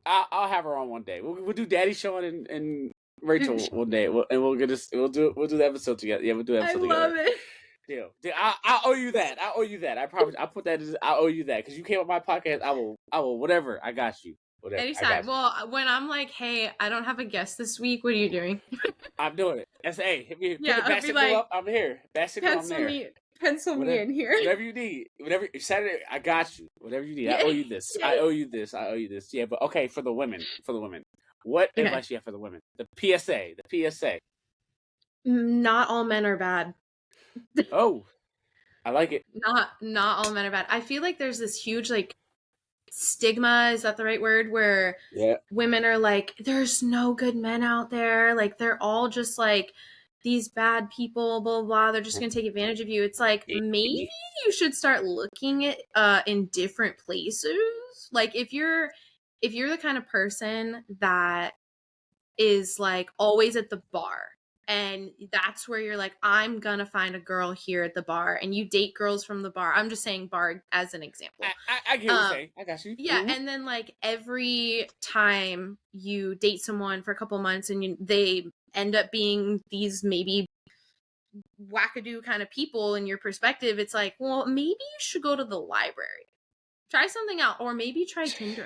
S1: I'll have her on one day. We'll do Daddy Sean and Rachel one day, we'll do the episode together. Yeah, we'll do the
S2: I
S1: episode
S2: love
S1: together.
S2: it.
S1: Deal. I owe you that. I owe you that. I promise. I put that. I owe you that because you came on my podcast. I will. Whatever. I got you. Whatever. I got
S2: Anytime.
S1: you.
S2: Well, when I'm like, hey, I don't have a guest this week, what are you doing?
S1: I'm doing it. That's hit me. Put
S2: Yeah,
S1: the
S2: I'll
S1: bat
S2: be
S1: signal
S2: like,
S1: up. I'm here. Bat signal. I'm there.
S2: pencil me
S1: Whatever.
S2: in here.
S1: Whatever you need. Whatever Saturday. I got you. Whatever you need. I
S2: Yeah.
S1: owe you this. I owe you this. I owe you this. Yeah, but okay. For the women. What
S2: Okay.
S1: advice you have for the women? The PSA. The PSA.
S2: Not all men are bad.
S1: Oh, I like it.
S2: Not all men are bad. I feel like there's this huge like stigma, is that the right word, where
S1: Yeah.
S2: women are like, there's no good men out there, like they're all just like these bad people, blah blah, they're just gonna take advantage of you. It's like, maybe you should start looking at in different places. Like if you're the kind of person that is like always at the bar, and that's where you're like, I'm gonna find a girl here at the bar, and you date girls from the bar. I'm just saying bar as an example.
S1: I get what you're saying. I got you.
S2: Yeah, and then like every time you date someone for a couple months and they end up being these maybe wackadoo kind of people in your perspective, it's like, well, maybe you should go to the library, try something out, or maybe try Tinder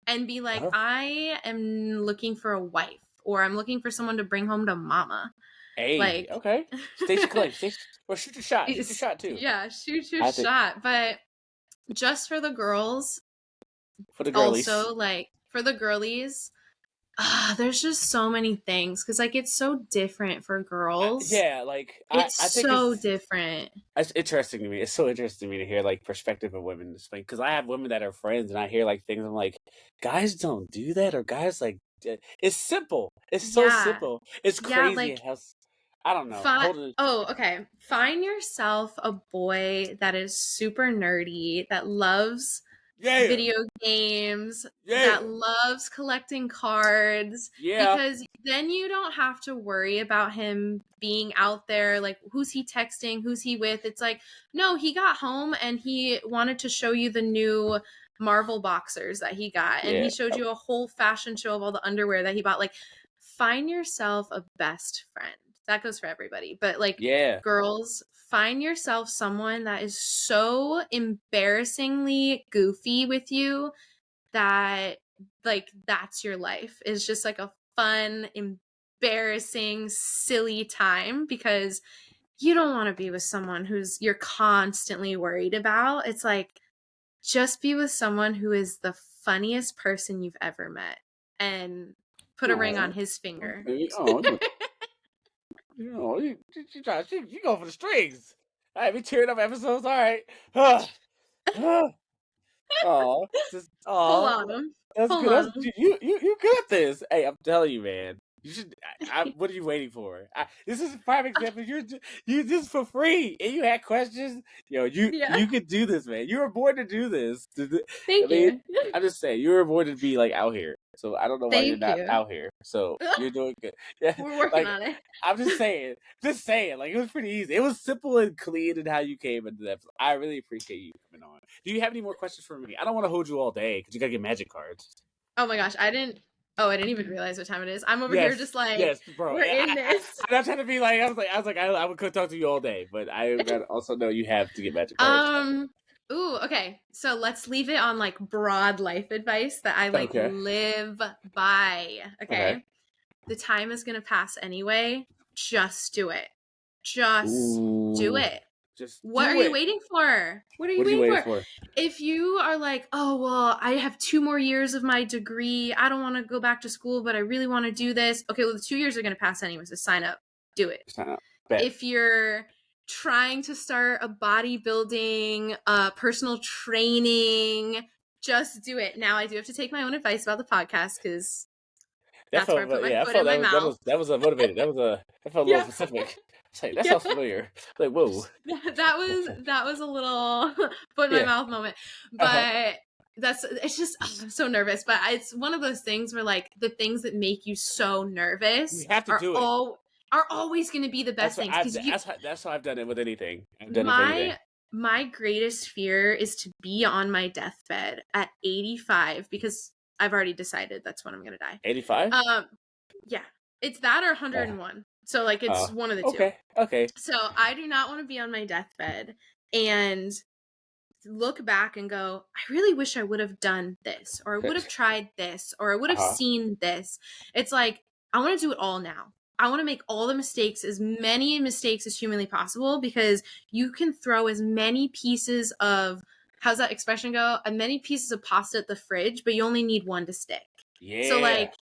S2: and be like, I am looking for a wife, or I'm looking for someone to bring home to mama.
S1: Hey,
S2: like,
S1: okay. Station claim. Or shoot your shot. Shoot your shot too.
S2: Yeah, shoot your shot. But just for the girls,
S1: for the girlies,
S2: also like for the girlies, there's just so many things because like it's so different for girls.
S1: Yeah, like
S2: it's
S1: I think
S2: so different.
S1: It's interesting to me. It's so interesting to me to hear like perspective of women this thing, because I have women that are friends and I hear like things. I'm like, guys don't do that, or guys like it's simple. It's so simple. It's crazy.
S2: Like,
S1: I don't know.
S2: Okay. Find yourself a boy that is super nerdy, that loves video games, that loves collecting cards. Because then you don't have to worry about him being out there, like, who's he texting, who's he with. It's like, no, he got home and he wanted to show you the new Marvel boxers that he got, and he showed you a whole fashion show of all the underwear that he bought. Like, find yourself a best friend. That goes for everybody, but like, girls, find yourself someone that is so embarrassingly goofy with you that like that's your life, is just like a fun, embarrassing, silly time, because you don't want to be with someone who's you're constantly worried about. It's like, just be with someone who is the funniest person you've ever met and put a ring on his finger.
S1: You go for the strings. All right, we tearing up episodes. All right. Oh,
S2: Pull on them.
S1: That's good. You good at this. Hey, I'm telling you, man. You should. What are you waiting for? This is a prime example. You just for free, and you had questions. Yo, you could do this, man. You were born to do this.
S2: Thank you.
S1: I'm just saying, you were born to be like out here. So I don't know why you're not out here. So you're doing good. Yeah,
S2: we're working on it.
S1: I'm just saying. Like, it was pretty easy. It was simple and clean in how you came into that. I really appreciate you coming on. Do you have any more questions for me? I don't want to hold you all day because you gotta get magic cards.
S2: Oh my gosh, I didn't even realize what time it is. I'm over here just like,
S1: bro.
S2: We're in this.
S1: I'm not trying to be like, I would talk to you all day, but I also know you have to get magic cards.
S2: Ooh, okay. So let's leave it on like broad life advice that I like live by. Okay. The time is gonna pass anyway. Just do it. Just do it. What are you waiting for? What are you waiting for? If you are like, oh, well, I have 2 more years of my degree, I don't want to go back to school, but I really want to do this. Okay, well, the 2 years are going to pass anyway, so sign up. Do it.
S1: Sign up.
S2: If you're trying to start a bodybuilding, personal training, just do it. Now, I do have to take my own advice about the podcast because that's where I put my foot in my mouth.
S1: That was a motivated. That felt a little specific. Like, that sounds familiar. Like, whoa.
S2: That was a little foot in my mouth moment. But it's just, I'm so nervous. But it's one of those things where like the things that make you so nervous
S1: you have to do it.
S2: Are always going to be the best things.
S1: That's how I've done it with anything.
S2: My greatest fear is to be on my deathbed at 85, because I've already decided that's when I'm going to die.
S1: 85?
S2: Yeah. It's that or 101. So like it's one of the two.
S1: Okay.
S2: So I do not want to be on my deathbed and look back and go, I really wish I would have done this, or I would have tried this, or I would have seen this. It's like, I want to do it all now. I want to make all the mistakes, as many mistakes as humanly possible, because you can throw as many pieces of, how's that expression go? As many pieces of pasta at the fridge, but you only need one to stick.
S1: Yeah.
S2: So like,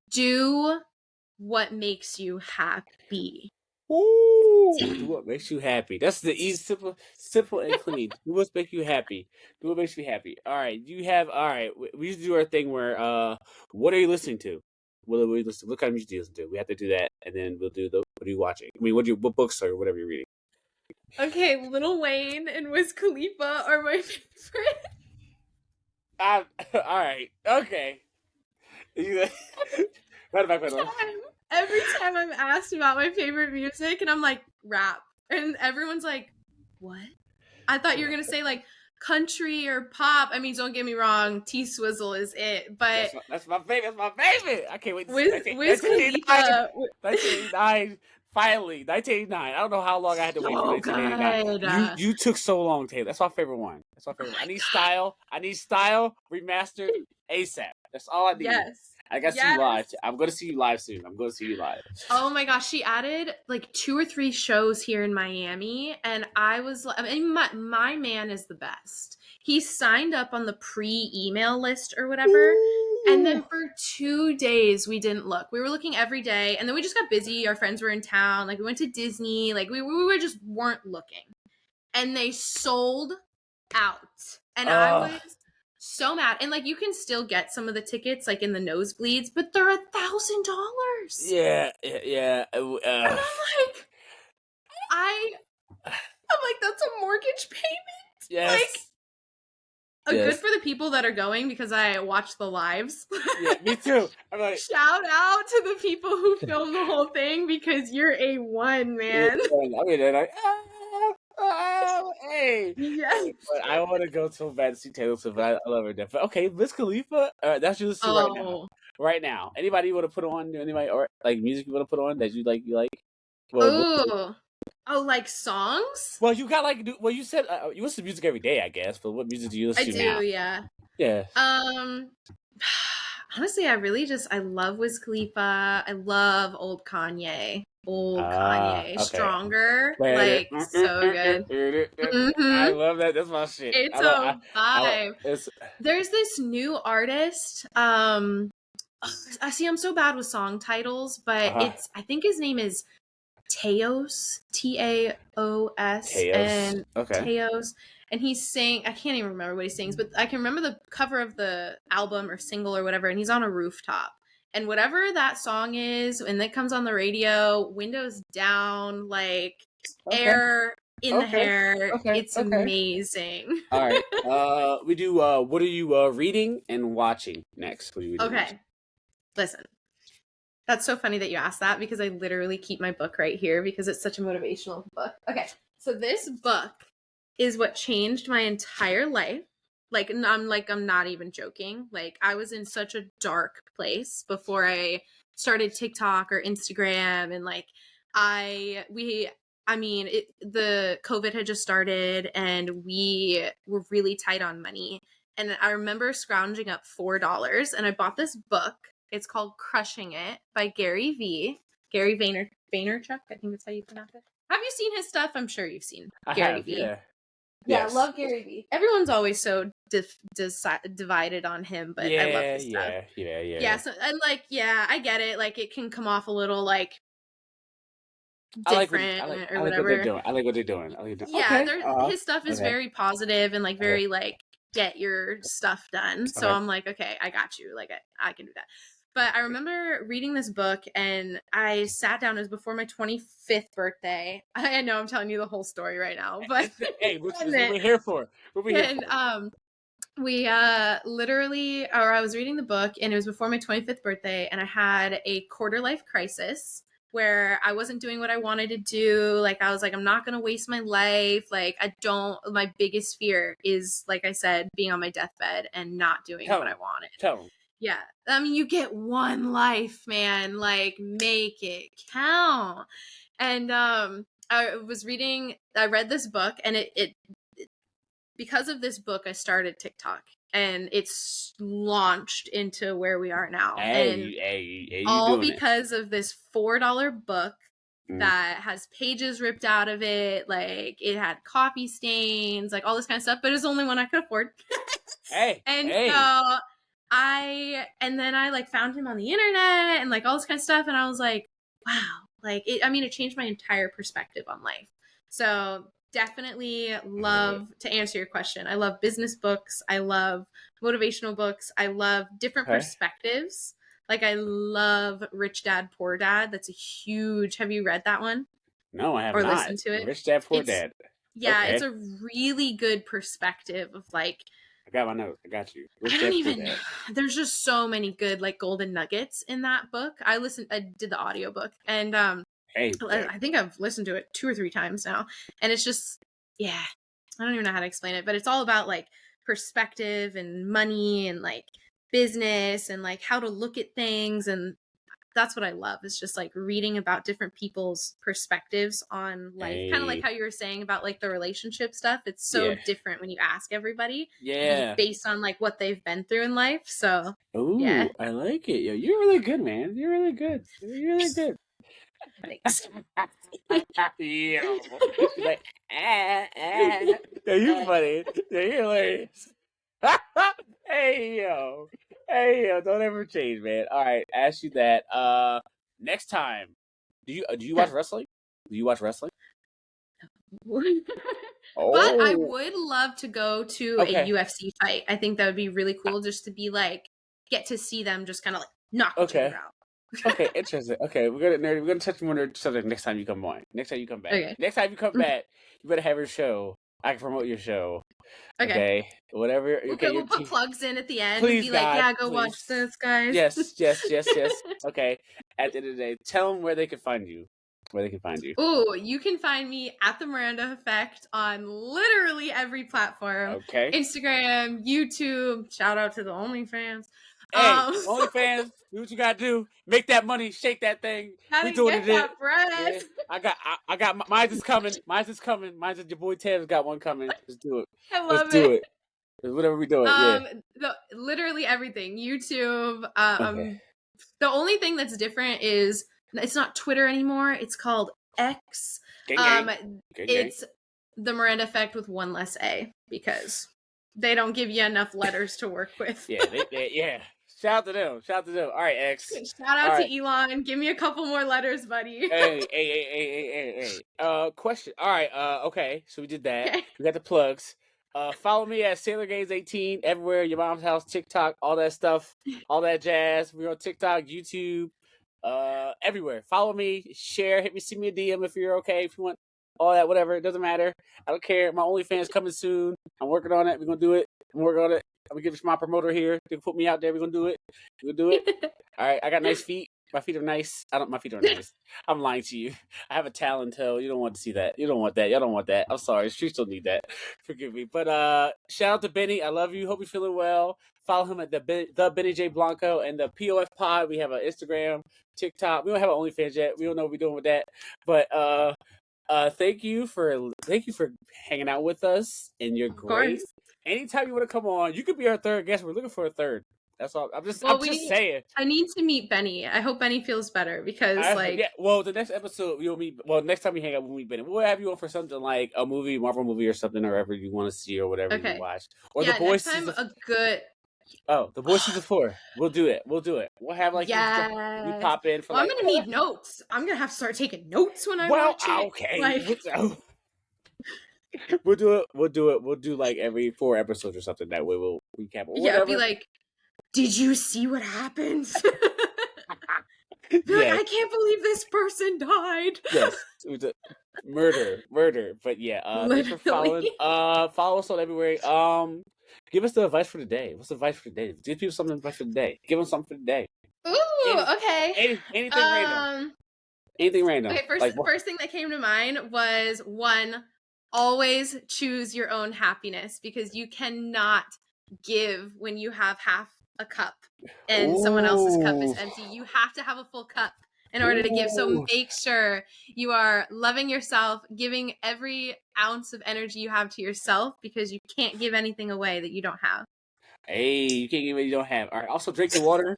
S2: do what makes you happy.
S1: Ooh, do what makes you happy. That's the easy, simple and clean. Do what makes you happy. Do what makes you happy. All right, we used to do our thing where, what are you listening to? What are we listening? What kind of music do you listen to? We have to do that, and then we'll do what are you watching? I mean, what books or whatever you're reading?
S2: Okay, Lil Wayne and Wiz Khalifa are my favorite.
S1: All right, okay.
S2: Every time I'm asked about my favorite music, and I'm like, rap. And everyone's like, what? I thought you were going to say like country or pop. I mean, don't get me wrong, T-Swizzle is it, but
S1: that's my favorite. That's my favorite. I can't wait to see
S2: Wiz Khalifa.
S1: 1989. Finally, 1989. I don't know how long I had to wait for 1989. You took so long, Taylor. That's my favorite one. That's my favorite. I need style. Remastered ASAP. That's all I need.
S2: Yes.
S1: I got to see you live. I'm going to see you live soon. I'm going to see you live.
S2: Oh my gosh, she added like 2 or 3 shows here in Miami, and I mean, my man is the best. He signed up on the pre-email list or whatever. Ooh. And then for 2 days we didn't look. We were looking every day, and then we just got busy. Our friends were in town. Like we went to Disney. Like we were just weren't looking. And they sold out. And I was so mad. And like you can still get some of the tickets like in the nosebleeds, but they're $1,000.
S1: Yeah.
S2: And I'm like, that's a mortgage payment.
S1: Yes.
S2: Like, good for the people that are going, because I watch the lives.
S1: Yeah, me too. I'm like,
S2: shout out to the people who filmed the whole thing, because you're A1, man.
S1: Yeah, I mean, they're like, hey.
S2: Yes.
S1: But I want to go so bad to see Taylor Swift. I love her. But okay, Wiz Khalifa. That's you listen to right now. Right now. Anybody you want to put on? Anybody or like music you want to put on that you like?
S2: Well, like songs?
S1: Well, you got like. Well, you said you listen to music every day, I guess. But what music do you listen to now?
S2: I do, yeah.
S1: Yeah.
S2: Honestly, I love Wiz Khalifa. I love old Kanye. Kanye.
S1: Okay.
S2: Stronger. Like, so good.
S1: I love that. That's my shit.
S2: It's a vibe. There's this new artist. I'm so bad with song titles, but I think his name is Teos. Taos. And Teos. And he's saying, I can't even remember what he sings, but I can remember the cover of the album or single or whatever, and he's on a rooftop. And whatever that song is, and that comes on the radio, windows down, like air in the hair. It's amazing.
S1: All right. We do, what are you reading and watching next? What are you doing next?
S2: Listen. That's so funny that you asked that, because I literally keep my book right here because it's such a motivational book. Okay. So this book is what changed my entire life. I'm not even joking. Like, I was in such a dark place before I started TikTok or Instagram, and like the COVID had just started and we were really tight on money. And I remember scrounging up $4 and I bought this book. It's called Crushing It by Gary Vaynerchuk. I think that's how you pronounce it. Have you seen his stuff? I'm sure you've seen Gary V.
S1: Yeah.
S2: Yeah, I love Gary V. Everyone's always so divided on him, but I love his stuff. Yeah. So, and like, yeah, I get it. Like, it can come off a little like different or whatever.
S1: I like what they're doing.
S2: Yeah, his stuff is very positive and like very like get your stuff done. So I'm like, okay, I got you. Like, I can do that. But I remember reading this book and I sat down. It was before my 25th birthday. I know I'm telling you the whole story right now, but
S1: hey, what we're here for?
S2: We literally, or I was reading the book and it was before my 25th birthday, and I had a quarter life crisis where I wasn't doing what I wanted to do. Like, I was like, I'm not going to waste my life. Like, my biggest fear is, like I said, being on my deathbed and not doing what I wanted. Yeah. I mean, you get one life, man. Like, make it count. And I read this book, and it because of this book, I started TikTok, and it's launched into where we are now. And
S1: You
S2: all
S1: doing it?
S2: because of this $4 book
S1: Mm.
S2: that has pages ripped out of it. Like, it had coffee stains, like all this kind of stuff, but it's the only one I could afford. And so and then I like found him on the internet and like all this kind of stuff. And I was like, wow, like it changed my entire perspective on life. So definitely love to answer your question. I love business books. I love motivational books. I love different
S1: Okay.
S2: perspectives. Like, I love Rich Dad, Poor Dad. That's a huge, have you read that one
S1: No, I have
S2: or
S1: not.
S2: listened to it?
S1: Rich Dad, Poor
S2: It's,
S1: Dad.
S2: yeah, it's
S1: Okay.
S2: a really good perspective of like,
S1: I got my notes. I got you.
S2: I
S1: Rich
S2: don't
S1: Dad, Poor
S2: even,
S1: Dad.
S2: there's just so many good like golden nuggets in that book. I did the audiobook, and
S1: Hey, there.
S2: I think I've listened to it 2 or 3 times now. And it's just, yeah, I don't even know how to explain it, but it's all about like perspective and money and like business and like how to look at things. And that's what I love, is just like reading about different people's perspectives on life. Kind of like
S1: Hey.
S2: how you were saying about like the relationship stuff. It's so
S1: Yeah.
S2: different when you ask everybody
S1: Yeah.
S2: based on like what they've been through in life. So yeah.
S1: Ooh, I like it. Yo, you're really good, man. You're really good. You're really good.
S2: Thanks.
S1: Yo. She's like, ah, ah. Yeah, you funny. Yeah, you're hilarious. Hey yo. Hey yo, don't ever change, man. All right, ask you that. Next time, do you watch wrestling? Do you watch wrestling?
S2: But I
S1: Oh,
S2: would love to go to a
S1: okay.
S2: UFC fight. I think that would be really cool, just to be like, get to see them just kind of like knock each other
S1: Okay.
S2: out.
S1: Okay, interesting. Okay, we're gonna touch more nerd subject next time you come on. Next time you come back.
S2: Okay.
S1: Next time you come back, you better have your show. I can promote your show.
S2: Okay.
S1: Okay, whatever. Okay,
S2: We'll put plugs in at the end and
S1: please
S2: be like,
S1: God,
S2: yeah, go watch
S1: please.
S2: this, guys.
S1: Yes, yes, yes, yes. Okay. At the end of the day, tell them where they can find you. Where they can find you.
S2: Ooh, you can find me at the Miranda Effect on literally every platform.
S1: Okay.
S2: Instagram, YouTube, shout out to the OnlyFans.
S1: Hey, OnlyFans, do what you gotta do. Make that money, shake that thing. We
S2: Gotta
S1: doing
S2: get
S1: it.
S2: that bread.
S1: Yeah, I got. Mine's is coming. Mine's is coming. Mine's is your boy Tanner's got one coming. Let's do it.
S2: I
S1: Let's
S2: love
S1: do
S2: it.
S1: it. Whatever we do it. Yeah.
S2: Literally everything. YouTube.
S1: Okay.
S2: The only thing that's different is it's not Twitter anymore. It's called X.
S1: Gang gang. Gang gang.
S2: It's the Miranda Effect with one less A, because they don't give you enough letters to work with.
S1: Yeah. Yeah. Shout out to them. Shout out to them. All right, X.
S2: Shout out
S1: All
S2: to
S1: right.
S2: Elon. Give me a couple more letters, buddy.
S1: Hey. Question. All right. Okay. So we did that.
S2: Okay.
S1: We got the plugs. Follow me at SailorGames18 everywhere. Your mom's house, TikTok, all that stuff, all that jazz. We're on TikTok, YouTube, everywhere. Follow me, share, send me a DM if you're okay. If you want all that, whatever. It doesn't matter. I don't care. My OnlyFans coming soon. I'm working on it. We're gonna do it. I'm working on it. I'm gonna give it to my promoter here. They can put me out there. We're gonna do it. We're gonna do it. All right. I got nice feet. My feet are nice. My feet are nice. I'm lying to you. I have a talon toe. You don't want to see that. You don't want that. Y'all don't want that. I'm sorry. Streets don't need that. Forgive me. But shout out to Benny. I love you. Hope you're feeling well. Follow him at the Benny J Blanco and the POF Pod. We have an Instagram, TikTok. We don't have an OnlyFans yet. We don't know what we're doing with that. But thank you for hanging out with us. And you're great.
S2: Course.
S1: Anytime you want to come on, you could be our third guest. We're looking for a third. That's all. I'm just saying.
S2: I need to meet Benny. I hope Benny feels better, because
S1: Well, the next episode you'll meet. Well, next time we hang out, we'll meet Benny. We'll have you on for something like a movie, Marvel movie, or something, or whatever you want to see, or whatever you watch, or the Boys.
S2: Next time a good.
S1: Oh, the Boys season 4. We'll do it. We'll have like you pop in for.
S2: Well, I'm gonna need notes. I'm gonna have to start taking notes when I watch it.
S1: Okay.
S2: Like,
S1: we'll do it. We'll do like every 4 episodes or something. That way we'll recap.
S2: Yeah, be like, did you see what happened?
S1: Yeah.
S2: I can't believe this person died.
S1: Yes, it was a murder. But yeah, thanks for following. Follow us on everywhere. Give us the advice for the day. What's the advice for the day? Give people something advice for the day. Give them something for the day.
S2: Ooh, okay.
S1: Anything random. Anything random.
S2: Okay, first thing that came to mind was 1, always choose your own happiness, because you cannot give when you have half a cup and someone else's cup is
S1: Ooh.
S2: empty. You have to have a full cup in order to give. So make sure you are loving yourself, giving every ounce of energy you have to yourself, because you can't give anything away that you don't have.
S1: Hey, you can't give what you don't have. All right. Also, drink your water.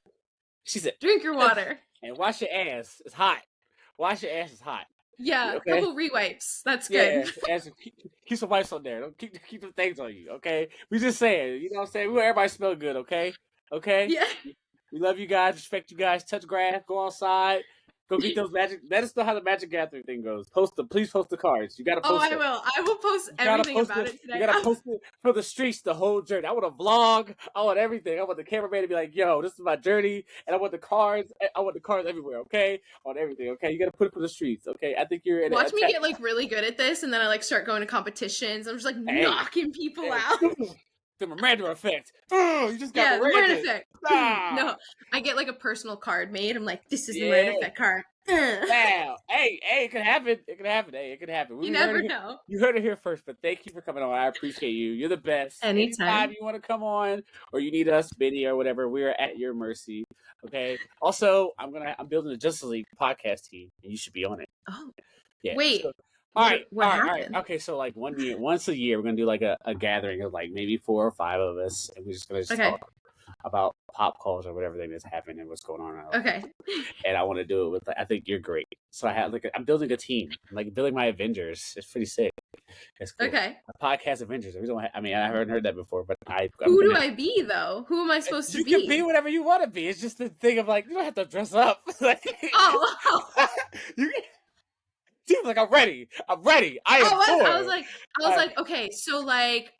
S1: She said,
S2: Drink your water.
S1: and wash your ass. It's hot. Wash your ass. It's hot.
S2: Yeah,
S1: Okay.
S2: couple re-wipes. That's
S1: Yeah,
S2: good.
S1: and keep some wipes on there. Don't keep the things on you, okay? We just saying, you know what I'm saying? We want everybody to smell good, okay? Okay?
S2: Yeah.
S1: We love you guys, respect you guys, touch grass, go outside, go get those magic. Let us know how the Magic Gathering thing goes. Please post the cards. You gotta
S2: Oh,
S1: post
S2: I
S1: it.
S2: will. I will post
S1: You gotta
S2: everything
S1: post
S2: about
S1: it.
S2: it today.
S1: You gotta post it for the streets the whole journey. I want a vlog. I want everything. I want the cameraman to be like, yo, this is my journey. And I want the cards. I want the cards everywhere, okay? I want everything, okay? You gotta put it for the streets, okay? I think you're in
S2: Watch me get like really good at this, and then I like start going to competitions. I'm just like knocking people out.
S1: The Miranda effect. Oh, you just got
S2: Yeah, the Miranda
S1: Miranda
S2: effect.
S1: Ah.
S2: No, I get like a personal card made. I'm like, this is the
S1: Yeah.
S2: Miranda effect card.
S1: Wow. Hey, it could happen. It could happen. Hey, it could happen.
S2: You never know.
S1: You heard it here first, but thank you for coming on. I appreciate you. You're the best.
S2: Anytime
S1: you want to come on or you need us, Benny or whatever, we are at your mercy. Okay. Also, I'm building a Justice League podcast team, and you should be on it.
S2: Oh,
S1: yeah.
S2: Wait.
S1: So, all right.
S2: happened?
S1: Okay, so like once a year, we're gonna do like a gathering of like maybe 4 or 5 of us, and we're just gonna talk about pop culture, whatever thing that's happening and what's going on.
S2: Okay.
S1: And I want to do it with. I think you're great. So I have I'm building a team. I'm like building my Avengers. It's pretty sick. It's cool.
S2: Okay.
S1: A podcast Avengers. We don't. I haven't heard that before, but
S2: Who do I be though? Who am I supposed to be?
S1: You can be whatever you want to be. It's just the thing of like you don't have to dress up.
S2: Oh.
S1: You can. Dude, like I'm ready. I am.
S2: I was like, okay, so like,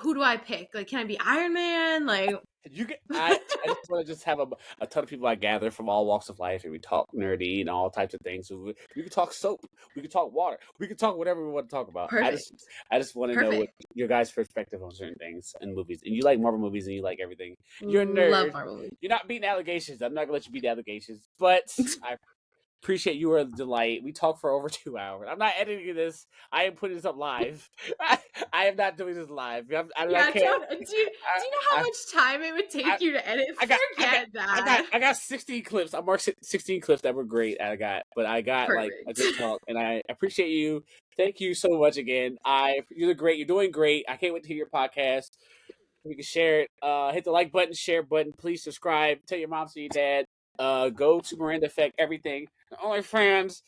S2: who do I pick? Like, can I be Iron Man? Like,
S1: I just want to have a ton of people I gather from all walks of life, and we talk nerdy and all types of things. So we can talk soap, we can talk water, we can talk whatever we want to talk about.
S2: Perfect.
S1: I just want to know what your guys' perspective on certain things and movies. And you like Marvel movies, and you like everything. You're a nerd.
S2: Love Marvel movies.
S1: You're not beating allegations. I'm not gonna let you beat allegations, but I appreciate you are a delight. We talked for over 2 hours. I'm not editing this. I am putting this up live. I am not doing this live. I
S2: do you know how much time it would take you to edit?
S1: I got 16 clips. I marked 16 clips that were great. But I got like a good talk, and I appreciate you. Thank you so much again. You're great. You're doing great. I can't wait to hear your podcast. You can share it. Hit the like button, share button. Please subscribe. Tell your mom, tell your dad. Go to Miranda Effect. Everything. OnlyFans.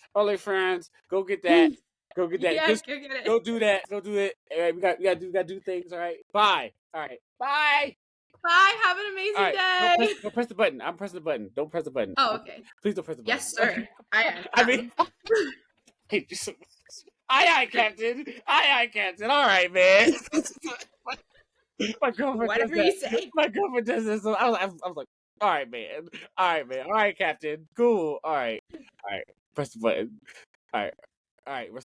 S1: Go get that. Go get that.
S2: Yeah, go get it.
S1: Go do that. Go do it. All right, we gotta do things. All right. Bye. All right. Bye.
S2: Bye. Have an amazing day.
S1: Don't press the button. I'm pressing the button. Don't press the button.
S2: Oh, okay.
S1: Please don't press the button.
S2: Yes, sir.
S1: I mean, hate you so much. Aye, Captain. Aye, Captain. All right, man. My girlfriend
S2: Whatever you say.
S1: My girlfriend does this. So I was like, all right, man. All right, Captain. Cool. All right. Press the button. All right.